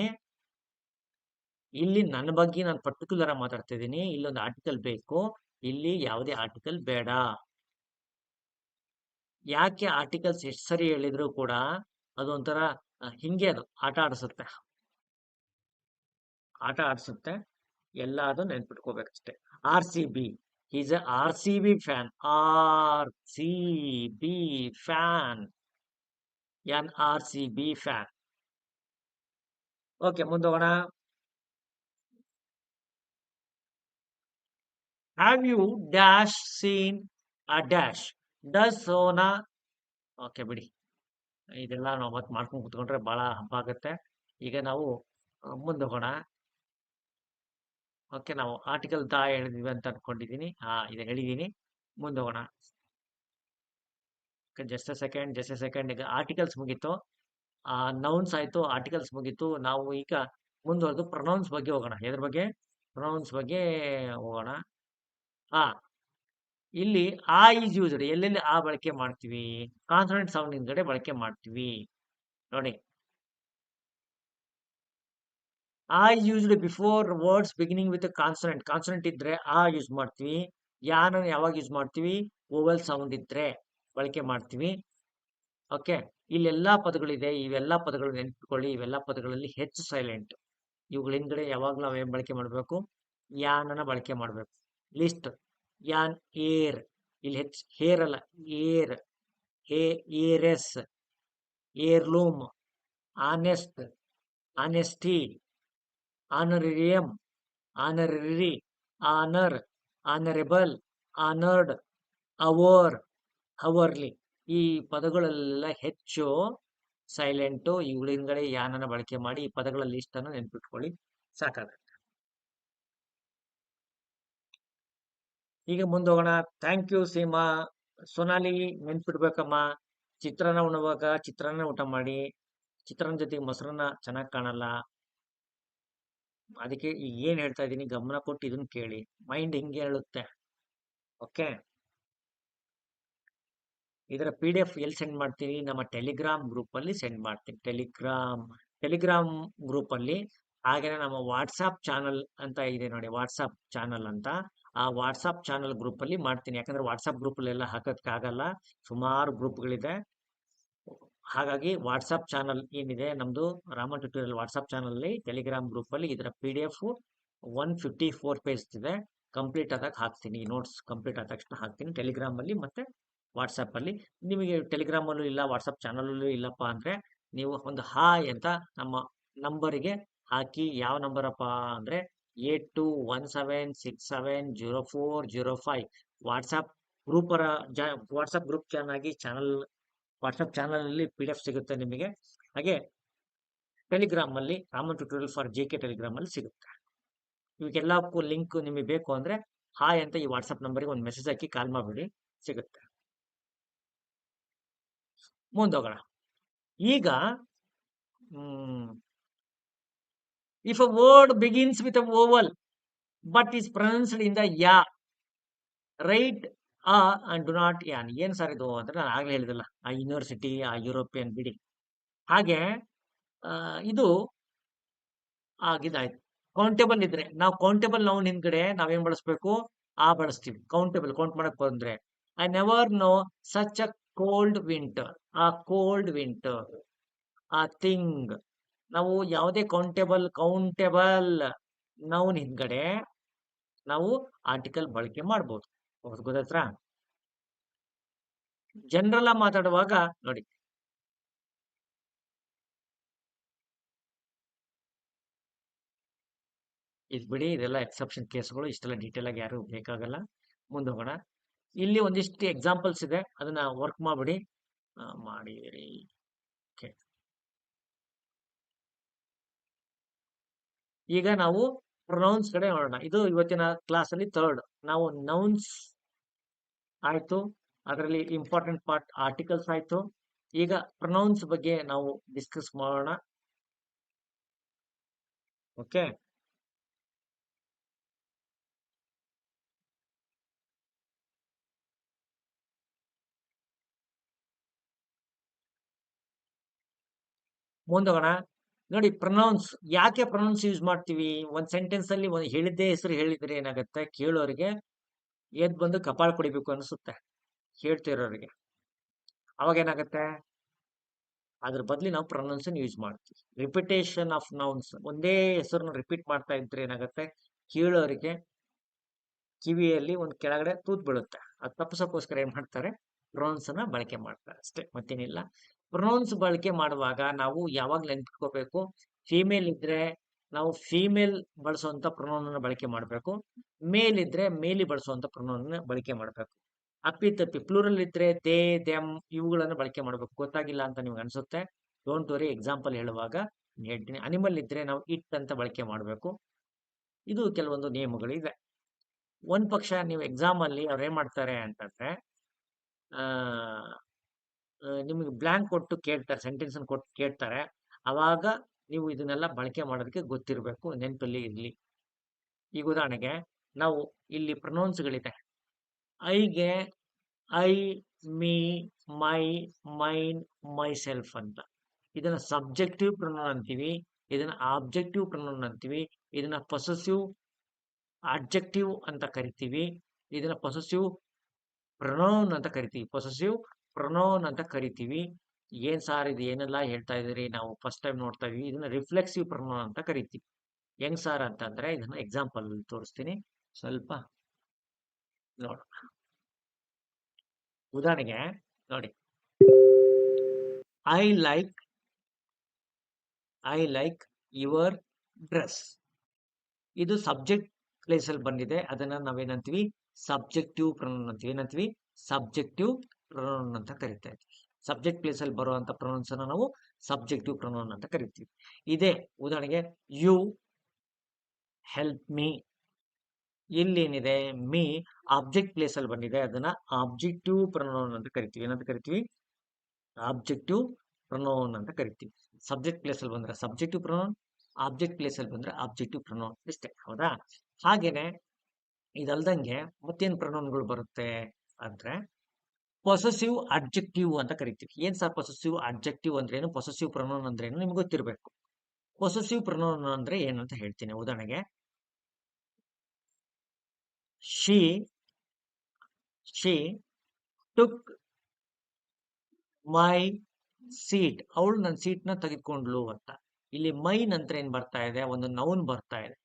ಇಲ್ಲಿ ನನ್ನ ಬಗ್ಗೆ ನಾನು ಪರ್ಟಿಕ್ಯುಲರ್ ಆಗಿ ಮಾತಾಡ್ತಾ ಇದ್ದೀನಿ. ಇಲ್ಲೊಂದು ಆರ್ಟಿಕಲ್ ಬೇಕು, ಇಲ್ಲಿ ಯಾವುದೇ ಆರ್ಟಿಕಲ್ ಬೇಡ. ಯಾಕೆ ಆರ್ಟಿಕಲ್ಸ್ ಎಷ್ಟು ಸರಿ ಹೇಳಿದ್ರು ಕೂಡ ಅದೊಂಥರ ಹಿಂಗೆ ಅದು ಆಟ ಆಡಿಸುತ್ತೆ. ಎಲ್ಲ ಅದು ನೆನ್ಪಿಟ್ಕೋಬೇಕಷ್ಟೇ. RCB, is a RCB fan. RCB fan, an RCB fan. Okay, ಮುಂದೋಗೋಣ. Have you dash seen a dash ಡಸ್ ಸೋನಾ. ಓಕೆ ಬಿಡಿ, ಇದೆಲ್ಲ ನಾವು ಮತ್ತೆ ಮಾಡ್ಕೊಂಡು ಕುತ್ಕೊಂಡ್ರೆ ಬಹಳ ಹಬ್ಬ ಆಗುತ್ತೆ. ಈಗ ನಾವು ಮುಂದೋಗೋಣ. ಓಕೆ, ನಾವು ಆರ್ಟಿಕಲ್ ದ ಹೇಳಿದ್ವಿ ಅಂತ ಅನ್ಕೊಂಡಿದ್ದೀನಿ. ಇದು ಹೇಳಿದ್ದೀನಿ. ಮುಂದೋಗೋಣ. Just a second. ಈಗ ಆರ್ಟಿಕಲ್ಸ್ ಮುಗೀತು, ನೌನ್ಸ್ ಆಯ್ತು, ಆರ್ಟಿಕಲ್ಸ್ ಮುಗೀತು. ನಾವು ಈಗ ಮುಂದುವರೆದು ಪ್ರೊನೌನ್ಸ್ ಬಗ್ಗೆ ಹೋಗೋಣ. ಎದ್ರ ಬಗ್ಗೆ? ಪ್ರೊನೌನ್ಸ್ ಬಗ್ಗೆ ಹೋಗೋಣ. ಹಾ, ಇಲ್ಲಿ ಆ ಈಸ್ ಯೂಸ್ಡ್. ಎಲ್ಲೆಲ್ಲಿ ಆ ಬಳಕೆ ಮಾಡ್ತೀವಿ? ಕಾನ್ಸನೆಂಟ್ ಸೌಂಡ್ ಹಿಂದ್ಗಡೆ ಬಳಕೆ ಮಾಡ್ತೀವಿ. ನೋಡಿ, ಆ used before words beginning with consonant. Consonant ಇದ್ರೆ ಆ ಯೂಸ್ ಮಾಡ್ತೀವಿ. ಯಾನ ಯಾವಾಗ ಯೂಸ್ ಮಾಡ್ತೀವಿ? ಓವಲ್ ಸೌಂಡ್ ಇದ್ರೆ ಬಳಕೆ ಮಾಡ್ತೀವಿ. ಓಕೆ, ಇಲ್ಲೆಲ್ಲಾ ಪದಗಳಿದೆ. ಇವೆಲ್ಲಾ ಪದಗಳು ನೆನ್ಪಿಟ್ಕೊಳ್ಳಿ. ಇವೆಲ್ಲಾ ಪದಗಳಲ್ಲಿ ಹೆಚ್ಚು ಸೈಲೆಂಟ್. ಇವುಗಳ ಹಿಂದ್ಗಡೆ ಯಾವಾಗ್ಲೂ ನಾವು ಏನ್ ಬಳಕೆ ಮಾಡ್ಬೇಕು? ಯಾನನ ಬಳಕೆ ಮಾಡ್ಬೇಕು. ಲಿಸ್ಟ್, ಯಾನ್ ಏರ್. ಇಲ್ಲಿ ಹೆಚ್ಚು ಹೇರ್ ಅಲ್ಲ, heir. Heiress, heirloom, honest, honesty, honorarium, honorary, honour, honourable, honoured, hour, hourly. ಈ ಪದಗಳೆಲ್ಲ ಹೆಚ್ಚು ಸೈಲೆಂಟು ಇವುಗಳಿಂದಲೇ ಯಾನನ ಬಳಕೆ ಮಾಡಿ ಈ ಪದಗಳ ಲಿಸ್ಟ್ ಅನ್ನು ನೆನ್ಪಿಟ್ಕೊಳ್ಳಿ, ಸಾಕಾಗುತ್ತೆ. ಈಗ ಮುಂದೋಗೋಣ. Thank you Seema. ಸೊನಾಲಿ, ನೆನ್ಪಿಡ್ಬೇಕಮ್ಮ, ಚಿತ್ರಾನ್ನ ಉಣುವಾಗ ಚಿತ್ರಾನ್ನ ಊಟ ಮಾಡಿ, ಚಿತ್ರಾನ್ನ ಜೊತೆಗೆ ಮೊಸರನ್ನ ಚೆನ್ನಾಗಿ ಕಾಣಲ್ಲ. ಅದಕ್ಕೆ ಈಗ ಏನ್ ಹೇಳ್ತಾ ಇದ್ದೀನಿ ಗಮನ ಕೊಟ್ಟು ಇದನ್ನ ಕೇಳಿ, ಮೈಂಡ್ ಹಿಂಗೆ ಹೇಳುತ್ತೆ. ಓಕೆ, ಇದರ PDF ಎಲ್ಲಿ ಸೆಂಡ್ ಮಾಡ್ತೀನಿ? ನಮ್ಮ ಟೆಲಿಗ್ರಾಮ್ ಗ್ರೂಪ್ ಅಲ್ಲಿ ಸೆಂಡ್ ಮಾಡ್ತೀನಿ. ಟೆಲಿಗ್ರಾಮ್ ಗ್ರೂಪ್ ಅಲ್ಲಿ, ಹಾಗೇನೆ ನಮ್ಮ ವಾಟ್ಸಾಪ್ ಚಾನಲ್ ಅಂತ ಇದೆ ನೋಡಿ, ವಾಟ್ಸಾಪ್ ಚಾನಲ್ ಅಂತ, ಆ ವಾಟ್ಸಾಪ್ ಚಾನಲ್ ಗ್ರೂಪ್ ಅಲ್ಲಿ ಮಾಡ್ತೀನಿ. ಯಾಕಂದ್ರೆ ವಾಟ್ಸಾಪ್ ಗ್ರೂಪ್ ಅಲ್ಲಿ ಎಲ್ಲ ಹಾಕೋಕ್ಕಾಗಲ್ಲ, ಸುಮಾರು ಗ್ರೂಪ್ಗಳಿದೆ. ಹಾಗಾಗಿ ವಾಟ್ಸಾಪ್ ಚಾನಲ್ ಏನಿದೆ ನಮ್ದು ರಾಮನ್ ಟ್ಯುಟೋರಿಯಲ್ ವಾಟ್ಸಾಪ್ ಚಾನಲ್ ಅಲ್ಲಿ, ಟೆಲಿಗ್ರಾಮ್ ಗ್ರೂಪ್ ಅಲ್ಲಿ ಇದರ PDF 154 ಪೇಜ್ ಇದೆ. ಕಂಪ್ಲೀಟ್ ಆದಾಗ ಹಾಕ್ತೀನಿ, ನೋಟ್ಸ್ ಕಂಪ್ಲೀಟ್ ಆದ ತಕ್ಷಣ ಹಾಕ್ತೀನಿ ಟೆಲಿಗ್ರಾಮ್ ಅಲ್ಲಿ ಮತ್ತೆ ವಾಟ್ಸಪ್ ಅಲ್ಲಿ. ನಿಮಗೆ ಟೆಲಿಗ್ರಾಮ್ ಅಲ್ಲೂ ಇಲ್ಲ, ವಾಟ್ಸಪ್ ಚಾನಲ್ ಅಲ್ಲೂ ಇಲ್ಲಪ್ಪ ಅಂದ್ರೆ ನೀವು ಒಂದು ಹಾಯ್ ಅಂತ ನಮ್ಮ ನಂಬರಿಗೆ ಹಾಕಿ. ಯಾವ ನಂಬರ್ ಅಪ್ಪ ಅಂದ್ರೆ 8217670405 ವಾಟ್ಸಪ್ ಗ್ರೂಪ್ ವಾಟ್ಸಪ್ ಗ್ರೂಪ್ ಚೆನ್ನಾಗಿ ಚಾನಲ್, ವಾಟ್ಸಪ್ ಚಾನಲ್ ಅಲ್ಲಿ PDF ಸಿಗುತ್ತೆ ನಿಮಗೆ. ಹಾಗೆ ಟೆಲಿಗ್ರಾಮ್ ಅಲ್ಲಿ Raman tutorial for JK Telegram ಅಲ್ಲಿ ಸಿಗುತ್ತೆ. ಇವಕ್ಕೆಲ್ಲಕ್ಕೂ ಲಿಂಕ್ ನಿಮಗೆ ಬೇಕು ಅಂದ್ರೆ ಹಾಯ್ ಅಂತ ಈ ವಾಟ್ಸಪ್ ನಂಬರ್ಗೆ ಒಂದು ಮೆಸೇಜ್ ಹಾಕಿ ಕಾಲ್ ಮಾಡ್ಬಿಡಿ, ಸಿಗುತ್ತೆ. ಮುಂದೋಗೋಣ. ಈಗ if a word begins with a vowel but is pronounced in the ಯಾ, right and do not an. ಏನ್ ಸರ್ ಇದು ಅಂದ್ರೆ ನಾನು ಆಗ್ಲೇ ಹೇಳಿದಲ್ಲ, ಆ ಯೂನಿವರ್ಸಿಟಿ, ಆ ಯುರೋಪಿಯನ್ ಬಿಡಿ. ಹಾಗೆ ಇದು ಆಗಿದಾಯ್ತು. ಕೌಂಟೇಬಲ್ ಇದ್ರೆ ನಾವು ಕೌಂಟೇಬಲ್ ನೌನ್ ಹಿಂದ್ಗಡೆ ನಾವೇನ್ ಬಳಸ್ಬೇಕು? ಆ ಬಳಸ್ತೀವಿ. ಕೌಂಟೇಬಲ್ ಕೌಂಟ್ ಮಾಡಕ್ ಬಂದ್ರೆ, I never know such a cold winter. ಆ ಕೋಲ್ಡ್ ವಿಂಟರ್, ಆ ಥಿಂಗ್. ನಾವು ಯಾವುದೇ ಕೌಂಟೇಬಲ್ ನೌನ್ ಹಿಂದ್ಗಡೆ ನಾವು ಆರ್ಟಿಕಲ್ ಬಳಕೆ ಮಾಡ್ಬೋದು. ಗೊತ್ತಾಯ್ತಾ? ಜನರಲ್ ಮಾತಾಡುವಾಗ ನೋಡಿ, ಇದು ಬಿಡಿ, ಇದೆಲ್ಲ ಎಕ್ಸೆಪ್ಷನ್ ಕೇಸ್ಗಳು, ಇಷ್ಟೆಲ್ಲ ಡೀಟೇಲ್ ಆಗಿ ಯಾರು ಬೇಕಾಗಲ್ಲ. ಮುಂದೋಗೋಣ. ಇಲ್ಲಿ ಒಂದಿಷ್ಟು ಎಕ್ಸಾಂಪಲ್ಸ್ ಇದೆ, ಅದನ್ನ ವರ್ಕ್ ಮಾಡ್ಬಿಡಿ. ಮಾಡಿರಿ. ಓಕೆ, ಈಗ ನಾವು ಪ್ರೊನೌನ್ಸ್ ಕಡೆ ನೋಡೋಣ. ಇದು ಇವತ್ತಿನ ಕ್ಲಾಸ್ ಅಲ್ಲಿ ಥರ್ಡ್. ನಾವು ನೌನ್ಸ್ ಆಯ್ತು, ಅದರಲ್ಲಿ ಇಂಪಾರ್ಟೆಂಟ್ ಪಾರ್ಟ್ ಆರ್ಟಿಕಲ್ಸ್ ಆಯ್ತು. ಈಗ ಪ್ರೊನೌನ್ಸ್ ಬಗ್ಗೆ ನಾವು ಡಿಸ್ಕಸ್ ಮಾಡೋಣ. ಓಕೆ, ಮುಂದೋಗೋಣ. ನೋಡಿ, ಪ್ರೊನೌನ್ಸ್ ಯಾಕೆ ಪ್ರೊನೌನ್ಸ್ ಯೂಸ್ ಮಾಡ್ತೀವಿ? ಒಂದ್ ಸೆಂಟೆನ್ಸ್ ಅಲ್ಲಿ ಒಂದು ಹೇಳಿದ್ದೇ ಹೆಸರು ಹೇಳಿದ್ರೆ ಏನಾಗುತ್ತೆ, ಕೇಳೋರಿಗೆ ಎದ್ ಬಂದು ಕಪಾಳ ಕುಡಿಬೇಕು ಅನಿಸುತ್ತೆ ಹೇಳ್ತಿರೋರಿಗೆ. ಅವಾಗ ಏನಾಗುತ್ತೆ, ಅದ್ರ ಬದಲಿ ನಾವು ಪ್ರೊನೌನ್ಸ್ ಯೂಸ್ ಮಾಡ್ತೀವಿ. ರಿಪಿಟೇಷನ್ ಆಫ್ ನೌನ್ಸ್, ಒಂದೇ ಹೆಸರನ್ನ ರಿಪೀಟ್ ಮಾಡ್ತಾ ಇದ್ರೆ ಏನಾಗುತ್ತೆ, ಕೇಳೋರಿಗೆ ಕಿವಿಯಲ್ಲಿ ಒಂದು ಕೆಳಗಡೆ ತೂತ್ ಬೀಳುತ್ತೆ. ಅದು ತಪ್ಪಿಸೋಕ್ಕೋಸ್ಕರ ಏನ್ ಮಾಡ್ತಾರೆ, ಪ್ರೊನೌನ್ಸ್ ಅನ್ನ ಬಳಕೆ ಮಾಡ್ತಾರೆ ಅಷ್ಟೇ, ಮತ್ತೇನಿಲ್ಲ. ಪ್ರೊನೌನ್ಸ್ ಬಳಕೆ ಮಾಡುವಾಗ ನಾವು ಯಾವಾಗ ನೆನ್ಪಿಟ್ಕೋಬೇಕು, ಫಿಮೇಲ್ ಇದ್ರೆ ನಾವು ಫಿಮೇಲ್ ಬಳಸುವಂತ ಪ್ರೊನೌನ್ ಅನ್ನ ಬಳಕೆ ಮಾಡಬೇಕು, ಮೇಲ್ ಇದ್ರೆ ಮೇಲಿ ಬಳಸುವಂತ ಪ್ರೊನೌನ್ ಅನ್ನ ಬಳಕೆ ಮಾಡಬೇಕು. ಅಪ್ಪಿತಪ್ಪಿ ಪ್ಲೂರಲ್ ಇದ್ರೆ ದೇ, ದೆಮ್ ಇವುಗಳನ್ನ ಬಳಕೆ ಮಾಡಬೇಕು. ಗೊತ್ತಾಗಿಲ್ಲ ಅಂತ ನಿಮ್ಗೆ ಅನ್ಸುತ್ತೆ, ಡೋಂಟ್ ವರಿ, ಎಕ್ಸಾಂಪಲ್ ಹೇಳುವಾಗ ಹೇಳ್ತೀನಿ. ಅನಿಮಲ್ ಇದ್ರೆ ನಾವು ಇಟ್ ಅಂತ ಬಳಕೆ ಮಾಡಬೇಕು. ಇದು ಕೆಲವೊಂದು ನಿಯಮಗಳಿದೆ. ಒಂದ್ ಪಕ್ಷ ನೀವು ಎಕ್ಸಾಮ್ ಅಲ್ಲಿ ಅವ್ರು ಏನ್ ಮಾಡ್ತಾರೆ ಅಂತಂದ್ರೆ, ನಿಮಗೆ ಬ್ಲಾಂಕ್ ಕೊಟ್ಟು ಕೇಳ್ತಾರೆ, ಸೆಂಟೆನ್ಸ್ ಕೊಟ್ಟು ಕೇಳ್ತಾರೆ. ಅವಾಗ ನೀವು ಇದನ್ನೆಲ್ಲ ಬಳಕೆ ಮಾಡೋದಕ್ಕೆ ಗೊತ್ತಿರಬೇಕು, ನೆನಪಲ್ಲಿ ಇರ್ಲಿ. ಈಗ ಉದಾಹರಣೆಗೆ ನಾವು ಇಲ್ಲಿ ಪ್ರೊನೌನ್ಸ್ಗಳಿದೆ. ಐಗೆ I, me, my, mine, myself ಅಂತ. ಇದನ್ನ ಸಬ್ಜೆಕ್ಟಿವ್ ಪ್ರೊನೌನ್ ಅಂತೀವಿ, ಇದನ್ನ ಆಬ್ಜೆಕ್ಟಿವ್ ಪ್ರೊನೌನ್ ಅಂತೀವಿ, ಇದನ್ನ ಪೊಸೆಸಿವ್ ಅಡ್ಜೆಕ್ಟಿವ್ ಅಂತ ಕರಿತೀವಿ, ಇದನ್ನ ಪೊಸೆಸಿವ್ ಪ್ರೊನೌನ್ ಅಂತ ಕರಿತೀವಿ. ಪೊಸೆಸಿವ್ ಪ್ರೊನೌನ್ ಅಂತ ಕರಿತೀವಿ. ಏನ್ ಸಾರ್ ಇದು ಏನೆಲ್ಲ ಹೇಳ್ತಾ ಇದೀರಿ, ನಾವು ಫಸ್ಟ್ ಟೈಮ್ ನೋಡ್ತಾ ಇದೀವಿ. ಇದನ್ನ ರಿಫ್ಲೆಕ್ಸಿವ್ ಪ್ರೊನೌನ್ ಅಂತ ಕರಿತೀವಿ. ಹೆಂಗ್ ಸಾರ್ ಅಂತಂದ್ರೆ, ಇದನ್ನ ಎಕ್ಸಾಂಪಲ್ ತೋರಿಸ್ತೀನಿ, ಸ್ವಲ್ಪ ನೋಡೋಣ. ಉದಾಹರಣೆಗೆ ನೋಡಿ, ಐ ಲೈಕ್ ಯುವರ್ ಡ್ರೆಸ್. ಇದು ಸಬ್ಜೆಕ್ಟ್ ಪ್ಲೇಸ್ ಅಲ್ಲಿ ಬಂದಿದೆ, ಅದನ್ನ ನಾವೇನಂತೀವಿ, ಸಬ್ಜೆಕ್ಟಿವ್ ಪ್ರೊನೌನ್ ಅಂತೀವಿ. ಏನಂತೀವಿ? ಸಬ್ಜೆಕ್ಟಿವ್ ಪ್ರೊನೌನ್ ಅಂತ ಕರಿತೇವೆ. ಸಬ್ಜೆಕ್ಟ್ ಪ್ಲೇಸ್ ಅಲ್ಲಿ ಬರುವಂತ ಪ್ರೊನೌನ್ಸ್ ಅನ್ನ ನಾವು ಸಬ್ಜೆಕ್ಟಿವ್ ಪ್ರೊನೌನ್ ಅಂತ ಕರಿತೀವಿ. ಇದೇ ಉದಾಹರಣೆಗೆ ಯು ಹೆಲ್ಪ್ ಮೀ. ಇಲ್ಲೇನಿದೆ ಮೀ ಆಬ್ಜೆಕ್ಟ್ ಪ್ಲೇಸ್ ಅಲ್ಲಿ ಬಂದಿದೆ, ಅದನ್ನ ಆಬ್ಜೆಕ್ಟಿವ್ ಪ್ರೊನೌನ್ ಅಂತ ಕರಿತೀವಿ. ಏನಂತ ಕರಿತೀವಿ? ಆಬ್ಜೆಕ್ಟಿವ್ ಪ್ರೊನೌನ್ ಅಂತ ಕರಿತೀವಿ. ಸಬ್ಜೆಕ್ಟ್ ಪ್ಲೇಸ್ ಅಲ್ಲಿ ಬಂದ್ರೆ ಸಬ್ಜೆಕ್ಟಿವ್ ಪ್ರೊನೌನ್, ಆಬ್ಜೆಕ್ಟ್ ಪ್ಲೇಸ್ ಅಲ್ಲಿ ಬಂದ್ರೆ ಆಬ್ಜೆಕ್ಟಿವ್ ಪ್ರೊನೌನ್ ಇಷ್ಟೇ. ಹೌದಾ? ಹಾಗೇನೆ ಇದಲ್ದಂಗೆ ಮತ್ತೇನ್ ಪ್ರೊನೌನ್ಗಳು ಬರುತ್ತೆ ಅಂದ್ರೆ ಪೊಸೆಸಿವ್ ಅಡ್ಜೆಕ್ಟಿವ್ ಅಂತ ಕರಿತೀವಿ. ಏನ್ ಸರ್ ಪೊಸೆಸಿವ್ ಅಡ್ಜೆಕ್ಟಿವ್ ಅಂದ್ರೆ ಏನು, ಪೊಸೆಸಿವ್ ಪ್ರೊನೌನ್ ಅಂದ್ರೆ ಏನು ನಿಮ್ಗೆ ಗೊತ್ತಿರಬೇಕು. ಪೊಸೆಸಿವ್ ಪ್ರೊನೌನ್ ಅಂದ್ರೆ ಏನು ಅಂತ ಹೇಳ್ತೀನಿ. ಉದಾಹರಣೆಗೆ she she took my seat. ಅವಳು ನನ್ನ ಸೀಟ್ ನ ತೆಗೆದುಕೊಂಡ್ಲು ಅಂತ. ಇಲ್ಲಿ ಮೈ ನಂತರ ಏನ್ ಬರ್ತಾ ಇದೆ? ಒಂದು ನೌನ್ ಬರ್ತಾ ಇದೆ.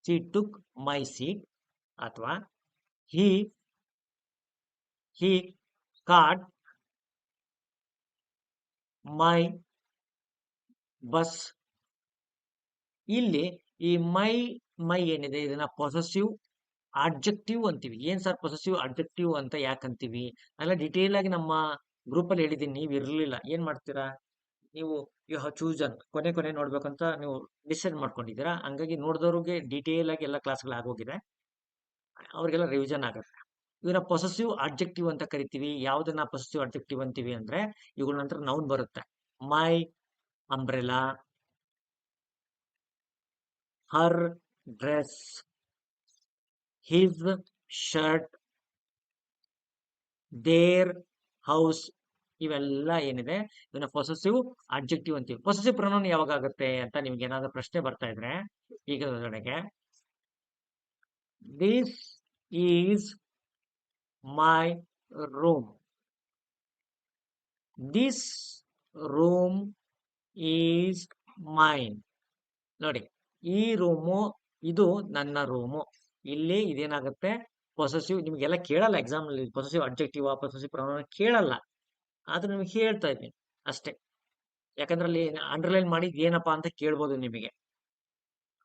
ಶಿ ಟುಕ್ ಮೈ ಸೀಟ್ ಅಥವಾ ಹಿ ಹಿ ಕಾಟ್ ಮೈ ಬಸ್. ಇಲ್ಲಿ ಈ ಮೈ ಏನಿದೆ ಇದನ್ನ ಪೊಸೆಸಿವ್ ಅಡ್ಜೆಕ್ಟಿವ್ ಅಂತೀವಿ. ಏನ್ ಸರ್ ಪೊಸೆಸಿವ್ ಅಡ್ಜೆಕ್ಟಿವ್ ಅಂತ ಯಾಕಂತೀವಿ? ಎಲ್ಲ ಡಿಟೇಲ್ ಆಗಿ ನಮ್ಮ ಗ್ರೂಪ್ ಅಲ್ಲಿ ಹೇಳಿದೀನಿ, ನೀವು ಇರ್ಲಿಲ್ಲ. ಏನ್ ಮಾಡ್ತೀರಾ ನೀವು? ಯು ಹ್ಯಾವ್ ಚೂಸನ್ ಕೊನೆ ನೋಡ್ಬೇಕಂತ ನೀವು ಡಿಸೈಡ್ ಮಾಡ್ಕೊಂಡಿದ್ದೀರಾ. ಹಂಗಾಗಿ ನೋಡಿದವ್ರಿಗೆ ಡೀಟೇಲ್ ಆಗಿ ಎಲ್ಲ ಕ್ಲಾಸ್ಗಳು ಆಗೋಗಿದೆ, ಅವ್ರಿಗೆಲ್ಲ ರಿವಿಷನ್ ಆಗುತ್ತೆ. ಇದನ್ನ ಪೊಸೆಸಿವ್ ಅಡ್ಜೆಕ್ಟಿವ್ ಅಂತ ಕರಿತೀವಿ. ಯಾವ್ದನ್ನ ಪೊಸೆಸಿವ್ ಅಡ್ಜೆಕ್ಟಿವ್ ಅಂತೀವಿ ಅಂದ್ರೆ ಇವುಗಳ ನಂತರ ನೌನ್ ಬರುತ್ತೆ. My umbrella, her dress, his shirt, their house. ಇವೆಲ್ಲ ಏನಿದೆ ಇವನ್ನ ಪೊಸೆಸಿವ್ ಅಡ್ಜೆಕ್ಟಿವ್ ಅಂತೀವಿ. ಪೊಸೆಸಿವ್ ಪ್ರೊನೌನ್ ಯಾವಾಗ ಆಗುತ್ತೆ ಅಂತ ನಿಮ್ಗೆ ಏನಾದ್ರು ಪ್ರಶ್ನೆ ಬರ್ತಾ ಇದ್ರೆ, ಈಗ ಉದಾಹರಣೆಗೆ this is my room. This room is mine. ನೋಡಿ, ಈ ರೂಮು ಇದು ನನ್ನ ರೂಮು. ಇಲ್ಲಿ ಇದೇನಾಗುತ್ತೆ ಪೊಸೆಸಿವ್. ನಿಮ್ಗೆಲ್ಲ ಕೇಳಲ್ಲ ಎಕ್ಸಾಮ್ ಅಲ್ಲಿ ಪೊಸೆಸಿವ್ ಅಡ್ಜೆಕ್ಟಿವ್ ಪೊಸೆಸಿವ್ ಪ್ರೊನೌನ್ ಕೇಳಲ್ಲ, ಆದ್ರೆ ನಿಮ್ಗೆ ಹೇಳ್ತಾ ಇದ್ದೀನಿ ಅಷ್ಟೇ. ಯಾಕಂದ್ರೆ ಅಲ್ಲಿ ಅಂಡರ್ಲೈನ್ ಮಾಡಿ ಏನಪ್ಪಾ ಅಂತ ಕೇಳ್ಬೋದು ನಿಮಗೆ.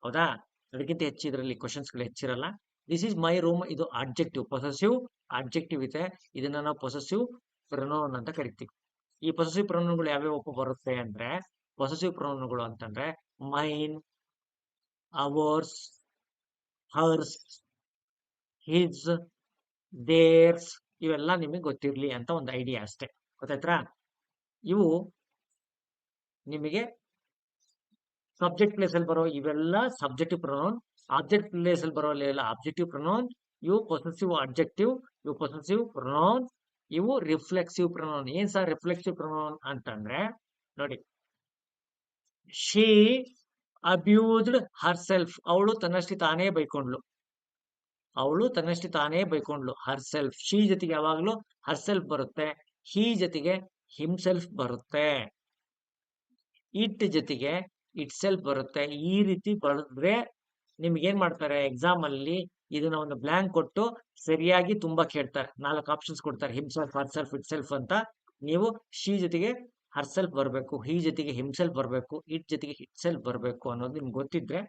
ಹೌದಾ? ಅದಕ್ಕಿಂತ ಹೆಚ್ಚು ಇದರಲ್ಲಿ ಕ್ವಶನ್ಸ್ಗಳು ಹೆಚ್ಚಿರಲ್ಲ. ದಿಸ್ ಈಸ್ ಮೈ ರೂಮ್ ಇದು ಅಡ್ಜೆಕ್ಟಿವ್, ಪೊಸೆಸಿವ್ ಅಡ್ಜೆಕ್ಟಿವ್ ಇದೆ. ಇದನ್ನ ನಾವು ಪೊಸೆಸಿವ್ ಪ್ರೊನೌನ್ ಅಂತ ಕರಿತೀವಿ. ಈ ಪೊಸೆಸಿವ್ ಪ್ರೊನೌನ್ಗಳು ಯಾವ್ಯಾವ ಬರುತ್ತೆ ಅಂದ್ರೆ, ಪೊಸೆಸಿವ್ ಪ್ರೊನೌನ್ಗಳು ಅಂತಂದ್ರೆ mine, ours, hers, his, theirs. ಇವೆಲ್ಲ ನಿಮಗೆ ಗೊತ್ತಿರ್ಲಿ ಅಂತ ಒಂದು ಐಡಿಯಾ ಅಷ್ಟೇ. ಗೊತ್ತಾಯ್ತಾ? ಇವು ನಿಮಗೆ ಸಬ್ಜೆಕ್ಟ್ ಪ್ಲೇಸ್ ಅಲ್ಲಿ ಬರೋ ಇವೆಲ್ಲ ಸಬ್ಜೆಕ್ಟಿವ್ ಪ್ರೊನೌನ್. ಆಬ್ಜೆಕ್ಟ್ ಪ್ಲೇಸ್ ಅಲ್ಲಿ ಬರೋ ಎಲ್ಲ ಆಬ್ಜೆಕ್ಟಿವ್ ಪ್ರೊನೌನ್. ಇವು ಪೊಸೆಸಿವ್ ಅಡ್ಜೆಕ್ಟಿವ್, ಇವು ಪೊಸೆಸಿವ್ ಪ್ರೊನೌನ್, ಇವು ರಿಫ್ಲೆಕ್ಸಿವ್ ಪ್ರೊನೌನ್. ಏನ್ ಸರ್ ರಿಫ್ಲೆಕ್ಸಿವ್ ಪ್ರೊನೌನ್ ಅಂತಂದ್ರೆ ನೋಡಿ, ಶಿ ಅಬ್ಯೂಸ್ಡ್ ಹರ್ ಸೆಲ್ಫ್. ಅವಳು ತನ್ನಷ್ಟೇ ತಾನೇ ಬೈಕೊಂಡ್ಲು. ಅವಳು ತನ್ನಷ್ಟೇ ತಾನೇ ಬೈಕೊಂಡ್ಲು. ಹರ್ ಸೆಲ್ಫ್. ಶಿ ಜೊತೆಗೆ ಯಾವಾಗ್ಲೂ ಹರ್ ಸೆಲ್ಫ್ ಬರುತ್ತೆ. ಹಿ ಜೊತೆಗೆ ಹಿಮ್ಸೆಲ್ಫ್ ಬರುತ್ತೆ. ಇಟ್ ಜೊತೆಗೆ ಇಟ್ ಸೆಲ್ಫ್ ಬರುತ್ತೆ. ಈ ರೀತಿ ಬರೆದ್ರೆ ನಿಮ್ಗೆ ಏನ್ ಮಾಡ್ತಾರೆ ಎಕ್ಸಾಮ್ ಅಲ್ಲಿ, ಇದನ್ನ ಒಂದು ಬ್ಲಾಂಕ್ ಕೊಟ್ಟು ಸರಿಯಾಗಿ ತುಂಬಾ ಕೇಳ್ತಾರೆ. 4 ಆಪ್ಷನ್ಸ್ ಕೊಡ್ತಾರೆ, himself, Har self, it self ಅಂತ. ನೀವು ಶಿ ಜೊತೆಗೆ ಹರ್ ಸೆಲ್ಫ್ ಬರ್ಬೇಕು, ಹಿ ಜೊತೆಗೆ ಹಿಮ್ಸೆಲ್ಫ್ ಬರ್ಬೇಕು, ಇಟ್ ಜೊತೆಗೆ ಇಟ್ ಸೆಲ್ಫ್ ಬರ್ಬೇಕು ಅನ್ನೋದು ನಿಮ್ಗೆ ಗೊತ್ತಿದ್ರೆ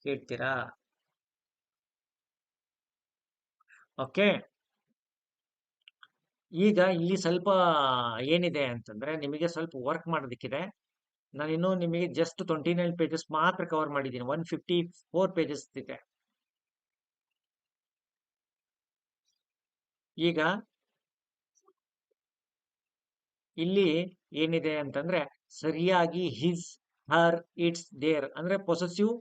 ಕೇಳ್ತೀರಾ. ಓಕೆ, ಈಗ ಇಲ್ಲಿ ಸ್ವಲ್ಪ ಏನಿದೆ ಅಂತಂದ್ರೆ ನಿಮಗೆ ಸ್ವಲ್ಪ ವರ್ಕ್ ಮಾಡೋದಕ್ಕಿದೆ. ನಾನು ಇನ್ನೂ ನಿಮಗೆ ಜಸ್ಟ್ 29 ಪೇಜಸ್ ಮಾತ್ರ ಕವರ್ ಮಾಡಿದ್ದೀನಿ. 154 ಪೇಜಸ್ ಇದೆ. ಈಗ ಇಲ್ಲಿ ಏನಿದೆ ಅಂತಂದ್ರೆ ಸರಿಯಾಗಿ ಹಿಸ್, ಹರ್, ಇಟ್ಸ್, ದೇರ್ ಅಂದ್ರೆ ಪೊಸೆಸಿವ್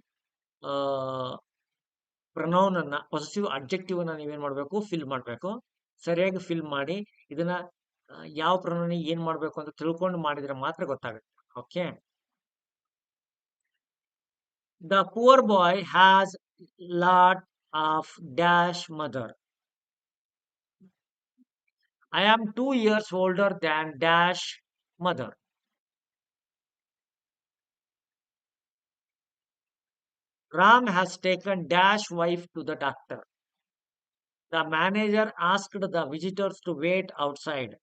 ಪ್ರೊನೌನ್ ಅನ್ನ, ಪೊಸೆಸಿವ್ ಅಡ್ಜೆಕ್ಟಿವ್ ಅನ್ನ ನೀವೇನ್ ಮಾಡ್ಬೇಕು? ಫಿಲ್ ಮಾಡ್ಬೇಕು. ಸರಿಯಾಗಿ ಫಿಲ್ ಮಾಡಿ ಇದನ್ನ ಯಾವ ಪ್ರೊನೌನ್ ಏನ್ ಮಾಡ್ಬೇಕು ಅಂತ ತಿಳ್ಕೊಂಡು ಮಾಡಿದ್ರೆ ಮಾತ್ರ ಗೊತ್ತಾಗುತ್ತೆ. Okay. The poor boy has lot of dash mother. I am 2 years older than dash mother. Ram has taken dash wife to the doctor. The manager asked the visitors to wait outside.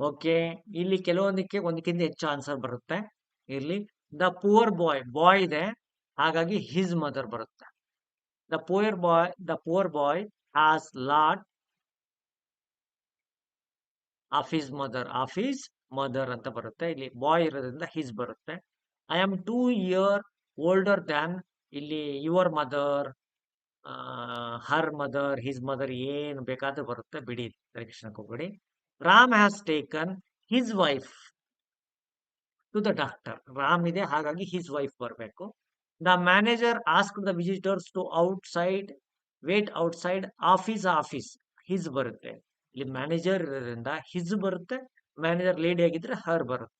Okay, ಇಲ್ಲಿ ಕೆಲವೊಂದಕ್ಕೆ ಒಂದಕ್ಕಿಂತ ಹೆಚ್ಚು ಆನ್ಸರ್ ಬರುತ್ತೆ. ಇರ್ಲಿ. ದ ಪುವರ್ ಬಾಯ್, ಬಾಯ್ ಇದೆ, ಹಾಗಾಗಿ ಹಿಸ್ ಮದರ್ ಬರುತ್ತೆ. The poor boy has lot of his mother ಅಂತ ಬರುತ್ತೆ. ಇಲ್ಲಿ ಬಾಯ್ ಇರೋದ್ರಿಂದ ಹಿಸ್ ಬರುತ್ತೆ. I am 2 years older than, ಇಲ್ಲಿ your mother, her mother, his mother ಏನು ಬೇಕಾದ್ರೂ ಬರುತ್ತೆ, ಬಿಡಿ, ತಲೆಕೆಡಿಸ್ಕೊಳ್ಳೋಕೆ ಹೋಗ್ಬೇಡಿ. Ram has taken his wife to the doctor. Ram ಇದೆ, ಹಾಗಾಗಿ ಹಿಸ್ ವೈಫ್ ಬರಬೇಕು. The manager ask the visitors to outside wait outside office his ಬರುತ್ತೆ. ಇಲ್ಲಿ ಮ್ಯಾನೇಜರ್ ಇರೋದ್ರಿಂದ ಹಿಸ್ ಬರುತ್ತೆ. ಮ್ಯಾನೇಜರ್ ಲೇಡಿ ಆಗಿದ್ರೆ ಹರ್ ಬರುತ್ತೆ.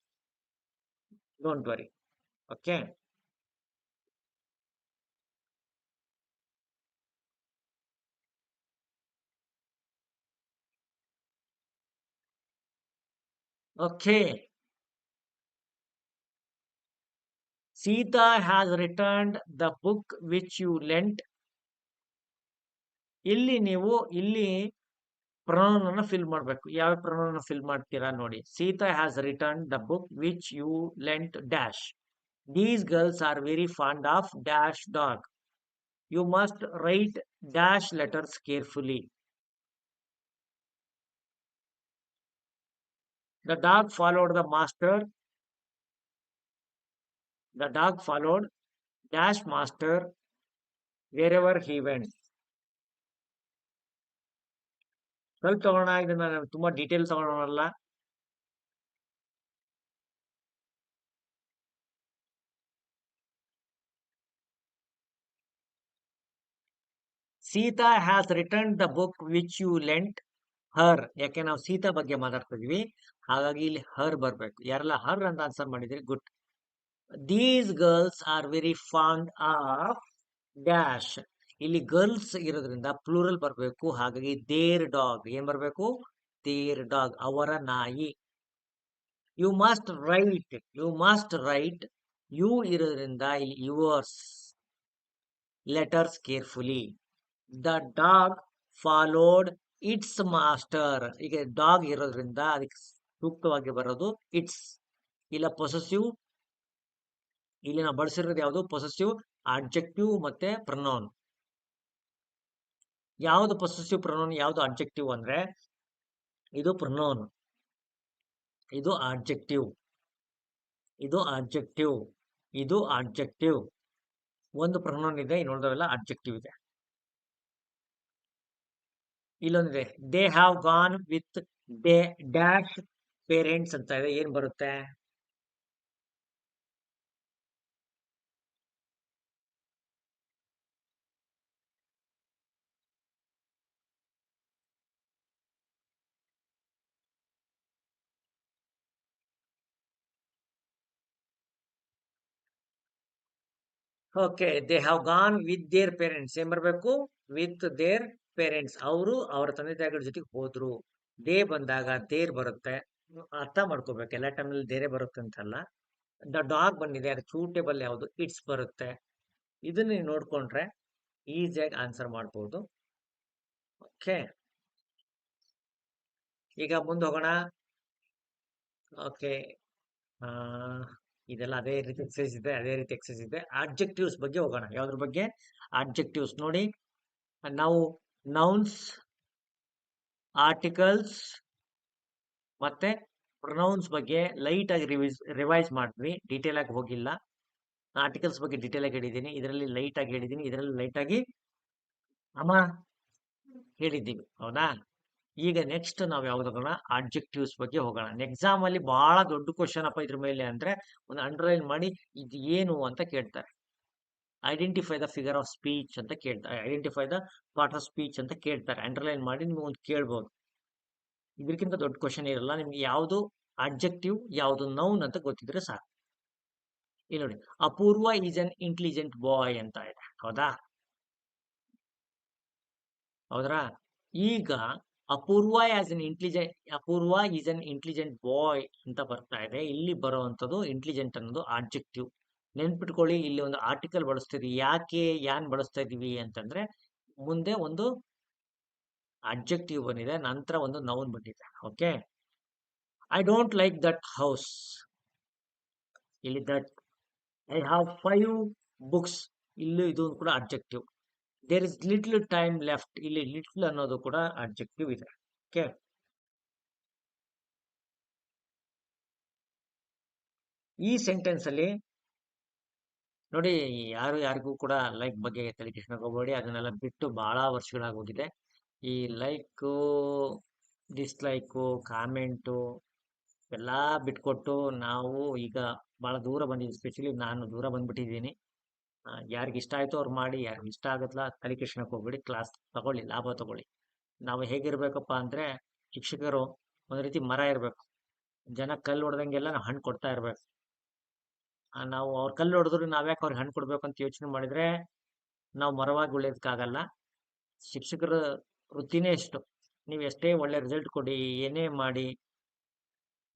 Don't worry. Okay, okay. Sita has returned the book which you lent. ಇಲ್ಲಿ ಪ್ರೊನೌನ್ ಅನ್ನು ಫಿಲ್ ಮಾಡಬೇಕು. ಯಾವ ಪ್ರೊನೌನ್ ಫಿಲ್ ಮಾಡ್ತೀರಾ ನೋಡಿ. Sita has return the book which you lent dash. These girls are very fond of dash dog. You must write dash letters carefully. The dog followed the master. The dog followed dash master wherever he went. ಸ್ವಲ್ಪ ತಗೋಣ, ಇದನ್ನ ತುಂಬಾ ಡೀಟೇಲ್ ತಗೊಳಲ್ಲ. Sita has return the book which you lent her. ಯಾಕೆ ನಾವು ಸೀತಾ ಬಗ್ಗೆ ಮಾತಾಡ್ತಾ ಇದೀವಿ, ಹಾಗಾಗಿ ಇಲ್ಲಿ ಹರ್ ಬರ್ಬೇಕು. ಯಾರೆಲ್ಲ ಹರ್ ಅಂತ ಆನ್ಸರ್ ಮಾಡಿದ್ರಿ, good. These girls are very fond of dash. ಇಲ್ಲಿ ಗರ್ಲ್ಸ್ ಇರೋದ್ರಿಂದ ಪ್ಲೂರಲ್ ಬರಬೇಕು, ಹಾಗಾಗಿ ದೇರ್ ಡಾಗ್. ಏನ್ ಬರಬೇಕು? ದೇರ್ ಡಾಗ್, ಅವರ ನಾಯಿ. ಯು ಮಸ್ಟ್ ರೈಟ್ ಯು ಇರೋದ್ರಿಂದ ಇಲ್ಲಿ yours letters carefully. The dog followed it's master. ಈಗ ಡಾಗ್ ಇರೋದ್ರಿಂದ ಅದಕ್ಕೆ ಸೂಕ್ತವಾಗಿ ಬರೋದು ಇಟ್ಸ್. ಇಲ್ಲ ಪೊಸೆಸಿವ್, ಇಲ್ಲಿ ನಾವು ಬಳಸಿರೋದು ಯಾವುದು? ಪೊಸೆಸಿವ್ ಅಡ್ಜೆಕ್ಟಿವ್ ಮತ್ತೆ ಪ್ರೊನೌನ್. ಯಾವುದು ಪೊಸೆಸಿವ್ ಪ್ರೊನೌನ್, ಯಾವುದು ಅಡ್ಜೆಕ್ಟಿವ್ ಅಂದ್ರೆ ಇದು ಪ್ರೊನೌನ್, ಇದು ಅಡ್ಜೆಕ್ಟಿವ್, ಇದು ಅಡ್ಜೆಕ್ಟಿವ್, ಇದು ಅಡ್ಜೆಕ್ಟಿವ್. ಒಂದು ಪ್ರೊನೌನ್ ಇದೆ, ಇನ್ನುಳಿದವೆಲ್ಲ ಅಡ್ಜೆಕ್ಟಿವ್ ಇದೆ. ಇಲ್ಲೊಂದಿದೆ, they have gone with they dash parents ಅಂತ ಇದೆ. ಏನ್ ಬರುತ್ತೆ? Okay, they have gone with their parents. ಏನ್ ಬರ್ಬೇಕು? With their parents. ಅವರು ಅವರ ತಂದೆ ತಾಯಿಗಳ ಜೊತೆಗೆ ಹೋದ್ರು. ದೇ ಬಂದಾಗ ದೇರ್ ಬರುತ್ತೆ. ಅರ್ಥ ಮಾಡ್ಕೋಬೇಕು, ಎಲ್ಲ ಟೈಮಲ್ಲಿ ದೇರೆ ಬರುತ್ತೆ ಅಂತಲ್ಲ. ದ ಡಾಗ್ ಬಂದಿದೆ, ಅದು ಸೂಟೇಬಲ್ ಯಾವುದು? ಇಟ್ಸ್ ಬರುತ್ತೆ. ಇದನ್ನ ನೀವು ನೋಡ್ಕೊಂಡ್ರೆ ಈಸಿಯಾಗಿ ಆನ್ಸರ್ ಮಾಡ್ಬೋದು. ಓಕೆ, ಈಗ ಮುಂದೆ ಹೋಗೋಣ. ಓಕೆ, ಇದೆಲ್ಲ ಅದೇ ರೀತಿ ಎಕ್ಸಸೈಸ್ ಇದೆ. ಅಡ್ಜೆಕ್ಟಿವ್ಸ್ ಬಗ್ಗೆ ಹೋಗೋಣ. ಯಾವ್ದ್ರ ಬಗ್ಗೆ? ಅಡ್ಜೆಕ್ಟಿವ್ಸ್. ನೋಡಿ, ನಾವು ನೌನ್ಸ್, ಆರ್ಟಿಕಲ್ಸ್ ಮತ್ತೆ ಪ್ರೊನೌನ್ಸ್ ಬಗ್ಗೆ ಲೈಟ್ ಆಗಿ ರಿವೈಸ್ ಮಾಡಿದ್ವಿ, ಡೀಟೇಲ್ ಆಗಿ ಹೋಗಿಲ್ಲ. ಆರ್ಟಿಕಲ್ಸ್ ಬಗ್ಗೆ ಡೀಟೇಲ್ ಆಗಿ ಹೇಳಿದ್ದೀನಿ, ಇದರಲ್ಲಿ ಲೈಟ್ ಆಗಿ ಹೇಳಿದ್ದೀನಿ, ಇದರಲ್ಲಿ ಲೈಟ್ ಆಗಿ ಅಮ್ಮ ಹೇಳಿದ್ದೀವಿ, ಹೌದಾ? ಈಗ ನೆಕ್ಸ್ಟ್ ನಾವು ಯಾವ್ದೋಗೋಣ, ಅಡ್ಜೆಕ್ಟಿವ್ಸ್ ಬಗ್ಗೆ ಹೋಗೋಣ. ಎಕ್ಸಾಮ್ ಅಲ್ಲಿ ಬಹಳ ದೊಡ್ಡ ಕ್ವಶನ್ ಅಪ್ಪ ಇದ್ರ ಮೇಲೆ ಅಂದ್ರೆ ಒಂದು ಅಂಡರ್ಲೈನ್ ಮಾಡಿ ಇದು ಏನು ಅಂತ ಕೇಳ್ತಾರೆ. Identify the figure of speech ಅಂತ ಕೇಳ್ತಾರೆ, identify the part of speech ಅಂತ ಕೇಳ್ತಾರೆ. ಅಂಡರ್ಲೈನ್ ಮಾಡಿ ನೀವು ಒಂದು ಕೇಳ್ಬೋದು. ಇದಕ್ಕಿಂತ ದೊಡ್ಡ ಕ್ವಶನ್ ಇರಲ್ಲ. ನಿಮ್ಗೆ ಯಾವುದು ಅಡ್ಜೆಕ್ಟಿವ್, ಯಾವುದು ನೌನ್ ಅಂತ ಗೊತ್ತಿದ್ರೆ ಸಾಕು. ಇಲ್ಲಿ ನೋಡಿ, ಅಪೂರ್ವ ಈಸ್ ಅನ್ ಇಂಟೆಲಿಜೆಂಟ್ ಬಾಯ್ ಅಂತ ಇದೆ, ಹೌದಾ? ಹೌದ್ರಾ? ಈಗ ಅಪೂರ್ವ ಈಸ್ ಅನ್ ಇಂಟೆಲಿಜೆಂಟ್ ಬಾಯ್ ಅಂತ ಬರ್ತಾ ಇದೆ. ಇಲ್ಲಿ ಬರುವಂತದ್ದು ಇಂಟೆಲಿಜೆಂಟ್ ಅನ್ನೋದು ಆಬ್ಜೆಕ್ಟಿವ್. ನೆನ್ಪಿಟ್ಕೊಳ್ಳಿ, ಇಲ್ಲಿ ಒಂದು ಆರ್ಟಿಕಲ್ ಬಳಸ್ತಿದ್ವಿ. ಯಾಕೆ ಯಾನ್ ಬಳಸ್ತಾ ಇದೀವಿ ಅಂತಂದ್ರೆ ಮುಂದೆ ಒಂದು ಅಡ್ಜೆಕ್ಟಿವ್ ಬಂದಿದೆ, ನಂತರ ಒಂದು ನೌನ್ ಬಂದಿದೆ. Okay, I don't like that house. ಇಲ್ಲಿ ದಟ್ ಐ ಹ್ಯಾವ್ 5 ಬುಕ್ಸ್. ಇಲ್ಲೂ ಇದು ಕೂಡ objective. There is little time left. ಇಲ್ಲಿ ಲಿಟ್ಲ್ ಅನ್ನೋದು ಕೂಡ ಅಬ್ಜೆಕ್ಟಿವ್ ಇದೆ. ಓಕೆ, ಈ ಸೆಂಟೆನ್ಸ್ ಅಲ್ಲಿ ನೋಡಿ, ಯಾರಿಗೂ ಕೂಡ ಲೈಕ್ ಬಗ್ಗೆ ತಲೆ ಕೆಡಿಸ್ಕೊಳ್ಳೋಕೆ ಅದನ್ನೆಲ್ಲ ಬಿಟ್ಟು ಬಹಳ ವರ್ಷಗಳಾಗೋಗಿದೆ. ಈ ಲೈಕು, ಡಿಸ್ಲೈಕು, ಕಾಮೆಂಟು ಎಲ್ಲ ಬಿಟ್ಕೊಟ್ಟು ನಾವು ಈಗ ಬಹಳ ದೂರ ಬಂದಿದ್ದೀವಿ. ಸ್ಪೆಷಲಿ ನಾನು ದೂರ ಬಂದ್ಬಿಟ್ಟಿದ್ದೀನಿ. ಯಾರಿಗೆ ಇಷ್ಟ ಆಯ್ತು ಅವ್ರು ಮಾಡಿ, ಯಾರಿಗೆ ಇಷ್ಟ ಆಗತ್ಲ ತಲೆ ಕೆಡಿಸ್ಕೊಳ್ಳೋಕೆ ಹೋಗ್ಬೇಡಿ. ಕ್ಲಾಸ್ ತಗೊಳ್ಳಿ, ಲಾಭ ತಗೊಳ್ಳಿ. ನಾವು ಹೇಗಿರ್ಬೇಕಪ್ಪ ಅಂದ್ರೆ, ಶಿಕ್ಷಕರು ಒಂದು ರೀತಿ ಮರ ಇರಬೇಕು. ಜನ ಕಲ್ಲು ಹೊಡೆದಂಗೆಲ್ಲ ನಾವು ಹಣ್ಣು ಕೊಡ್ತಾ ಇರ್ಬೇಕು. ನಾವು ಅವ್ರ ಕಲ್ಲು ಹೊಡೆದ್ರು ನಾವ್ಯಾಕೆ ಅವ್ರಿಗೆ ಹಣ್ಣು ಕೊಡ್ಬೇಕು ಅಂತ ಯೋಚನೆ ಮಾಡಿದ್ರೆ ನಾವು ಮರವಾಗಿ ಉಳಿಯೋದಕ್ಕಾಗಲ್ಲ. ಶಿಕ್ಷಕರ ವೃತ್ತಿನೇ ಎಷ್ಟು. ನೀವು ಎಷ್ಟೇ ಒಳ್ಳೆ ರಿಸಲ್ಟ್ ಕೊಡಿ, ಏನೇ ಮಾಡಿ,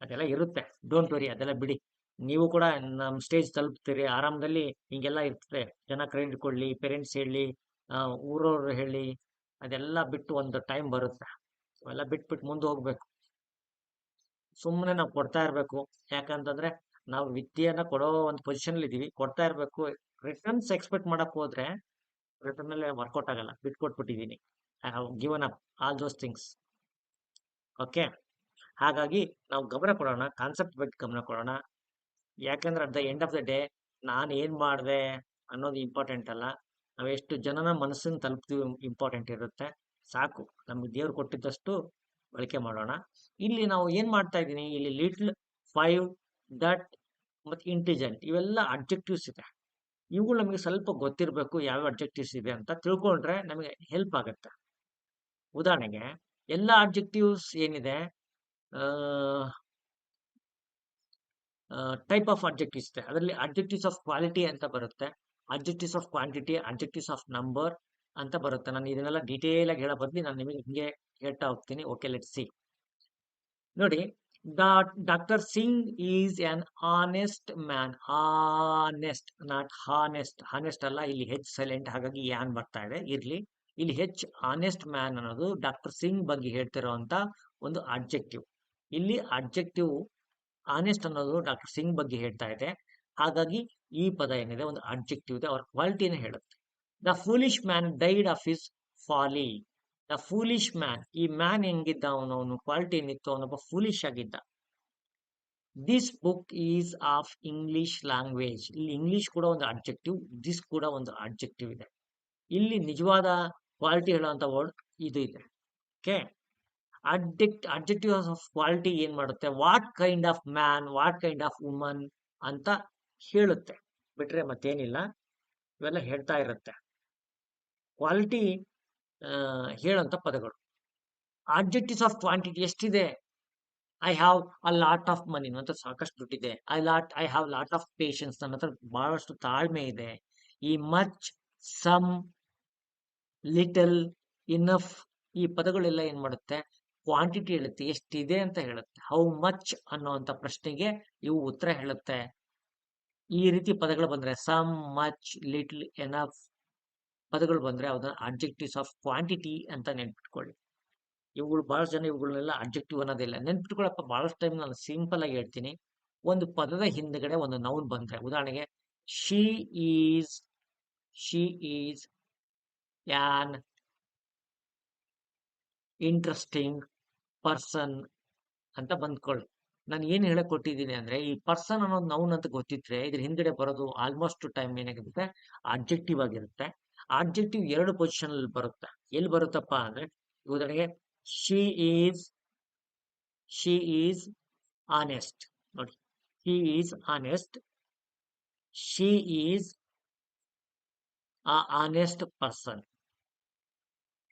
ಅದೆಲ್ಲ ಇರುತ್ತೆ. ಡೋಂಟ್ ವರಿ, ಅದೆಲ್ಲ ಬಿಡಿ. ನೀವು ಕೂಡ ನಮ್ಮ ಸ್ಟೇಜ್ ತಲುಪ್ತೀರಿ ಆರಾಮದಲ್ಲಿ. ಹಿಂಗೆಲ್ಲ ಇರ್ತದೆ. ಜನ ಕ್ರೆಡಿಟ್ ಕೊಡ್ಲಿ, ಪೇರೆಂಟ್ಸ್ ಹೇಳಿ, ಊರವ್ರು ಹೇಳಿ, ಅದೆಲ್ಲ ಬಿಟ್ಟು ಒಂದು ಟೈಮ್ ಬರುತ್ತೆ. ಅವೆಲ್ಲ ಬಿಟ್ಬಿಟ್ಟು ಮುಂದೆ ಹೋಗ್ಬೇಕು. ಸುಮ್ಮನೆ ನಾವು ಕೊಡ್ತಾ ಇರ್ಬೇಕು. ಯಾಕಂತಂದ್ರೆ ನಾವು ವಿದ್ಯೆಯನ್ನ ಕೊಡೋ ಒಂದು ಪೊಸಿಷನ್ ಇದೀವಿ, ಕೊಡ್ತಾ ಇರ್ಬೇಕು. ರಿಟರ್ನ್ಸ್ ಎಕ್ಸ್ಪೆಕ್ಟ್ ಮಾಡಕ್ ಹೋದ್ರೆ ರಿಟರ್ನ್ ಅಲ್ಲೇ ವರ್ಕೌಟ್ ಆಗಲ್ಲ. ಬಿಟ್ಕೊಟ್ಬಿಟ್ಟಿದ್ದೀನಿ. I have given up all those things. Okay, ಹಾಗಾಗಿ ನಾವು ಗಮನ ಕೊಡೋಣ, ಕಾನ್ಸೆಪ್ಟ್ ಬಗ್ಗೆ ಗಮನ ಕೊಡೋಣ. ಯಾಕಂದ್ರೆ at the end of the day ನಾನು ಏನ್ ಮಾಡಿದೆ ಅನ್ನೋದು ಇಂಪಾರ್ಟೆಂಟ್ ಅಲ್ಲ, ನಾವು ಎಷ್ಟು ಜನನ ಮನಸ್ಸನ್ನು ತಲುಪ್ತೀವಿ ಇಂಪಾರ್ಟೆಂಟ್ ಇರುತ್ತೆ. ಸಾಕು, ನಮ್ಗೆ ದೇವ್ರು ಕೊಟ್ಟಿದ್ದಷ್ಟು ಬಳಕೆ ಮಾಡೋಣ. ಇಲ್ಲಿ ನಾವು ಏನ್ ಮಾಡ್ತಾ ಇದ್ದೀನಿ, ಇಲ್ಲಿ ಲಿಟ್ಲ್, 5, ದಟ್ ಮತ್ತೆ ಇಂಟೆಲಿಜೆಂಟ್, ಇವೆಲ್ಲ ಅಬ್ಜೆಕ್ಟಿವ್ಸ್ ಇದೆ. ಇವುಗಳು ನಮಗೆ ಸ್ವಲ್ಪ ಗೊತ್ತಿರಬೇಕು, ಯಾವ ಅಬ್ಜೆಕ್ಟಿವ್ಸ್ ಇದೆ ಅಂತ ತಿಳ್ಕೊಂಡ್ರೆ ನಮಗೆ ಹೆಲ್ಪ್ ಆಗುತ್ತೆ. ಉದಾಹರಣೆಗೆ ಎಲ್ಲ ಅಬ್ಜೆಕ್ಟಿವ್ಸ್ ಏನಿದೆ, ಟೈಪ್ ಆಫ್ ಅಬ್ಜೆಕ್ಟಿವ್ಸ್ ಇದೆ. ಅದರಲ್ಲಿ ಅಬ್ಜೆಕ್ಟಿವ್ಸ್ ಆಫ್ ಕ್ವಾಲಿಟಿ ಅಂತ ಬರುತ್ತೆ, objectives of quantity, objectives of number ಅಂತ ಬರುತ್ತೆ. ನಾನು ಇದನ್ನೆಲ್ಲ ಡೀಟೇಲ್ ಆಗಿ ಹೇಳೋ ಬದಲು ನಾನು ನಿಮಗೆ ಹಿಂಗೆ ಹೇಳ್ತಾ ಹೋಗ್ತೀನಿ. Okay, let see. ನೋಡಿ, doctor Singh is an honest man. Honest, not honest. Honest ಅಲ್ಲ, ಇಲ್ಲಿ ಹೆಚ್ ಸೈಲೆಂಟ್, ಹಾಗಾಗಿ ಯಾನ್ ಬರ್ತಾ ಇದೆ. ಇರ್ಲಿ, ಇಲ್ಲಿ ಹೆಚ್. ಆನೆಸ್ಟ್ ಮ್ಯಾನ್ ಅನ್ನೋದು ಡಾಕ್ಟರ್ ಸಿಂಗ್ ಬಗ್ಗೆ ಹೇಳ್ತಿರೋಂತ ಒಂದು ಅಬ್ಜೆಕ್ಟಿವ್. ಇಲ್ಲಿ ಅಬ್ಜೆಕ್ಟಿವ್ ಆನೆಸ್ಟ್ ಅನ್ನೋದು ಡಾಕ್ಟರ್ ಸಿಂಗ್ ಬಗ್ಗೆ ಹೇಳ್ತಾ ಇದೆ. ಹಾಗಾಗಿ ಈ ಪದ ಏನಿದೆ ಒಂದು ಅಬ್ಜೆಕ್ಟಿವ್ ಇದೆ, ಅವ್ರ ಕ್ವಾಲಿಟಿನ ಹೇಳುತ್ತೆ. The foolish man died of his Fali. The foolish man, ಈ ಮ್ಯಾನ್ ಹೆಂಗಿದ್ದ, ಅವನು ಕ್ವಾಲಿಟಿ ಏನಿತ್ತು, ಅವನೊಬ್ಬ ಫೂಲಿಶ್ ಆಗಿದ್ದ. This book is of English language. ಇಲ್ಲಿ ಇಂಗ್ಲಿಷ್ ಕೂಡ ಒಂದು ಅಬ್ಜೆಕ್ಟಿವ್, ದಿಸ್ ಕೂಡ ಒಂದು ಅಬ್ಜೆಕ್ಟಿವ್ ಇದೆ. ಇಲ್ಲಿ ನಿಜವಾದ ಕ್ವಾಲಿಟಿ ಹೇಳುವಂತ ವರ್ಡ್ ಇದು ಇದೆ. ಓಕೆ, ಅಬ್ಜೆಕ್ಟಿವ್ ಆಫ್ ಕ್ವಾಲಿಟಿ ಏನ್ ಮಾಡುತ್ತೆ, what kind of man, what kind of woman ಅಂತ ಹೇಳುತ್ತೆ. ಬಿಟ್ರೆ ಮತ್ತೇನಿಲ್ಲ, ಇವೆಲ್ಲ ಹೇಳ್ತಾ ಇರುತ್ತೆ. ಕ್ವಾಲಿಟಿ ಹೇಳಂತ ಪದಗಳು. ಅಬ್ಜೆಕ್ಟಿವ್ಸ್ ಆಫ್ ಕ್ವಾಂಟಿಟಿ ಎಷ್ಟಿದೆ, I have a lot of money, ನನ್ನ ಹತ್ರ ಸಾಕಷ್ಟು ದುಡ್ಡಿದೆ. I have lot of patience, ನನ್ನ ಹತ್ರ ಬಹಳಷ್ಟು ತಾಳ್ಮೆ ಇದೆ. ಈ ಮಚ್, ಸಮ್, ಲಿಟಲ್, ಇನಫ್, ಈ ಪದಗಳೆಲ್ಲ ಏನ್ ಮಾಡುತ್ತೆ, ಕ್ವಾಂಟಿಟಿ ಹೇಳುತ್ತೆ, ಎಷ್ಟಿದೆ ಅಂತ ಹೇಳುತ್ತೆ. ಹೌ ಮಚ್ ಅನ್ನುವಂತ ಪ್ರಶ್ನೆಗೆ ಇವು ಉತ್ತರ ಹೇಳುತ್ತೆ. ಈ ರೀತಿ ಪದಗಳು ಬಂದ್ರೆ, ಸಮ್, ಮಚ್, ಲಿಟಲ್, ಎನಫ್ ಪದಗಳು ಬಂದ್ರೆ ಅದನ್ನ ಅಬ್ಜೆಕ್ಟಿವ್ಸ್ ಆಫ್ ಕ್ವಾಂಟಿಟಿ ಅಂತ ನೆನ್ಪಿಟ್ಕೊಳ್ಳಿ. ಇವುಗಳು ಬಹಳಷ್ಟು ಜನ ಇವುಗಳನ್ನೆಲ್ಲ ಅಬ್ಜೆಕ್ಟಿವ್ ಅನ್ನೋದಿಲ್ಲ. ನೆನ್ಪಿಟ್ಕೊಳ್ಳಪ್ಪ, ಬಹಳಷ್ಟು ಟೈಮ್ ನಾನು ಸಿಂಪಲ್ ಆಗಿ ಹೇಳ್ತೀನಿ. ಒಂದು ಪದದ ಹಿಂದ್ಗಡೆ ಒಂದು ನೌನ್ ಬಂದ್ರೆ, ಉದಾಹರಣೆಗೆ she is on interesting person ಅಂತ ಬಂದ್ಕೊಳ್ಳಿ. ನಾನು ಏನ್ ಹೇಳಕ್ ಕೊಟ್ಟಿದ್ದೀನಿ ಅಂದ್ರೆ, ಈ ಪರ್ಸನ್ ಅನ್ನೋದು ನೌನ್ ಅಂತ ಗೊತ್ತಿದ್ರೆ ಇದ್ರ ಹಿಂದ್ಗಡೆ ಬರೋದು ಆಲ್ಮೋಸ್ಟ್ ಟೈಮ್ ಏನಾಗಿರುತ್ತೆ, ಅಬ್ಜೆಕ್ಟಿವ್ ಆಗಿರುತ್ತೆ. ಅಬ್ಜೆಕ್ಟಿವ್ 2 ಪೊಸಿಷನ್ ಅಲ್ಲಿ ಬರುತ್ತೆ. ಎಲ್ಲಿ ಬರುತ್ತಪ್ಪ ಅಂದ್ರೆ, ಉದಾಹರಣೆಗೆ ಶಿ ಈಸ್ ಆನೆಸ್ಟ್. ನೋಡಿ, she is honest, she is ಆ ಆನೆಸ್ಟ್ ಪರ್ಸನ್.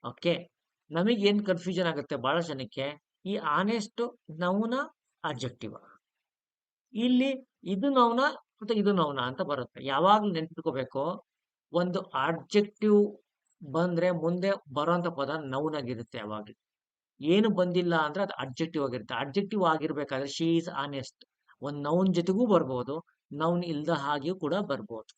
ಓಕೆ, ನಮಗೆ ಏನ್ ಕನ್ಫ್ಯೂಷನ್ ಆಗುತ್ತೆ ಬಹಳ ಜನಕ್ಕೆ, ಈ ಆನೆಸ್ಟ್ ನೌನ ಅಬ್ಜೆಕ್ಟಿವ್, ಇಲ್ಲಿ ಇದು ನೌನ ಮತ್ತೆ ಇದು ನೌನ ಅಂತ ಬರುತ್ತೆ. ಯಾವಾಗ್ಲೂ ನೆನ್ಪಿಟ್ಕೋಬೇಕು, ಒಂದು ಅಬ್ಜೆಕ್ಟಿವ್ ಬಂದ್ರೆ ಮುಂದೆ ಬರುವಂತ ಪದ ನೌನ್ ಆಗಿರುತ್ತೆ. ಯಾವಾಗ್ಲೂ ಏನು ಬಂದಿಲ್ಲ ಅಂದ್ರೆ ಅದು ಅಬ್ಜೆಕ್ಟಿವ್ ಆಗಿರುತ್ತೆ. ಅಬ್ಜೆಕ್ಟಿವ್ ಆಗಿರ್ಬೇಕಾದ್ರೆ ಶಿ ಈಸ್ ಆನೆಸ್ಟ್ ಒಂದು ನೌನ್ ಜೊತೆಗೂ ಬರ್ಬೋದು, ನೌನ್ ಇಲ್ದ ಹಾಗೆಯೂ ಕೂಡ ಬರ್ಬೋದು.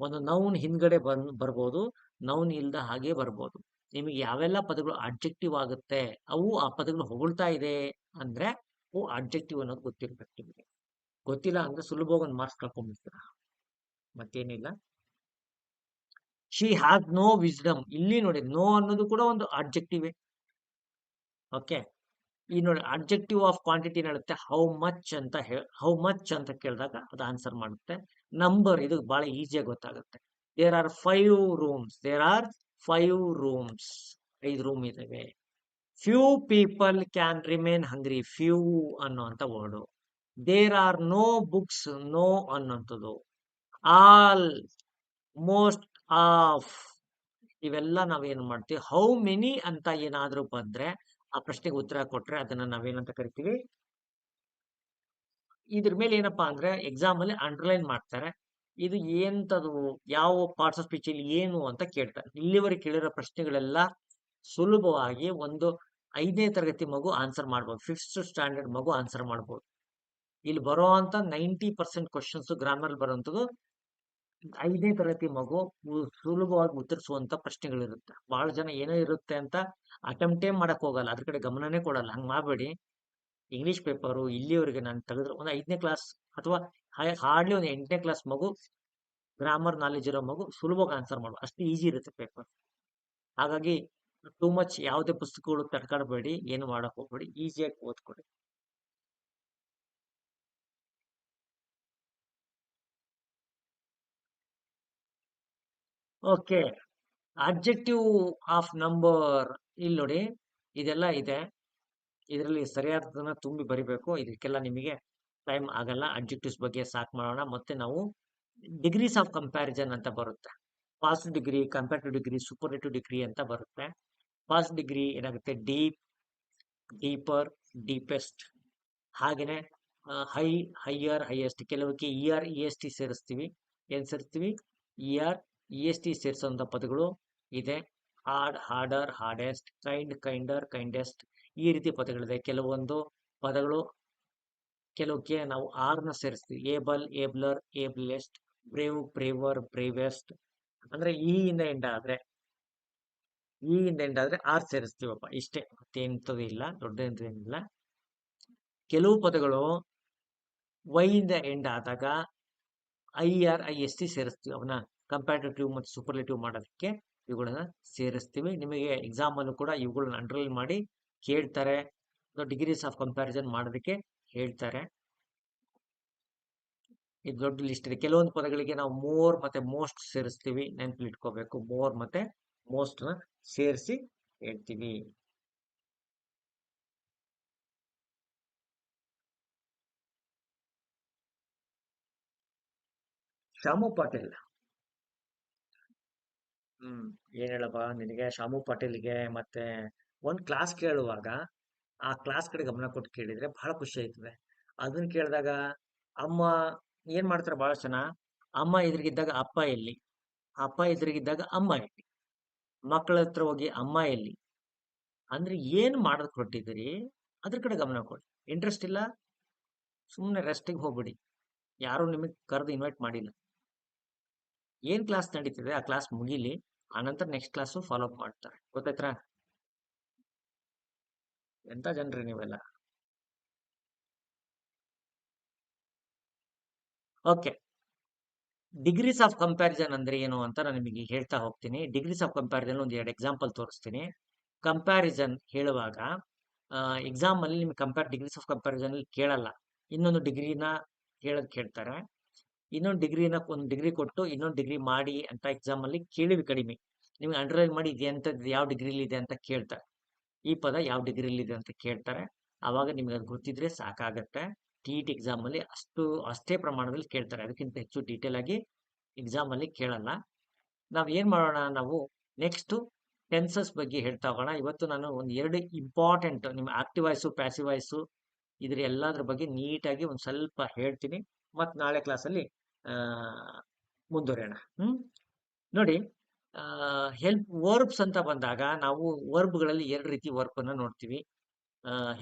ಒಂದು ನೌನ್ ಹಿಂದ್ಗಡೆ ಬರ್ಬೋದು, ನೌನ್ ಇಲ್ದ ಹಾಗೆ ಬರ್ಬೋದು. ನಿಮಗೆ ಯಾವೆಲ್ಲ ಪದಗಳು ಅಬ್ಜೆಕ್ಟಿವ್ ಆಗುತ್ತೆ, ಅವು ಆ ಪದಗಳು ಹೊಗಳ್ತಾ ಇದೆ ಅಂದ್ರೆ ಅಡ್ಜೆಕ್ಟಿವ್ ಅನ್ನೋದು ಗೊತ್ತಿರ್ಬೇಕು ನಿಮಗೆ. ಗೊತ್ತಿಲ್ಲ ಅಂದ್ರೆ ಸುಲಭವಾಗಿ ಒಂದು ಮಾರ್ಕ್ಸ್ ಕಳ್ಕೊಂಡ್ಬಿಡ್ತೀರ, ಮತ್ತೇನಿಲ್ಲ. ಶಿ ಹ್ಯಾಸ್ ನೋ ವಿಸ್ಡಮ್, ಇಲ್ಲಿ ನೋಡಿ ನೋ ಅನ್ನೋದು ಕೂಡ ಒಂದು ಅಡ್ಜೆಕ್ಟಿವ್. ಓಕೆ, ಈ ನೋಡಿ ಅಬ್ಜೆಕ್ಟಿವ್ ಆಫ್ ಕ್ವಾಂಟಿಟಿ ಹೇಳುತ್ತೆ ಹೌ ಮಚ್ ಅಂತ ಹೌ ಮಚ್ ಅಂತ ಕೇಳಿದಾಗ ಅದು ಆನ್ಸರ್ ಮಾಡುತ್ತೆ. ನಂಬರ್ ಇದು ಬಹಳ ಈಸಿಯಾಗಿ ಗೊತ್ತಾಗುತ್ತೆ. There are 5 rooms, there are 5 rooms, 5 room ಇದಾವೆ. Few people can remain hungry, few ಅನ್ನೋಂಥ word. There are no books, no ಅನ್ನೋಂಥದ್ದು. ಆಲ್, ಮೋಸ್ಟ್ ಆಫ್, ಇವೆಲ್ಲ ನಾವೇನು ಮಾಡ್ತೀವಿ, ಹೌ ಮೆನಿ ಅಂತ ಏನಾದ್ರೂ ಬಂದ್ರೆ ಆ ಪ್ರಶ್ನೆಗೆ ಉತ್ತರ ಕೊಟ್ರೆ ಅದನ್ನ ನಾವೇನಂತ ಕರಿತೀವಿ. ಇದ್ರ ಮೇಲೆ ಏನಪ್ಪಾ ಅಂದ್ರೆ ಎಕ್ಸಾಮ್ ಅಲ್ಲಿ ಅಂಡರ್ಲೈನ್ ಮಾಡ್ತಾರೆ. ಇದು ಎಂತದು, ಯಾವ ಪಾರ್ಟ್ಸ್ ಆಫ್ ಸ್ಪೀಚ್ ಇಲ್ಲಿ ಏನು ಅಂತ ಕೇಳ್ತಾರೆ. ಇಲ್ಲಿವರೆಗೆ ಕೇಳಿರೋ ಪ್ರಶ್ನೆಗಳೆಲ್ಲ ಸುಲಭವಾಗಿ ಒಂದು 5ನೇ ತರಗತಿ ಮಗು ಆನ್ಸರ್ ಮಾಡ್ಬೋದು, 5th ಸ್ಟ್ಯಾಂಡರ್ಡ್ ಮಗು ಆನ್ಸರ್ ಮಾಡ್ಬೋದು. ಇಲ್ಲಿ ಬರೋ ಅಂತ 90% ಕ್ವಶನ್ಸ್ ಗ್ರಾಮರ್ ಬರುವಂತದ್ದು 5ನೇ ತರಗತಿ ಮಗು ಸುಲಭವಾಗಿ ಉತ್ತರಿಸುವಂತ ಪ್ರಶ್ನೆಗಳಿರುತ್ತೆ. ಬಹಳ ಜನ ಏನೋ ಇರುತ್ತೆ ಅಂತ ಅಟೆಂಪ್ಟೇ ಮಾಡಕ್ ಹೋಗಲ್ಲ, ಅದ್ರ ಕಡೆ ಗಮನನೇ ಕೊಡಲ್ಲ. ಹಂಗ್ ಮಾಡ್ಬೇಡಿ. ಇಂಗ್ಲಿಷ್ ಪೇಪರು ಇಲ್ಲಿವರೆಗೆ ನಾನು ತೆಗೆದ್ರೆ ಒಂದು 5ನೇ ಕ್ಲಾಸ್ ಅಥವಾ ಹಾರ್ಡ್ಲಿ ಒಂದು 8ನೇ ಕ್ಲಾಸ್ ಮಗು, ಗ್ರಾಮರ್ ನಾಲೆಜ್ ಇರೋ ಮಗು ಸುಲಭವಾಗಿ ಆನ್ಸರ್ ಮಾಡ್ಬೋದು, ಅಷ್ಟು ಈಸಿ ಇರುತ್ತೆ ಪೇಪರ್. ಹಾಗಾಗಿ ಟೂ ಮಚ್ ಯಾವುದೇ ಪುಸ್ತಕಗಳು ತಡ್ಕಾಡಬೇಡಿ, ಏನು ಮಾಡಕ್ ಹೋಗ್ಬೇಡಿ, ಈಸಿಯಾಗಿ ಓದ್ಕೊಡಿ. ಓಕೆ, ಅಬ್ಜೆಕ್ಟಿವ್ ಆಫ್ ನಂಬರ್ ಇಲ್ಲಿ ನೋಡಿ ಇದೆಲ್ಲ ಇದೆ. ಇದರಲ್ಲಿ ಸರಿಯಾದದನ್ನ ತುಂಬಿ ಬರಿಬೇಕು. ಇದಕ್ಕೆಲ್ಲ ನಿಮಗೆ ಟೈಮ್ ಆಗಲ್ಲ. ಅಬ್ಜೆಕ್ಟಿವ್ಸ್ ಬಗ್ಗೆ ಸಾಕು ಮಾಡೋಣ. ಮತ್ತೆ ನಾವು ಡಿಗ್ರೀಸ್ ಆಫ್ ಕಂಪ್ಯಾರಿಸನ್ ಅಂತ ಬರುತ್ತೆ. Past degree, comparative degree, superlative degree ಅಂತ ಬರುತ್ತೆ. ಪಾಸ್ಟ್ ಡಿಗ್ರಿ ಏನಾಗುತ್ತೆ, ಡೀಪ್, ಡೀಪರ್, ಡೀಪೆಸ್ಟ್. ಹಾಗೇನೆ ಹೈ, ಹೈಯರ್, ಹೈಯೆಸ್ಟ್. ಕೆಲವಕ್ಕೆ ER EST ಸೇರಿಸ್ತೀವಿ. ಏನ್ ಸೇರಿಸ್ತೀವಿ? ER EST ಸೇರಿಸುವಂತ ಪದಗಳು ಇದೆ. Hard, harder, hardest. Kind, kinder, kindest. ಈ ರೀತಿ ಪದಗಳಿದೆ. ಕೆಲವೊಂದು ಪದಗಳು ಕೆಲವಕ್ಕೆ ನಾವು ಆರ್ನ ಸೇರಿಸ್ತೀವಿ. Able, abler, ablest. Brave, braver, bravest. ಅಂದ್ರೆ ಈ ಇಂದ ಎಂಡ್ ಆದ್ರೆ ಆರ್ ಸೇರಿಸ್ತೀವಪ್ಪ, ಇಷ್ಟೇ, ಮತ್ತೇಂತದ್ದು ಇಲ್ಲ, ದೊಡ್ಡದೇನಿಲ್ಲ. ಕೆಲವು ಪದಗಳು ವೈ ಇಂದ ಎಂಡ್ ಆದಾಗ IR IST ಸೇರಿಸ್ತೀವಿ. ಅವನ್ನ ಕಂಪ್ಯಾರಿಟಿವ್ ಮತ್ತು ಸೂಪರ್ಲೇಟಿವ್ ಮಾಡೋದಕ್ಕೆ ಇವುಗಳನ್ನ ಸೇರಿಸ್ತೀವಿ. ನಿಮಗೆ ಎಕ್ಸಾಮ್ ಅಲ್ಲೂ ಕೂಡ ಇವುಗಳನ್ನ ಅಂಡರ್ಲೈನ್ ಮಾಡಿ ಕೇಳ್ತಾರೆ. ಡಿಗ್ರೀಸ್ ಆಫ್ ಕಂಪ್ಯಾರಿಸನ್ ಮಾಡೋದಕ್ಕೆ ಹೇಳ್ತಾರೆ. ಇದು ದೊಡ್ಡ ಲಿಸ್ಟ್ ಇದೆ. ಕೆಲವೊಂದು ಪದಗಳಿಗೆ ನಾವು ಮೋರ್ ಮತ್ತೆ ಮೋಸ್ಟ್ ಸೇರಿಸ್ತೀವಿ, ನೆನಪಲ್ಲಿ ಇಟ್ಕೋಬೇಕು. ಮೋರ್ ಮತ್ತೆ ಮೋಸ್ಟ್ ನ ಸೇರಿಸಿ ಹೇಳ್ತೀವಿ. ಶಾಮು ಪಾಟೀಲ್, ಏನ್ ಹೇಳಪ್ಪ ನಿನಗೆ, ಶಾಮು ಪಾಟೀಲ್ಗೆ ಮತ್ತೆ ಒಂದ್ ಕ್ಲಾಸ್ ಕೇಳುವಾಗ ಆ ಕ್ಲಾಸ್ ಕಡೆ ಗಮನ ಕೊಟ್ಟು ಕೇಳಿದ್ರೆ ಬಹಳ ಖುಷಿ ಆಯ್ತದೆ. ಅದನ್ನ ಕೇಳಿದಾಗ ಅಮ್ಮ ಏನ್ ಮಾಡ್ತಾರೆ, ಬಹಳ ಜನ ಅಮ್ಮ ಎದುರಿಗಿದ್ದಾಗ ಅಪ್ಪ ಎಲ್ಲಿ, ಅಪ್ಪ ಎದುರಿಗಿದ್ದಾಗ ಅಮ್ಮ ಎಲ್ಲಿ, ಮಕ್ಕಳ ಹತ್ರ ಹೋಗಿ ಅಮ್ಮ ಎಲ್ಲಿ ಅಂದ್ರೆ ಏನ್ ಮಾಡೋದ್ ಕೊಟ್ಟಿದ್ದೀರಿ, ಅದ್ರ ಕಡೆ ಗಮನ ಕೊಡಿ. ಇಂಟ್ರೆಸ್ಟ್ ಇಲ್ಲ, ಸುಮ್ಮನೆ ರೆಸ್ಟಿಗೆ ಹೋಗ್ಬಿಡಿ. ಯಾರು ನಿಮಗೆ ಕರೆದು ಇನ್ವೈಟ್ ಮಾಡಿಲ್ಲ. ಏನ್ ಕ್ಲಾಸ್ ನಡೀತಿದೆ ಆ ಕ್ಲಾಸ್ ಮುಗೀಲಿ, ಆನಂತರ ನೆಕ್ಸ್ಟ್ ಕ್ಲಾಸು ಫಾಲೋ ಅಪ್ ಮಾಡ್ತಾರೆ. ಗೊತ್ತಾಯ್ತಾ? ಎಂತ ಜನರಿ ನೀವೆಲ್ಲ. ಓಕೆ, ಡಿಗ್ರೀಸ್ ಆಫ್ ಕಂಪ್ಯಾರಿಸನ್ ಅಂದ್ರೆ ಏನು ಅಂತ ನಾನು ನಿಮಗೆ ಹೇಳ್ತಾ ಹೋಗ್ತೀನಿ. ಡಿಗ್ರೀಸ್ ಆಫ್ ಕಂಪ್ಯಾರಿಸನ್ ಒಂದು 2 ಎಕ್ಸಾಂಪಲ್ ತೋರಿಸ್ತೀನಿ. ಕಂಪ್ಯಾರಿಸನ್ ಹೇಳುವಾಗ ಎಕ್ಸಾಮ್ ಅಲ್ಲಿ ನಿಮ್ಗೆ ಡಿಗ್ರೀಸ್ ಆಫ್ ಕಂಪ್ಯಾರಿಸನ್ ಅಲ್ಲಿ ಕೇಳಲ್ಲ. ಇನ್ನೊಂದು ಡಿಗ್ರಿನ ಕೇಳ್ತಾರೆ. ಇನ್ನೊಂದು ಡಿಗ್ರಿನ ಒಂದು ಡಿಗ್ರಿ ಕೊಟ್ಟು ಇನ್ನೊಂದು ಡಿಗ್ರಿ ಮಾಡಿ ಅಂತ ಎಕ್ಸಾಮ್ ಅಲ್ಲಿ ಕೇಳಿವಿ ಕಡಿಮೆ. ನಿಮ್ಗೆ ಅಂಡರ್ಲೈನ್ ಮಾಡಿ ಇದೆ ಅಂತ, ಯಾವ ಡಿಗ್ರಿಲಿ ಇದೆ ಅಂತ ಕೇಳ್ತಾರೆ. ಈ ಪದ ಯಾವ ಡಿಗ್ರಿಲಿ ಇದೆ ಅಂತ ಕೇಳ್ತಾರೆ. ಆವಾಗ ನಿಮ್ಗೆ ಅದು ಗೊತ್ತಿದ್ರೆ ಸಾಕಾಗತ್ತೆ. TET ಎಕ್ಸಾಮ್ ಅಲ್ಲಿ ಅಷ್ಟೇ ಪ್ರಮಾಣದಲ್ಲಿ ಕೇಳ್ತಾರೆ, ಅದಕ್ಕಿಂತ ಹೆಚ್ಚು ಡೀಟೇಲ್ ಆಗಿ ಎಕ್ಸಾಮ್ ಅಲ್ಲಿ ಕೇಳಲ್ಲ. ನಾವ್ ಏನ್ ಮಾಡೋಣ, ನಾವು ನೆಕ್ಸ್ಟ್ ಟೆನ್ಸಸ್ ಬಗ್ಗೆ ಹೇಳ್ತಾ ಹೋಗೋಣ. ಇವತ್ತು ನಾನು ಒಂದು 2 ಇಂಪಾರ್ಟೆಂಟ್ ನಿಮ್ಮ ಆಕ್ಟಿವ್ ವಾಯ್ಸು, ಪ್ಯಾಸಿವ್ ವಾಯ್ಸು, ಇದ್ರ ಎಲ್ಲದ್ರ ಬಗ್ಗೆ ನೀಟಾಗಿ ಒಂದ್ ಸ್ವಲ್ಪ ಹೇಳ್ತೀನಿ. ಮತ್ ನಾಳೆ ಕ್ಲಾಸಲ್ಲಿ ಮುಂದುವರಿಯೋಣ. ನೋಡಿ, ಹೆಲ್ಪ್ ವರ್ಬ್ಸ್ ಅಂತ ಬಂದಾಗ ನಾವು ವರ್ಬ್ಗಳಲ್ಲಿ 2 ರೀತಿ ವರ್ಬ್ ಅನ್ನ ನೋಡ್ತೀವಿ.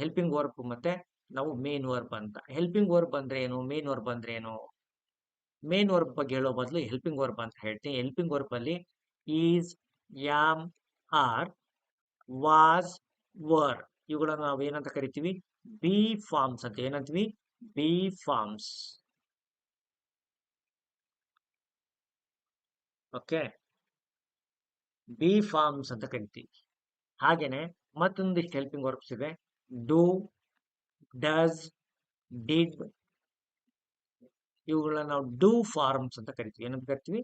ಹೆಲ್ಪಿಂಗ್ ವರ್ಬ್ ಮತ್ತೆ ನಾವು ಮೇನ್ ವರ್ಬ್ ಅಂತ. ಹೆಲ್ಪಿಂಗ್ ವರ್ಬ್ ಅಂದ್ರೆ ಏನು, ಮೇನ್ ವರ್ಬ್ ಅಂದ್ರೆ ಏನು? ಮೇನ್ ವರ್ಬ್ ಬಗ್ಗೆ ಹೇಳೋ ಬದಲು ಹೆಲ್ಪಿಂಗ್ ವರ್ಬ್ ಅಂತ ಹೇಳ್ತೀನಿ. ಹೆಲ್ಪಿಂಗ್ ವರ್ಬ್ ಅಲ್ಲಿ is, am, are, was, were, ಇವುಗಳನ್ನ ನಾವು ಏನಂತ ಕರಿತೀವಿ, ಬಿ ಫಾರ್ಮ್ಸ್ ಅಂತ ಏನಂತೀವಿ? Be forms. Okay, be forms ಅಂತ ಕರಿತೀವಿ. ಹಾಗೇನೆ ಮತ್ತೊಂದಿಷ್ಟು ಹೆಲ್ಪಿಂಗ್ ವರ್ಬ್ಸ್ ಇದೆ. ಡೂ, ಡಸ್, ಡಿಡ್, ಇವುಗಳನ್ನ ನಾವು ಡೂ ಫಾರ್ಮ್ಸ್ ಅಂತ ಕರಿತೀವಿ. ಏನಂತ ಕರಿತೀವಿ?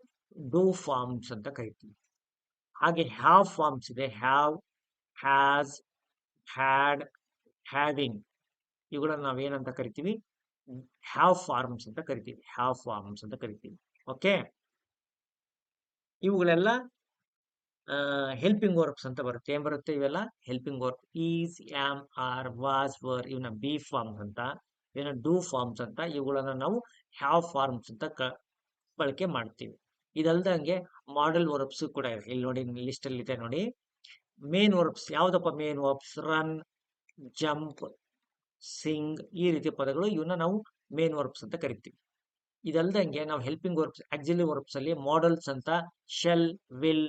ಡೂ ಫಾರ್ಮ್ಸ್ ಅಂತ ಕರಿತೀವಿ. ಹಾಗೆ ಹ್ಯಾವ್ ಫಾರ್ಮ್ಸ್ ಇದೆ. ಹ್ಯಾವ್, ಹ್ಯಾಸ್, ಹ್ಯಾಡ್, ಹ್ಯಾವಿಂಗ್, ಇವುಗಳನ್ನ ನಾವೇನಂತ ಕರಿತೀವಿ? ಹ್ಯಾವ್ ಫಾರ್ಮ್ಸ್ ಅಂತ ಕರಿತೀವಿ. ಹ್ಯಾವ್ ಫಾರ್ಮ್ಸ್ ಅಂತ ಕರಿತೀವಿ. ಓಕೆ, ಇವುಗಳೆಲ್ಲ ಹೆಲ್ಪಿಂಗ್ ವರ್ಬ್ಸ್ ಅಂತ ಬರುತ್ತೆ. ಏನ್ ಬರುತ್ತೆ ಇವೆಲ್ಲ? Helping verb. Is, am, are, was, were ಇವನ್ನ ಬಿ ಫಾರ್ಮ್ಸ್ ಅಂತ, ಇವನ್ನ ಡೂ ಫಾರ್ಮ್ಸ್ ಅಂತ, ಇವುಗಳನ್ನ ನಾವು ಹ್ಯಾವ್ ಫಾರ್ಮ್ಸ್ ಅಂತ ಬಳಕೆ ಮಾಡ್ತೀವಿ. ಇದಲ್ದಂಗೆ ಮಾಡೆಲ್ ವರ್ಬ್ಸ್ ಕೂಡ ಇದೆ. ಇಲ್ಲಿ ನೋಡಿ, ಲಿಸ್ಟ್ ಅಲ್ಲಿ ಇದೆ ನೋಡಿ. ಮೇನ್ ವರ್ಬ್ಸ್ ಯಾವ್ದಪ್ಪ? Main verbs run, jump, Singh, ಈ ರೀತಿ ಪದಗಳು, ಇವನ್ನ ನಾವು ಮೇನ್ ವರ್ಬ್ಸ್ ಅಂತ ಕರಿತೀವಿ. ಇದಲ್ದಂಗೆ ನಾವು ಹೆಲ್ಪಿಂಗ್ ವರ್ಬ್ಸ್, ಆಕ್ಸಿಲರಿ ವರ್ಬ್ಸ್ ಅಲ್ಲಿ ಮಾಡೆಲ್ಸ್ ಅಂತ shall, will,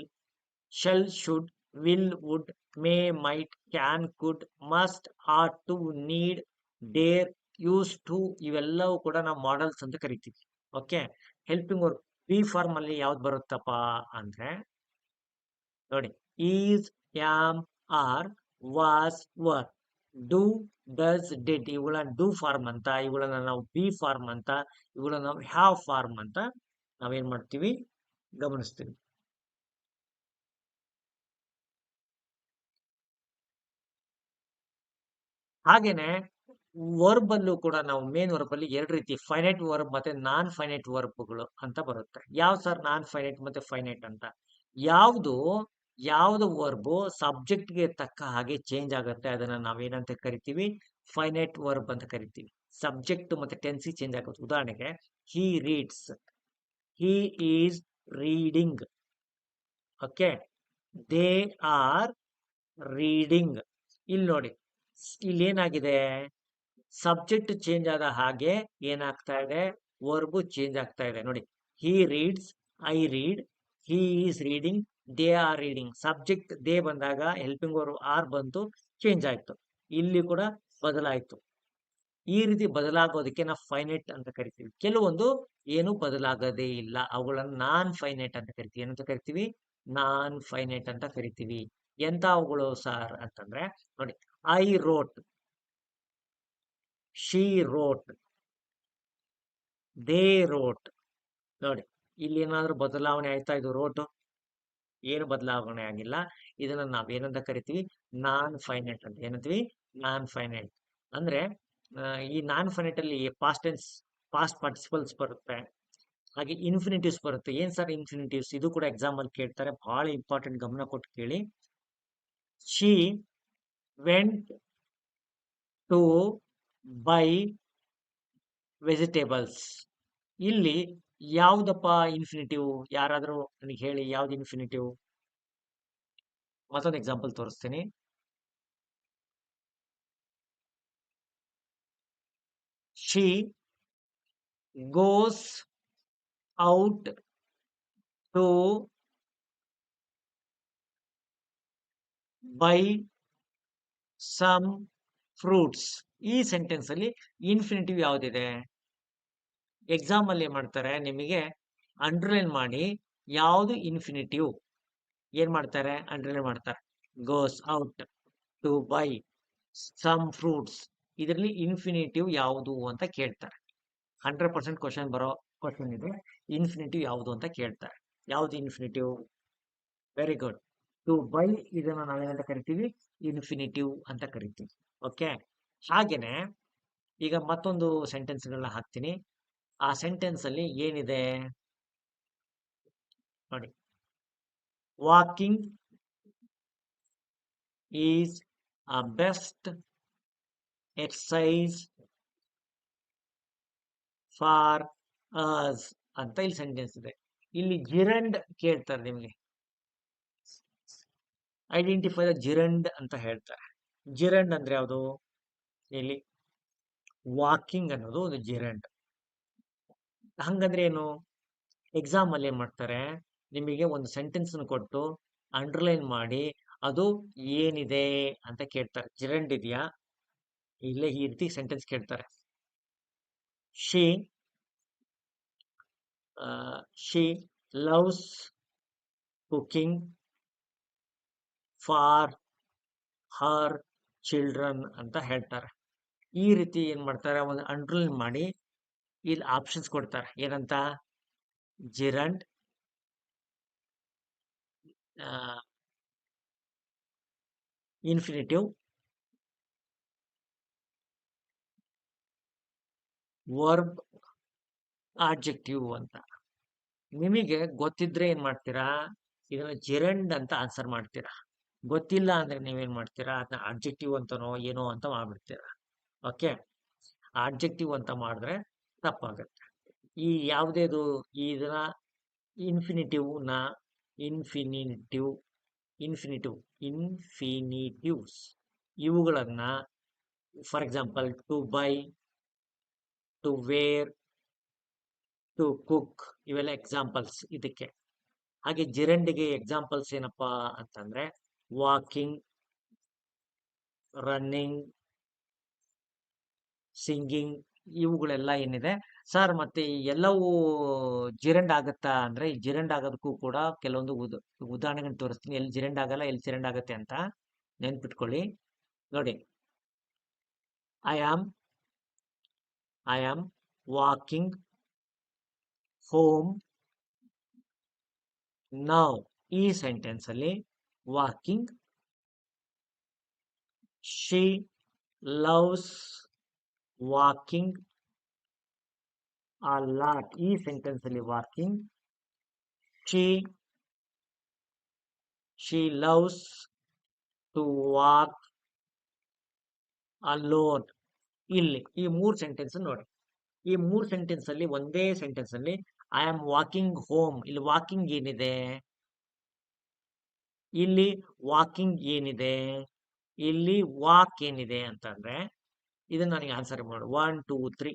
shall, should, will, would, may, might, can, could, must, ought to, need, dare, use to, ಇವೆಲ್ಲವೂ ಕೂಡ ನಾವು ಮಾಡೆಲ್ಸ್ ಅಂತ ಕರಿತೀವಿ. Okay, helping verb be form ಅಲ್ಲಿ ಯಾವ್ದು ಬರುತ್ತಪ್ಪ ಅಂದ್ರೆ ನೋಡಿ, is, am, are, was, were, do, does, did, ಇವುಗಳನ್ನ ಡೂ ಫಾರ್ಮ್ ಅಂತ, ಇವುಗಳನ್ನ ನಾವು ಬಿ ಫಾರ್ಮ್ ಅಂತ, ಇವುಗಳನ್ನ ನಾವು ಹ್ಯಾವ್ ಫಾರ್ಮ್ ಅಂತ ನಾವೇನ್ ಮಾಡ್ತೀವಿ? ಗಮನಿಸ್ತೀವಿ. ಹಾಗೇನೆ ವರ್ಬ್ ಅಲ್ಲೂ ಕೂಡ ನಾವು ಮೇನ್ ವರ್ಬ್ ಅಲ್ಲಿ ಎರಡು ರೀತಿ, ಫೈನೈಟ್ ವರ್ಬ್ ಮತ್ತೆ ನಾನ್ ಫೈನೈಟ್ ವರ್ಬ್ಗಳು ಅಂತ ಬರುತ್ತೆ. ಯಾವ ಸರ್ ನಾನ್ ಫೈನೈಟ್ ಮತ್ತೆ ಫೈನೈಟ್ ಅಂತ? ಯಾವ್ದು ವರ್ಬ್ ಸಬ್ಜೆಕ್ಟ್ ಗೆ ತಕ್ಕ ಹಾಗೆ ಚೇಂಜ್ ಆಗುತ್ತೆ ಅದನ್ನ ನಾವೇನಂತ ಕರಿತೀವಿ? ಫೈನೈಟ್ ವರ್ಬ್ ಅಂತ ಕರಿತೀವಿ. ಸಬ್ಜೆಕ್ಟ್ ಮತ್ತೆ ಟೆನ್ಸಿ ಚೇಂಜ್ ಆಗುತ್ತೆ. ಉದಾಹರಣೆಗೆ, he reads, he is reading. Okay, they are reading. ಇಲ್ಲಿ ನೋಡಿ, ಇಲ್ಲಿ ಏನಾಗಿದೆ? ಸಬ್ಜೆಕ್ಟ್ ಚೇಂಜ್ ಆದ ಹಾಗೆ ಏನಾಗ್ತಾ ಇದೆ? ವರ್ಬ್ ಚೇಂಜ್ ಆಗ್ತಾ ಇದೆ. ನೋಡಿ, he reads, I read, he is reading, they are reading. Subject they ಬಂದಾಗ ಹೆಲ್ಪಿಂಗ್ ವರ್ಬ್ ಆರ್ ಬಂತು, ಚೇಂಜ್ ಆಯ್ತು. ಇಲ್ಲಿ ಕೂಡ ಬದಲಾಯಿತು. ಈ ರೀತಿ ಬದಲಾಗೋದಕ್ಕೆ ನಾವು ಫೈನೈಟ್ ಅಂತ ಕರಿತೀವಿ. ಕೆಲವೊಂದು ಏನು ಬದಲಾಗದೇ ಇಲ್ಲ, ಅವುಗಳನ್ನು ನಾನ್ ಫೈನೈಟ್ ಅಂತ ಕರಿತೀವಿ. ಏನಂತ ಕರಿತೀವಿ? ನಾನ್ ಫೈನೈಟ್ ಅಂತ ಕರಿತೀವಿ. ಎಂತವುಗಳು ಸಾರ್ ಅಂತಂದ್ರೆ ನೋಡಿ, I wrote, she wrote, they wrote. ನೋಡಿ, ಇಲ್ಲಿ ಏನಾದ್ರೂ ಬದಲಾವಣೆ ಆಯ್ತಾ? ಇದು ರೋಟ್ ಏನು ಬದಲಾವಣೆ ಆಗಿಲ್ಲ. ಇದನ್ನ ನಾವೇನಂತ ಕರಿತೀವಿ? ನಾನ್ ಫೈನೈಟ್ ಅಂತ. ಏನಂತೀವಿ? ನಾನ್ ಫೈನೈಟ್ ಅಂದ್ರೆ ಈ ನಾನ್ ಫೈನೈಟ್ ಅಲ್ಲಿ ಪಾಸ್ಟ್ ಟೆನ್ಸ್, ಪಾಸ್ಟ್ ಪಾರ್ಟಿಸಿಪಲ್ಸ್ ಬರುತ್ತೆ, ಹಾಗೆ ಇನ್ಫಿನಿಟಿವ್ಸ್ ಬರುತ್ತೆ. ಏನ್ ಸರ್ ಇನ್ಫಿನಿಟಿವ್ಸ್? ಇದು ಕೂಡ ಎಕ್ಸಾಮ್ ಅಲ್ಲಿ ಕೇಳ್ತಾರೆ, ಬಹಳ ಇಂಪಾರ್ಟೆಂಟ್, ಗಮನ ಕೊಟ್ಟು ಕೇಳಿ. She went to buy vegetables. ಇಲ್ಲಿ ಯಾವ್ದಪ್ಪ ಇನ್ಫಿನಿಟಿವ್? ಯಾರಾದ್ರೂ ನನಗೆ ಹೇಳಿ, ಯಾವ್ದು ಇನ್ಫಿನಿಟಿವ್? ಮತ್ತೊಂದು ಎಕ್ಸಾಂಪಲ್ ತೋರಿಸ್ತೀನಿ. She goes out to buy some fruits. ಈ ಸೆಂಟೆನ್ಸ್ ಅಲ್ಲಿ ಇನ್ಫಿನಿಟಿವ್ ಯಾವ್ದಿದೆ? ಎಕ್ಸಾಮ್ ಅಲ್ಲಿ ಏನ್ ಮಾಡ್ತಾರೆ, ನಿಮಗೆ ಅಂಡರ್ಲೈನ್ ಮಾಡಿ ಯಾವ್ದು ಇನ್ಫಿನಿಟಿವ್ ಏನ್ ಮಾಡ್ತಾರೆ? ಅಂಡರ್ಲೈನ್ ಮಾಡ್ತಾರೆ. Goes out to buy some fruits, ಇದರಲ್ಲಿ ಇನ್ಫಿನಿಟಿವ್ ಯಾವುದು ಅಂತ ಕೇಳ್ತಾರೆ. 100% ಕ್ವಶನ್ ಬರೋ ಕ್ವಶನ್ ಇದೆ. ಇನ್ಫಿನಿಟಿವ್ ಯಾವುದು ಅಂತ ಕೇಳ್ತಾರೆ. ಯಾವ್ದು infinitive? Very good. To buy, ಇದನ್ನ ನಾವೇನಂತ ಕರಿತೀವಿ? ಇನ್ಫಿನಿಟಿವ್ ಅಂತ ಕರಿತೀವಿ. ಓಕೆ, ಹಾಗೇನೆ ಈಗ ಮತ್ತೊಂದು ಸೆಂಟೆನ್ಸ್ಗಳನ್ನ ಹಾಕ್ತೀನಿ. ಆ ಸೆಂಟೆನ್ಸ್ ಅಲ್ಲಿ ಏನಿದೆ ನೋಡಿ, walking is a best exercise for us ಅಂತ ಇಲ್ಲಿ ಸೆಂಟೆನ್ಸ್ ಇದೆ. ಇಲ್ಲಿ ಜಿರಂಡ್ ಕೇಳ್ತಾರೆ ನಿಮಗೆ, ಐಡೆಂಟಿಫೈ ದ ಜಿರಂಡ್ ಅಂತ ಹೇಳ್ತಾರೆ. ಜಿರಂಡ್ ಅಂದ್ರೆ ಯಾವುದು? ಇಲ್ಲಿ ವಾಕಿಂಗ್ ಅನ್ನೋದು ಒಂದು ಜಿರಂಡ್. ಹಂಗಂದ್ರೆ ಏನು? ಎಕ್ಸಾಮ್ ಅಲ್ಲಿ ಏನ್ ಮಾಡ್ತಾರೆ, ನಿಮಗೆ ಒಂದು ಸೆಂಟೆನ್ಸ್ ಕೊಟ್ಟು ಅಂಡರ್ಲೈನ್ ಮಾಡಿ ಅದು ಏನಿದೆ ಅಂತ ಕೇಳ್ತಾರೆ. ಜಿರಂಡ್ ಇದೆಯಾ? ಇಲ್ಲೇ ಈ ರೀತಿ ಸೆಂಟೆನ್ಸ್ ಕೇಳ್ತಾರೆ. She she loves cooking for her children ಅಂತ ಹೇಳ್ತಾರೆ. ಈ ರೀತಿ ಏನ್ ಮಾಡ್ತಾರೆ, ಒಂದು ಅಂಡರ್ಲೈನ್ ಮಾಡಿ ಇಲ್ಲಿ ಆಪ್ಷನ್ಸ್ ಕೊಡ್ತಾರೆ. ಏನಂತ? ಜಿರಂಡ್, ಇನ್ಫಿನಿಟಿವ್, ವರ್ಬ್, ಆಬ್ಜೆಕ್ಟಿವ್ ಅಂತ. ನಿಮಗೆ ಗೊತ್ತಿದ್ರೆ ಏನ್ ಮಾಡ್ತೀರಾ, ಇದನ್ನ ಜಿರಂಡ್ ಅಂತ ಆನ್ಸರ್ ಮಾಡ್ತೀರಾ. ಗೊತ್ತಿಲ್ಲ ಅಂದ್ರೆ ನೀವೇನ್ ಮಾಡ್ತೀರಾ, ಅದನ್ನ ಆಬ್ಜೆಕ್ಟಿವ್ ಅಂತನೋ ಏನೋ ಅಂತ ಮಾಡ್ಬಿಡ್ತೀರಾ. ಓಕೆ, ಆಬ್ಜೆಕ್ಟಿವ್ ಅಂತ ಮಾಡಿದ್ರೆ ತಪ್ಪಾಗುತ್ತೆ. ಈ ಯಾವುದೇದು ಇದನ್ನ ಇನ್ಫಿನಿಟಿವ್ಸ್ ಇವುಗಳನ್ನ, for example to buy, to wear, to cook, ಇವೆಲ್ಲ ಎಕ್ಸಾಂಪಲ್ಸ್ ಇದಕ್ಕೆ. ಹಾಗೆ ಜಿರಂಡ್ಗೆ ಎಕ್ಸಾಂಪಲ್ಸ್ ಏನಪ್ಪಾ ಅಂತಂದ್ರೆ ವಾಕಿಂಗ್, ರನ್ನಿಂಗ್, ಸಿಂಗಿಂಗ್, ಇವುಗಳೆಲ್ಲ ಏನಿದೆ. ಸರ್ ಮತ್ತೆ ಎಲ್ಲವೂ ಜಿರಂಡ್ ಆಗುತ್ತಾ ಅಂದ್ರೆ, ಈ ಜಿರಂಡ್ ಆಗೋದಕ್ಕೂ ಕೂಡ ಕೆಲವೊಂದು ಉದಾಹರಣೆಗಳನ್ನ ತೋರಿಸ್ತೀನಿ. ಎಲ್ಲಿ ಜಿರಂಡ್ ಆಗಲ್ಲ, ಎಲ್ಲಿ ಜಿರಂಡ್ ಆಗುತ್ತೆ ಅಂತ ನೆನ್ಪಿಟ್ಕೊಳ್ಳಿ. ನೋಡಿ, I am walking home now. ಈ ಸೆಂಟೆನ್ಸ್ ಅಲ್ಲಿ walking, she loves walking a lot. ಈ ಸೆಂಟೆನ್ಸ್ ಅಲ್ಲಿ walking, she loves to walk alone. ಇಲ್ಲಿ ಈ 3 ಸೆಂಟೆನ್ಸ್ ನೋಡಿ. ಈ 3 ಸೆಂಟೆನ್ಸ್ ಅಲ್ಲಿ ಒಂದೇ ಸೆಂಟೆನ್ಸ್ ಅಲ್ಲಿ ಐ ಆಮ್ ವಾಕಿಂಗ್ ಹೋಮ್, ಇಲ್ಲಿ ವಾಕಿಂಗ್ ಏನಿದೆ, ಇಲ್ಲಿ ವಾಕಿಂಗ್ ಏನಿದೆ, ಇಲ್ಲಿ ವಾಕ್ ಏನಿದೆ ಅಂತಂದ್ರೆ ಇದನ್ನ ನನಗೆ ಆನ್ಸರ್ ಮಾಡು. 1 2 3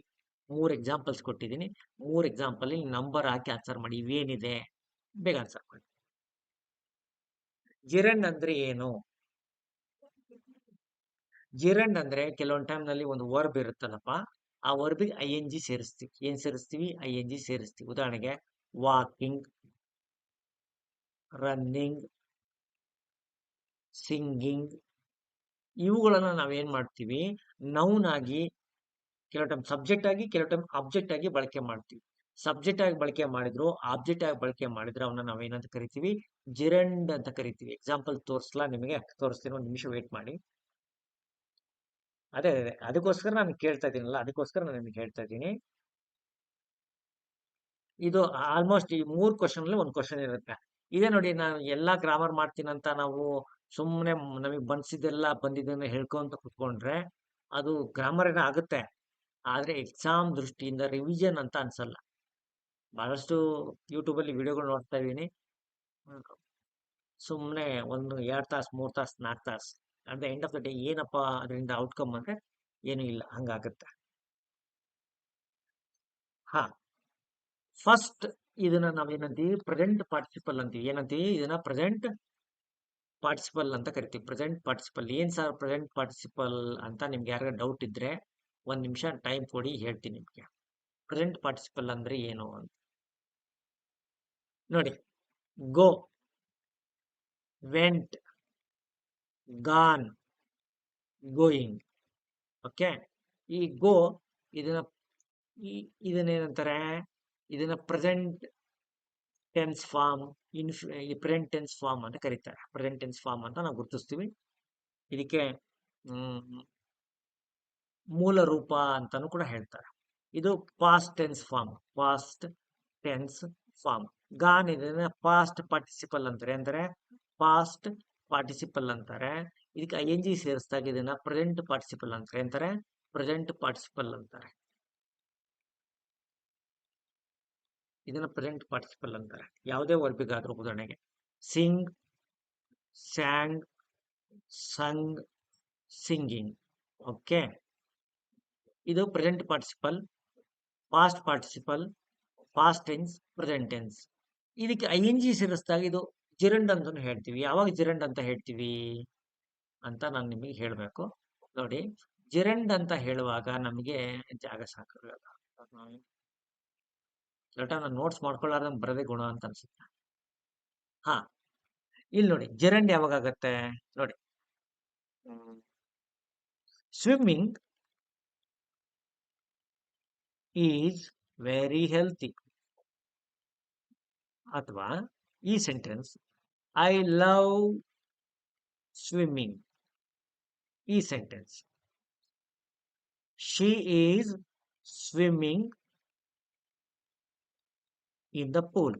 3 ಎಕ್ಸಾಂಪಲ್ಸ್ ಕೊಟ್ಟಿದ್ದೀನಿ. 3 ಎಕ್ಸಾಂಪಲ್ ನಂಬರ್ ಹಾಕಿ ಆನ್ಸರ್ ಮಾಡಿ. ಇವೇನಿದೆ ಬೇಗ ಆನ್ಸರ್ ಮಾಡಿ. ಜಿರಂಡ್ ಅಂದ್ರೆ ಏನು? ಜಿರಂಡ್ ಅಂದ್ರೆ ಕೆಲವೊಂದು ಟೈಮ್ ನಲ್ಲಿ ಒಂದು ವರ್ಬ್ ಇರುತ್ತಲ್ಲಪ್ಪ, ಆ ವರ್ಬಿಗೆ ING ಸೇರಿಸ್ತೀವಿ. ಏನ್ ಸೇರಿಸ್ತೀವಿ? ING ಸೇರಿಸ್ತೀವಿ. ಉದಾಹರಣೆಗೆ ವಾಕಿಂಗ್, ರನ್ನಿಂಗ್, ಸಿಂಗಿಂಗ್, ಇವುಗಳನ್ನ ನಾವೇನ್ ಮಾಡ್ತೀವಿ, ನೌನ್ ಆಗಿ, ಕೆಲವು ಟೈಮ್ ಸಬ್ಜೆಕ್ಟ್ ಆಗಿ, ಕೆಲವು ಟೈಮ್ ಆಬ್ಜೆಕ್ಟ್ ಆಗಿ ಬಳಕೆ ಮಾಡ್ತೀವಿ. ಸಬ್ಜೆಕ್ಟ್ ಆಗಿ ಬಳಕೆ ಮಾಡಿದ್ರು, ಆಬ್ಜೆಕ್ಟ್ ಆಗಿ ಬಳಕೆ ಮಾಡಿದ್ರೆ ಅವನ್ನ ನಾವೇನಂತ ಕರಿತೀವಿ? ಜಿರಂಡ್ ಅಂತ ಕರಿತೀವಿ. ಎಕ್ಸಾಂಪಲ್ ತೋರಿಸ್ಲಾ ನಿಮಗೆ? ತೋರಿಸ್ತೀನಿ, ಒಂದು ನಿಮಿಷ ವೇಟ್ ಮಾಡಿ. ಅದೇ ಅದಕ್ಕೋಸ್ಕರ ನಾನು ಕೇಳ್ತಾ ಇದ್ದೀನಲ್ಲ, ಅದಕ್ಕೋಸ್ಕರ ನಾನು ನಿಮಗೆ ಹೇಳ್ತಾ ಇದ್ದೀನಿ. ಇದು ಆಲ್ಮೋಸ್ಟ್ ಈ 3 ಕ್ವಶನ್ ಅಲ್ಲಿ ಒಂದು ಕ್ವಶನ್ ಇರುತ್ತೆ. ಇದೇ ನೋಡಿ, ನಾನು ಎಲ್ಲಾ ಗ್ರಾಮರ್ ಮಾಡ್ತೀನಂತ ನಾವು ಸುಮ್ಮನೆ ನಮಗೆ ಬಂದಿದ್ದೆಲ್ಲ ಬಂದಿದ್ದನ್ನ ಹೇಳ್ಕೊಂತ ಕುತ್ಕೊಂಡ್ರೆ ಅದು ಗ್ರಾಮರ್ ಏನೋ ಆಗುತ್ತೆ, ಆದ್ರೆ ಎಕ್ಸಾಮ್ ದೃಷ್ಟಿಯಿಂದ ರಿವಿಷನ್ ಅಂತ ಅನ್ಸಲ್ಲ. ಬಹಳಷ್ಟು ಯೂಟ್ಯೂಬ್ ಅಲ್ಲಿ ವಿಡಿಯೋಗಳು ನೋಡ್ತಾ ಇದೀನಿ, ಸುಮ್ಮನೆ ಒಂದು 2 ತಾಸು 3 ತಾಸು 4 ತಾಸು, at the end of the day ಏನಪ್ಪಾ ಅದರಿಂದ ಔಟ್ಕಮ್ ಅಂದ್ರೆ ಏನು ಇಲ್ಲ, ಹಂಗಾಗುತ್ತೆ. ಹಾ, ಫಸ್ಟ್ ಇದನ್ನ ನಾವೇನಂತೀವಿ? ಪ್ರೆಸೆಂಟ್ ಪಾರ್ಟಿಸಿಪಲ್ ಅಂತೀವಿ. ಏನಂತೀವಿ? ಇದನ್ನ ಪ್ರೆಸೆಂಟ್ ಪಾರ್ಟಿಸಿಪಲ್ ಅಂತ ಕರಿತೀವಿ. ಪ್ರೆಸೆಂಟ್ ಪಾರ್ಟಿಸಿಪಲ್ ಏನ್ ಸರ್ ಪ್ರೆಸೆಂಟ್ ಪಾರ್ಟಿಸಿಪಲ್ ಅಂತ ನಿಮ್ಗೆ ಯಾರಿಗ ಡೌಟ್ ಇದ್ರೆ 1 ನಿಮಿಷ ಟೈಮ್ ಕೊಡಿ, ಹೇಳ್ತೀನಿ ನಿಮ್ಗೆ ಪ್ರೆಸೆಂಟ್ ಪಾರ್ಟಿಸಿಪಲ್ ಅಂದ್ರೆ ಏನು ಅಂತ. ನೋಡಿ, go, went, gone, going. Okay, ಈ ಗೋ ಇದನ್ನೇನಂತಾರೆ? ಇದನ್ನ present tense form, present tense form ಅಂತ ಕರೀತಾರೆ. ಪ್ರೆಸೆಂಟ್ ಟೆನ್ಸ್ ಫಾರ್ಮ್ ಅಂತ ನಾವು ಗುರುತಿಸ್ತೀವಿ. ಇದಕ್ಕೆ ಮೂಲ ರೂಪ ಅಂತಾನು ಕೂಡ ಹೇಳ್ತಾರೆ. ಇದು past tense form. Past tense form. Gone ಇದನ್ನ ಪಾಸ್ಟ್ ಪಾರ್ಟಿಸಿಪಲ್ ಅಂತಾರೆ. ಅಂದ್ರೆ ಪಾಸ್ಟ್ ಪಾರ್ಟಿಸಿಪಲ್ ಅಂತಾರೆ. ಇದಕ್ಕೆ ING ಸೇರಿಸಿದಾಗ ಇದನ್ನ ಪ್ರೆಸೆಂಟ್ ಪಾರ್ಟಿಸಿಪಲ್ ಅಂತಾರೆ. ಪ್ರೆಸೆಂಟ್ ಪಾರ್ಟಿಸಿಪಲ್ ಅಂತಾರೆ. ಇದನ್ನ ಪ್ರೆಸೆಂಟ್ ಪಾರ್ಟಿಸಿಪಲ್ ಅಂತಾರೆ. ಯಾವುದೇ ವರ್ಬಿಗಾದ್ರೂ, ಉದಾಹರಣೆಗೆ sing, sang, sung, singing. Okay, ಇದು present participle, past participle, past tense, present tense. ಇದಕ್ಕೆ ING ಸೇರಿಸಿದಾಗ ಇದು ಜಿರಂಡ್ ಅಂತ ಹೇಳ್ತೀವಿ. ಯಾವಾಗ ಜಿರಂಡ್ ಅಂತ ಹೇಳ್ತೀವಿ ಅಂತ ನಾನು ನಿಮಗೆ ಹೇಳಬೇಕು. ನೋಡಿ, ಜಿರಂಡ್ ಅಂತ ಹೇಳುವಾಗ ನಮಗೆ ಜಾಗ ಸಾಕಾಗಲ್ಲ. ನಾನು ನೋಟ್ಸ್ ಮಾಡ್ಕೊಳ್ಳಾರ್ದಂಗೆ ಬರದೇ ಗುಣ ಅಂತ ಅನ್ಸುತ್ತೆ. ಹಾ, ಇಲ್ಲಿ ನೋಡಿ ಜಿರಂಡ್ ಯಾವಾಗ ಆಗತ್ತೆ ನೋಡಿ. Swimming is very healthy. ಅಥವಾ ಈ ಸೆಂಟೆನ್ಸ್ ಐ ಲವ್ ಸ್ವಿಮ್ಮಿಂಗ್. ಈ sentence she is swimming in the pool.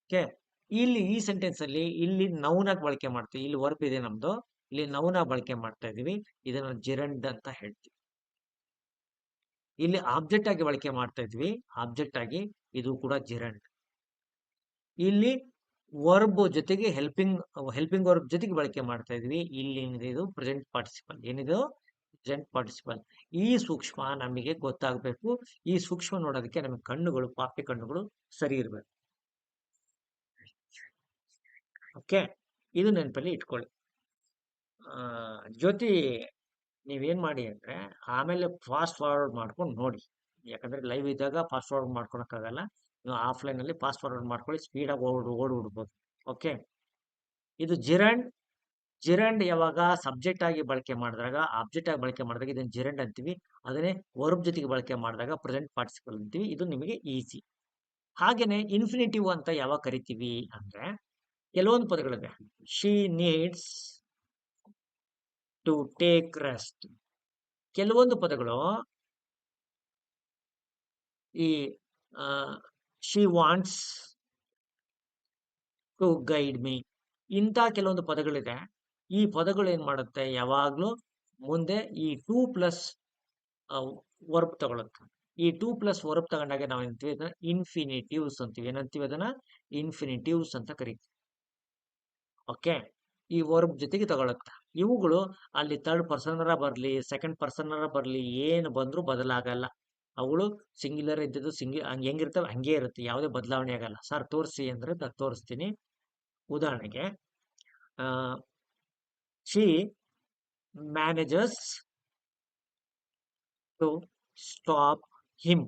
Okay, ಇಲ್ಲಿ ಈ ಸೆಂಟೆನ್ಸ್ ಅಲ್ಲಿ ಇಲ್ಲಿ ನೌನ್ ಆಗಿ ಬಳಕೆ ಮಾಡ್ತೀವಿ. ಇಲ್ಲಿ ವರ್ಬ್ ಇದೆ ನಮ್ದು, ಇಲ್ಲಿ ನೌನ್ ಆಗಿ ಬಳಕೆ ಮಾಡ್ತಾ ಇದೀವಿ. ಇದನ್ನ ಜಿರಂಡ್ ಅಂತ ಹೇಳ್ತೀವಿ. ಇಲ್ಲಿ ಆಬ್ಜೆಕ್ಟ್ ಆಗಿ ಬಳಕೆ ಮಾಡ್ತಾ ಇದ್ವಿ, ಆಬ್ಜೆಕ್ಟ್ ಆಗಿ, ಇದು ಕೂಡ ಜಿರಂಡ್. ಇಲ್ಲಿ ವರ್ಬ್ ಜೊತೆಗೆ ಹೆಲ್ಪಿಂಗ್ ವರ್ಬ್ ಜೊತೆಗೆ ಬಳಕೆ ಮಾಡ್ತಾ ಇದ್ವಿ. ಇಲ್ಲಿ ಏನಿದೆ ಇದು ಪ್ರೆಸೆಂಟ್ ಪಾರ್ಟಿಸಿಪಲ್. ಏನಿದು ಪ್ರೆಸೆಂಟ್ ಪಾರ್ಟಿಸಿಪಲ್. ಈ ಸೂಕ್ಷ್ಮ ನಮಗೆ ಗೊತ್ತಾಗಬೇಕು. ಈ ಸೂಕ್ಷ್ಮ ನೋಡೋದಕ್ಕೆ ನಮಗೆ ಕಣ್ಣುಗಳು, ಪಾಪಿ ಕಣ್ಣುಗಳು ಸರಿ ಇರಬೇಕು. ಓಕೆ, ಇದು ನೆನಪಲ್ಲಿ ಇಟ್ಕೊಳ್ಳಿ. ಜ್ಯೋತಿ, ನೀವೇನ್ ಮಾಡಿ ಅಂದ್ರೆ ಆಮೇಲೆ ಫಾಸ್ಟ್ ಫಾರ್ವರ್ಡ್ ಮಾಡ್ಕೊಂಡು ನೋಡಿ. ಯಾಕಂದ್ರೆ ಲೈವ್ ಇದ್ದಾಗ ಫಾಸ್ಟ್ ಫಾರ್ವರ್ಡ್ ಮಾಡ್ಕೊಳಕ್ಕಾಗಲ್ಲ. ನೀವು ಆಫ್ಲೈನ್ ಅಲ್ಲಿ ಫಾಸ್ಟ್ ಫಾರ್ವರ್ಡ್ ಮಾಡ್ಕೊಳ್ಳಿ, ಸ್ಪೀಡಾಗಿ ಓಡ್ಬಿಡ್ಬೋದು. ಓಕೆ, ಇದು ಜಿರಂಡ್. ಜಿರಂಡ್ ಯಾವಾಗ ಸಬ್ಜೆಕ್ಟ್ ಆಗಿ ಬಳಕೆ ಮಾಡಿದಾಗ, ಆಬ್ಜೆಕ್ಟ್ ಆಗಿ ಬಳಕೆ ಮಾಡಿದಾಗ ಇದನ್ನ ಜಿರಂಡ್ ಅಂತೀವಿ. ಅದನ್ನೇ ವರ್ಬ್ ಜೊತೆಗೆ ಬಳಕೆ ಮಾಡಿದಾಗ ಪ್ರೆಸೆಂಟ್ ಪಾರ್ಟಿಸಿಪಲ್ ಅಂತೀವಿ. ಇದು ನಿಮಗೆ ಈಸಿ. ಹಾಗೇನೆ ಇನ್ಫಿನಿಟಿವ್ ಅಂತ ಯಾವಾಗ ಕರಿತೀವಿ ಅಂದ್ರೆ, ಕೆಲವೊಂದು ಪದಗಳಿದೆ. She needs to take rest. ಕೆಲವೊಂದು ಪದಗಳು ಈ she wants to guide me. ಇಂಥ ಕೆಲವೊಂದು ಪದಗಳಿದೆ. ಈ ಪದಗಳು ಏನ್ ಮಾಡುತ್ತೆ, ಯಾವಾಗ್ಲೂ ಮುಂದೆ ಈ 2+ ವರ್ಬ್ ತಗೊಳುತ್ತೆ. ಈ 2+ ವರ್ಬ್ ತಗೊಂಡಾಗ ನಾವು ಏನಂತೀವಿ, ಅದನ್ನ ಇನ್ಫಿನಿಟಿವ್ಸ್ ಅಂತೀವಿ. ಏನಂತೀವಿ ಅದನ್ನ? ಇನ್ಫಿನಿಟಿವ್ಸ್ ಅಂತ ಕರಿತೀವಿ. ಓಕೆ, ಈ ವರ್ಬ್ ಜೊತೆಗೆ ತಗೊಳುತ್ತೆ. ಇವುಗಳು ಅಲ್ಲಿ ಥರ್ಡ್ ಪರ್ಸನರ ಬರ್ಲಿ, ಸೆಕೆಂಡ್ ಪರ್ಸನರ ಬರ್ಲಿ, ಏನು ಬಂದ್ರೂ ಬದಲಾಗಲ್ಲ. ಅವುಗಳು ಸಿಂಗ್ಯುಲರ್ ಇದ್ದಿದ್ದು ಹೆಂಗಿರ್ತವೆ ಹಂಗೆ ಇರುತ್ತೆ, ಯಾವುದೇ ಬದಲಾವಣೆ ಆಗಲ್ಲ. ಸರ್ ತೋರಿಸಿ ಅಂದ್ರೆ ತೋರಿಸ್ತೀನಿ. ಉದಾಹರಣೆಗೆ, she manages to stop him.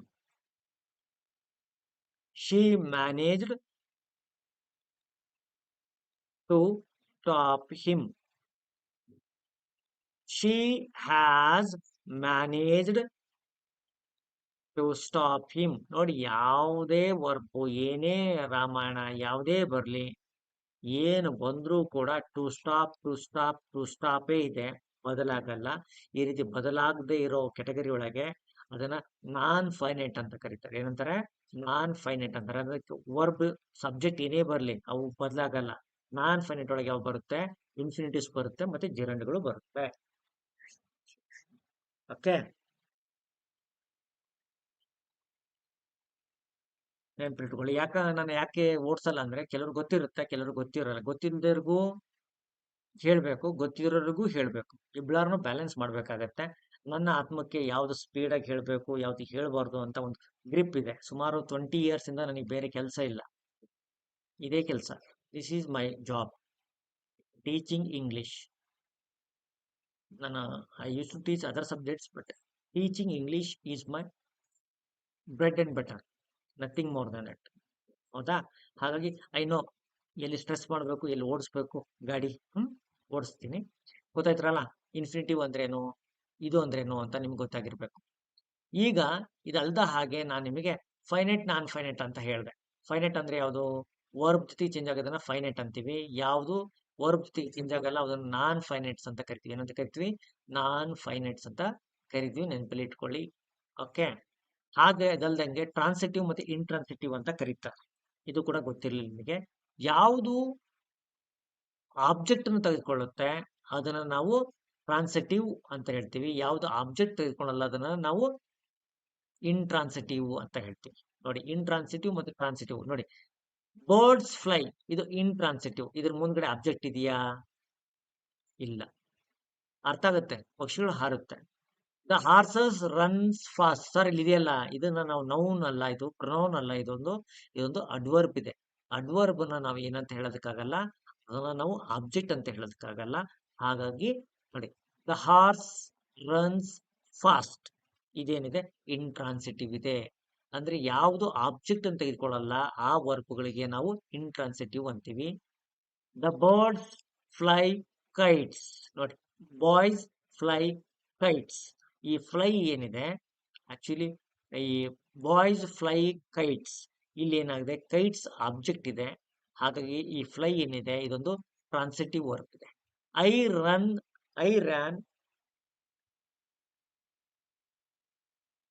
She managed to stop him. She has managed to stop him. ನೋಡಿ, ಯಾವುದೇ ವರ್ಬ್, ಏನೇ ರಾಮಾಯಣ ಯಾವುದೇ ಬರ್ಲಿ, ಏನು ಬಂದ್ರೂ ಕೂಡ ಟು ಸ್ಟಾಪೇ ಇದೆ, ಬದಲಾಗಲ್ಲ. ಈ ರೀತಿ ಬದಲಾಗದೆ ಇರೋ ಕೆಟಗರಿ ಒಳಗೆ ಅದನ್ನ ನಾನ್ ಫೈನೈಟ್ ಅಂತ ಕರೀತಾರೆ. ಏನಂತಾರೆ? ನಾನ್ ಫೈನೈಟ್ ಅಂತಾರೆ. ಅದಕ್ಕೆ ವರ್ಬ್ ಸಬ್ಜೆಕ್ಟ್ ಏನೇ ಬರ್ಲಿ ಅವು ಬದಲಾಗಲ್ಲ. ನಾನ್ ಫೈನೈಟ್ ಒಳಗೆ ಯಾವ ಬರುತ್ತೆ? ಇನ್ಫಿನಿಟಿವ್ಸ್ ಬರುತ್ತೆ, ಮತ್ತೆ ಜಿರಂಡ್ಗಳು ಬರುತ್ತೆ. ಓಕೆ, ನೆನ್ಪಿಟ್ಕೊಳ್ಳಿ. ನಾನು ಯಾಕೆ ಓಡ್ಸಲ್ಲ ಅಂದ್ರೆ, ಕೆಲವ್ರು ಗೊತ್ತಿರುತ್ತೆ, ಕೆಲವ್ರು ಗೊತ್ತಿರಲ್ಲ. ಗೊತ್ತಿಲ್ಲದವ್ರಿಗೂ ಹೇಳ್ಬೇಕು, ಗೊತ್ತಿರೋರಿಗೂ ಹೇಳ್ಬೇಕು. ಇಬ್ಬರನ್ನು ಬ್ಯಾಲೆನ್ಸ್ ಮಾಡ್ಬೇಕಾಗತ್ತೆ. ನನ್ನ ಆತ್ಮಕ್ಕೆ ಯಾವ್ದು ಸ್ಪೀಡಾಗಿ ಹೇಳ್ಬೇಕು, ಯಾವ್ದು ಹೇಳ್ಬಾರ್ದು ಅಂತ ಒಂದು ಗ್ರಿಪ್ ಇದೆ. ಸುಮಾರು 20 years ಇಂದ ನನಗೆ ಬೇರೆ ಕೆಲಸ ಇಲ್ಲ, ಇದೇ ಕೆಲಸ. This is my job, teaching English. I use to teach other subjects, but teaching English is my bread and butter, nothing more than it. ಹೌದಾ? ಹಾಗಾಗಿ ಐ ನೋ ಎಲ್ಲಿ ಸ್ಟ್ರೆಸ್ ಮಾಡಬೇಕು, ಎಲ್ಲಿ ಓಡಿಸ್ಬೇಕು ಗಾಡಿ, ಓಡಿಸ್ತೀನಿ. ಗೊತ್ತಾಯ್ತ್ರಲ್ಲ? ಇನ್ಫಿನಿಟಿವ್ ಅಂದ್ರೇನು, ಇದು ಅಂದ್ರೇನು ಅಂತ ನಿಮ್ಗೆ ಗೊತ್ತಾಗಿರ್ಬೇಕು. ಈಗ ಇದಲ್ದ ಹಾಗೆ ನಾನು ನಿಮಗೆ ಫೈನೈಟ್, ನಾನ್ ಫೈನೈಟ್ ಅಂತ ಹೇಳಿದೆ. ಫೈನೈಟ್ ಅಂದ್ರೆ ಯಾವುದು? ವರ್ಬ್ ಜೊತೆ ಚೇಂಜ್ ಆಗೋದನ್ನ ಫೈನೈಟ್ ಅಂತೀವಿ. ಯಾವುದು ವರ್ಬ್ ಜೊತೆ ಚೇಂಜ್ ಆಗಲ್ಲ ಅದನ್ನ ನಾನ್ ಫೈನೈಟ್ಸ್ ಅಂತ ಕರಿತೀವಿ. ಏನಂತ ಕರಿತೀವಿ? ನಾನ್ ಫೈನೈಟ್ಸ್ ಅಂತ ಕರಿತೀವಿ. ನೆನಪಲ್ಲಿ ಇಟ್ಕೊಳ್ಳಿ. ಓಕೆ, ಹಾಗೆ ಅದಲ್ದಂಗೆ ಟ್ರಾನ್ಸಿಟಿವ್ ಮತ್ತೆ ಇಂಟ್ರಾನ್ಸಿಟಿವ್ ಅಂತ ಕರೀತಾರೆ. ಇದು ಕೂಡ ಗೊತ್ತಿರಲಿಲ್ಲ ನಿಮಗೆ. ಯಾವುದು ಆಬ್ಜೆಕ್ಟ್ ಅನ್ನು ತೆಗೆದುಕೊಳ್ಳುತ್ತೆ ಅದನ್ನ ನಾವು ಟ್ರಾನ್ಸಿಟಿವ್ ಅಂತ ಹೇಳ್ತೀವಿ. ಯಾವುದು ಆಬ್ಜೆಕ್ಟ್ ತೆಗೆದುಕೊಳ್ಳಲ್ಲ ಅದನ್ನ ನಾವು ಇಂಟ್ರಾನ್ಸಿಟಿವ್ ಅಂತ ಹೇಳ್ತೀವಿ. ನೋಡಿ, ಇಂಟ್ರಾನ್ಸಿಟಿವ್ ಮತ್ತೆ ಟ್ರಾನ್ಸಿಟಿವ್. ನೋಡಿ, ಬರ್ಡ್ಸ್ ಫ್ಲೈ, ಇದು ಇಂಟ್ರಾನ್ಸಿಟಿವ್. ಇದ್ರ ಮುಂದ್ಗಡೆ ಆಬ್ಜೆಕ್ಟ್ ಇದೆಯಾ? ಇಲ್ಲ. ಅರ್ಥ ಆಗುತ್ತೆ, ಪಕ್ಷಿಗಳು ಹಾರುತ್ತೆ. The horses runs fast. Sir ಇಲ್ಲಿ ಇದೆಯಲ್ಲ, ಇದನ್ನ ನಾವು ನೌನ್ ಅಲ್ಲ, ಇದು ಪ್ರೊನೌನ್ ಅಲ್ಲ, ಇದೊಂದು ಅಡ್ವರ್ಬ್ ಇದೆ. ಅಡ್ವರ್ಬ್ ನಾವು ಏನಂತ ಹೇಳೋದಕ್ಕಾಗಲ್ಲ, ಅದನ್ನ ನಾವು ಆಬ್ಜೆಕ್ಟ್ ಅಂತ ಹೇಳೋದಕ್ಕಾಗಲ್ಲ. ಹಾಗಾಗಿ ನೋಡಿ, ದ ಹಾರ್ಸ್ ರನ್ಸ್ ಫಾಸ್ಟ್. ಇದೇನಿದೆ ಇಂಟ್ರಾನ್ಸಿಟಿವ್ ಇದೆ. ಅಂದ್ರೆ ಯಾವುದು ಆಬ್ಜೆಕ್ಟ್ ಅಂತ ತೆಗೆದುಕೊಳ್ಳಲ್ಲ ಆ ವರ್ಬ್ಗಳಿಗೆ ನಾವು ಇಂಟ್ರಾನ್ಸಿಟಿವ್ ಅಂತೀವಿ. The birds fly kites. ನೋಡಿ, ಬಾಯ್ಸ್ ಫ್ಲೈ ಕೈಟ್ಸ್. ಈ ಫ್ಲೈ ಏನಿದೆ ಆಕ್ಚುಲಿ ಈ ಬಾಯ್ಸ್ ಫ್ಲೈ ಕೈಟ್ಸ್, ಇಲ್ಲಿ ಏನಾಗಿದೆ ಕೈಟ್ಸ್ ಆಬ್ಜೆಕ್ಟ್ ಇದೆ, ಹಾಗಾಗಿ ಈ ಫ್ಲೈ ಏನಿದೆ ಇದೊಂದು ಟ್ರಾನ್ಸಿಟಿವ್ ವರ್ಕ್ ಇದೆ. I run, I ran,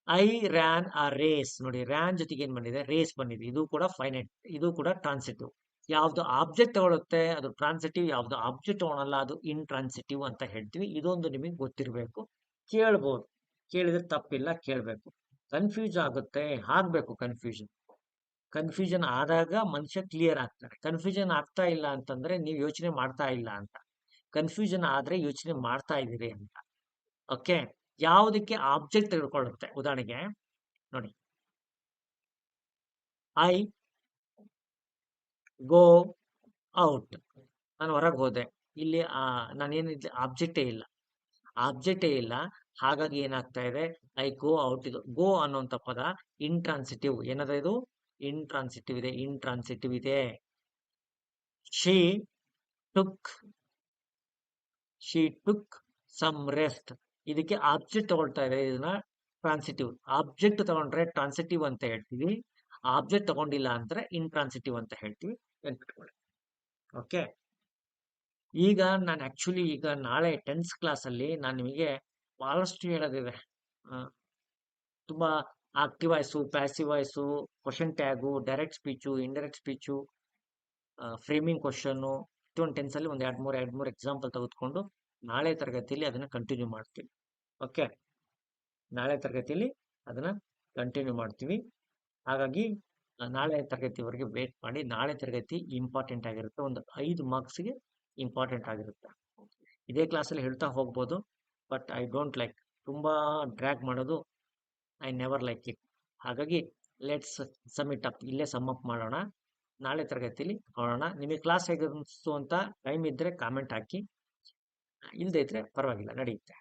I ran ಆ ರೇಸ್. ನೋಡಿ, ರ್ಯಾನ್ ಜೊತೆಗೆ ಏನ್ ಬಂದಿದೆ ರೇಸ್ ಬಂದಿದೆ. ಇದು ಕೂಡ ಫೈನೈಟ್, ಇದು ಕೂಡ ಟ್ರಾನ್ಸಿಟಿವ್. ಯಾವ್ದು ಆಬ್ಜೆಕ್ಟ್ ತಗೊಳುತ್ತೆ ಅದು ಟ್ರಾನ್ಸಿಟಿವ್, ಯಾವ್ದು ಆಬ್ಜೆಕ್ಟ್ ತಗೊಳಲ್ಲ ಅದು ಇಂಟ್ರಾನ್ಸಿಟಿವ್ ಅಂತ ಹೇಳ್ತೀವಿ. ಇದೊಂದು ನಿಮಗೆ ಗೊತ್ತಿರಬೇಕು. ಕೇಳ್ಬೋದು, ಕೇಳಿದ್ರೆ ತಪ್ಪಿಲ್ಲ, ಕೇಳಬೇಕು. ಕನ್ಫ್ಯೂಸ್ ಆಗುತ್ತೆ, ಆಗ್ಬೇಕು ಕನ್ಫ್ಯೂಷನ್. ಕನ್ಫ್ಯೂಷನ್ ಆದಾಗ ಮನುಷ್ಯ ಕ್ಲಿಯರ್ ಆಗ್ತಾರೆ. ಕನ್ಫ್ಯೂಷನ್ ಆಗ್ತಾ ಇಲ್ಲ ಅಂತಂದ್ರೆ ನೀವು ಯೋಚನೆ ಮಾಡ್ತಾ ಇಲ್ಲ ಅಂತ. ಕನ್ಫ್ಯೂಷನ್ ಆದ್ರೆ ಯೋಚನೆ ಮಾಡ್ತಾ ಇದ್ದೀರಿ ಅಂತ. ಓಕೆ, ಯಾವುದಕ್ಕೆ ಆಬ್ಜೆಕ್ಟ್ ತೆಗೆದುಕೊಳ್ಳುತ್ತೆ? ಉದಾಹರಣೆಗೆ ನೋಡಿ, ಐ ಗೋ ಔಟ್. ನಾನು ಹೊರಗೆ ಹೋದೆ, ಇಲ್ಲಿ ನಾನೇನಿದೆ ಆಬ್ಜೆಕ್ಟೇ ಇಲ್ಲ, ಆಬ್ಜೆಕ್ಟೇ ಇಲ್ಲ. ಹಾಗಾಗಿ ಏನಾಗ್ತಾ ಇದೆ ಐ ಗೋ ಔಟ್. ಇದು ಗೋ ಅನ್ನುವಂಥ ಪದ ಇಂಟ್ರಾನ್ಸಿಟಿವ್. ಏನದ ಇದು ಇಂಟ್ರಾನ್ಸಿಟಿವ್ ಇದೆ, ಇಂಟ್ರಾನ್ಸಿಟಿವ್ ಇದೆ. She took, she took some rest. ಇದಕ್ಕೆ ಆಬ್ಜೆಕ್ಟ್ ತಗೊಳ್ತಾ ಇದೆ, ಇದನ್ನ ಟ್ರಾನ್ಸಿಟಿವ್. ಆಬ್ಜೆಕ್ಟ್ ತಗೊಂಡ್ರೆ ಟ್ರಾನ್ಸಿಟಿವ್ ಅಂತ ಹೇಳ್ತೀವಿ, ಆಬ್ಜೆಕ್ಟ್ ತಗೊಂಡಿಲ್ಲ ಅಂದ್ರೆ ಇಂಟ್ರಾನ್ಸಿಟಿವ್ ಅಂತ ಹೇಳ್ತೀವಿ. ನೆನ್ಪಿಟ್ಕೊಳ್ಳಿ. ಓಕೆ, ಈಗ ನಾನು ಆಕ್ಚುಲಿ ಈಗ ನಾಳೆ 10th ಕ್ಲಾಸ್ ಅಲ್ಲಿ ನಾನು ನಿಮಗೆ ಬಹಳಷ್ಟು ಹೇಳೋದಿದೆ. ತುಂಬಾ active voice, passive voice, question tag, direct speech, indirect speech, framing question, ಇಷ್ಟೊಂದು ಟೆನ್ಸ್ ಅಲ್ಲಿ ಒಂದು ಎರಡು ಮೂರು ಎಕ್ಸಾಂಪಲ್ ತೆಗೆದುಕೊಂಡು ನಾಳೆ ತರಗತಿಯಲ್ಲಿ ಅದನ್ನ ಕಂಟಿನ್ಯೂ ಮಾಡ್ತೀವಿ. ಓಕೆ, ನಾಳೆ ತರಗತಿಯಲ್ಲಿ ಅದನ್ನ ಕಂಟಿನ್ಯೂ ಮಾಡ್ತೀವಿ. ಹಾಗಾಗಿ ನಾಳೆ ತರಗತಿವರೆಗೆ ವೇಟ್ ಮಾಡಿ. ನಾಳೆ ತರಗತಿ ಇಂಪಾರ್ಟೆಂಟ್ ಆಗಿರುತ್ತೆ, ಒಂದು 5 ಮಾರ್ಕ್ಸ್ಗೆ ಇಂಪಾರ್ಟೆಂಟ್ ಆಗಿರುತ್ತೆ. ಇದೇ ಕ್ಲಾಸಲ್ಲಿ ಹೇಳ್ತಾ ಹೋಗ್ಬೋದು, ಬಟ್ ಐ ಡೋಂಟ್ ಲೈಕ್ ತುಂಬಾ ಡ್ರ್ಯಾಗ್ ಮಾಡೋದು. I never like it. ಹಾಗಾಗಿ ಲೆಟ್ಸ್ ಸಮ್ ಇಟ್ ಅಪ್, ಇಲ್ಲೇ ಸಮ್ ಅಪ್ ಮಾಡೋಣ. ನಾಳೆ ತರಗತಿಯಲ್ಲಿ ನೋಡೋಣ. ನಿಮಗೆ ಕ್ಲಾಸ್ ಹೇಗೆ ಅನಿಸ್ತು ಅಂತ ಟೈಮ್ ಇದ್ರೆ ಕಾಮೆಂಟ್ ಹಾಕಿ, ಇಲ್ಲದೆ ಇದ್ರೆ ಪರವಾಗಿಲ್ಲ, ನಡೆಯುತ್ತೆ.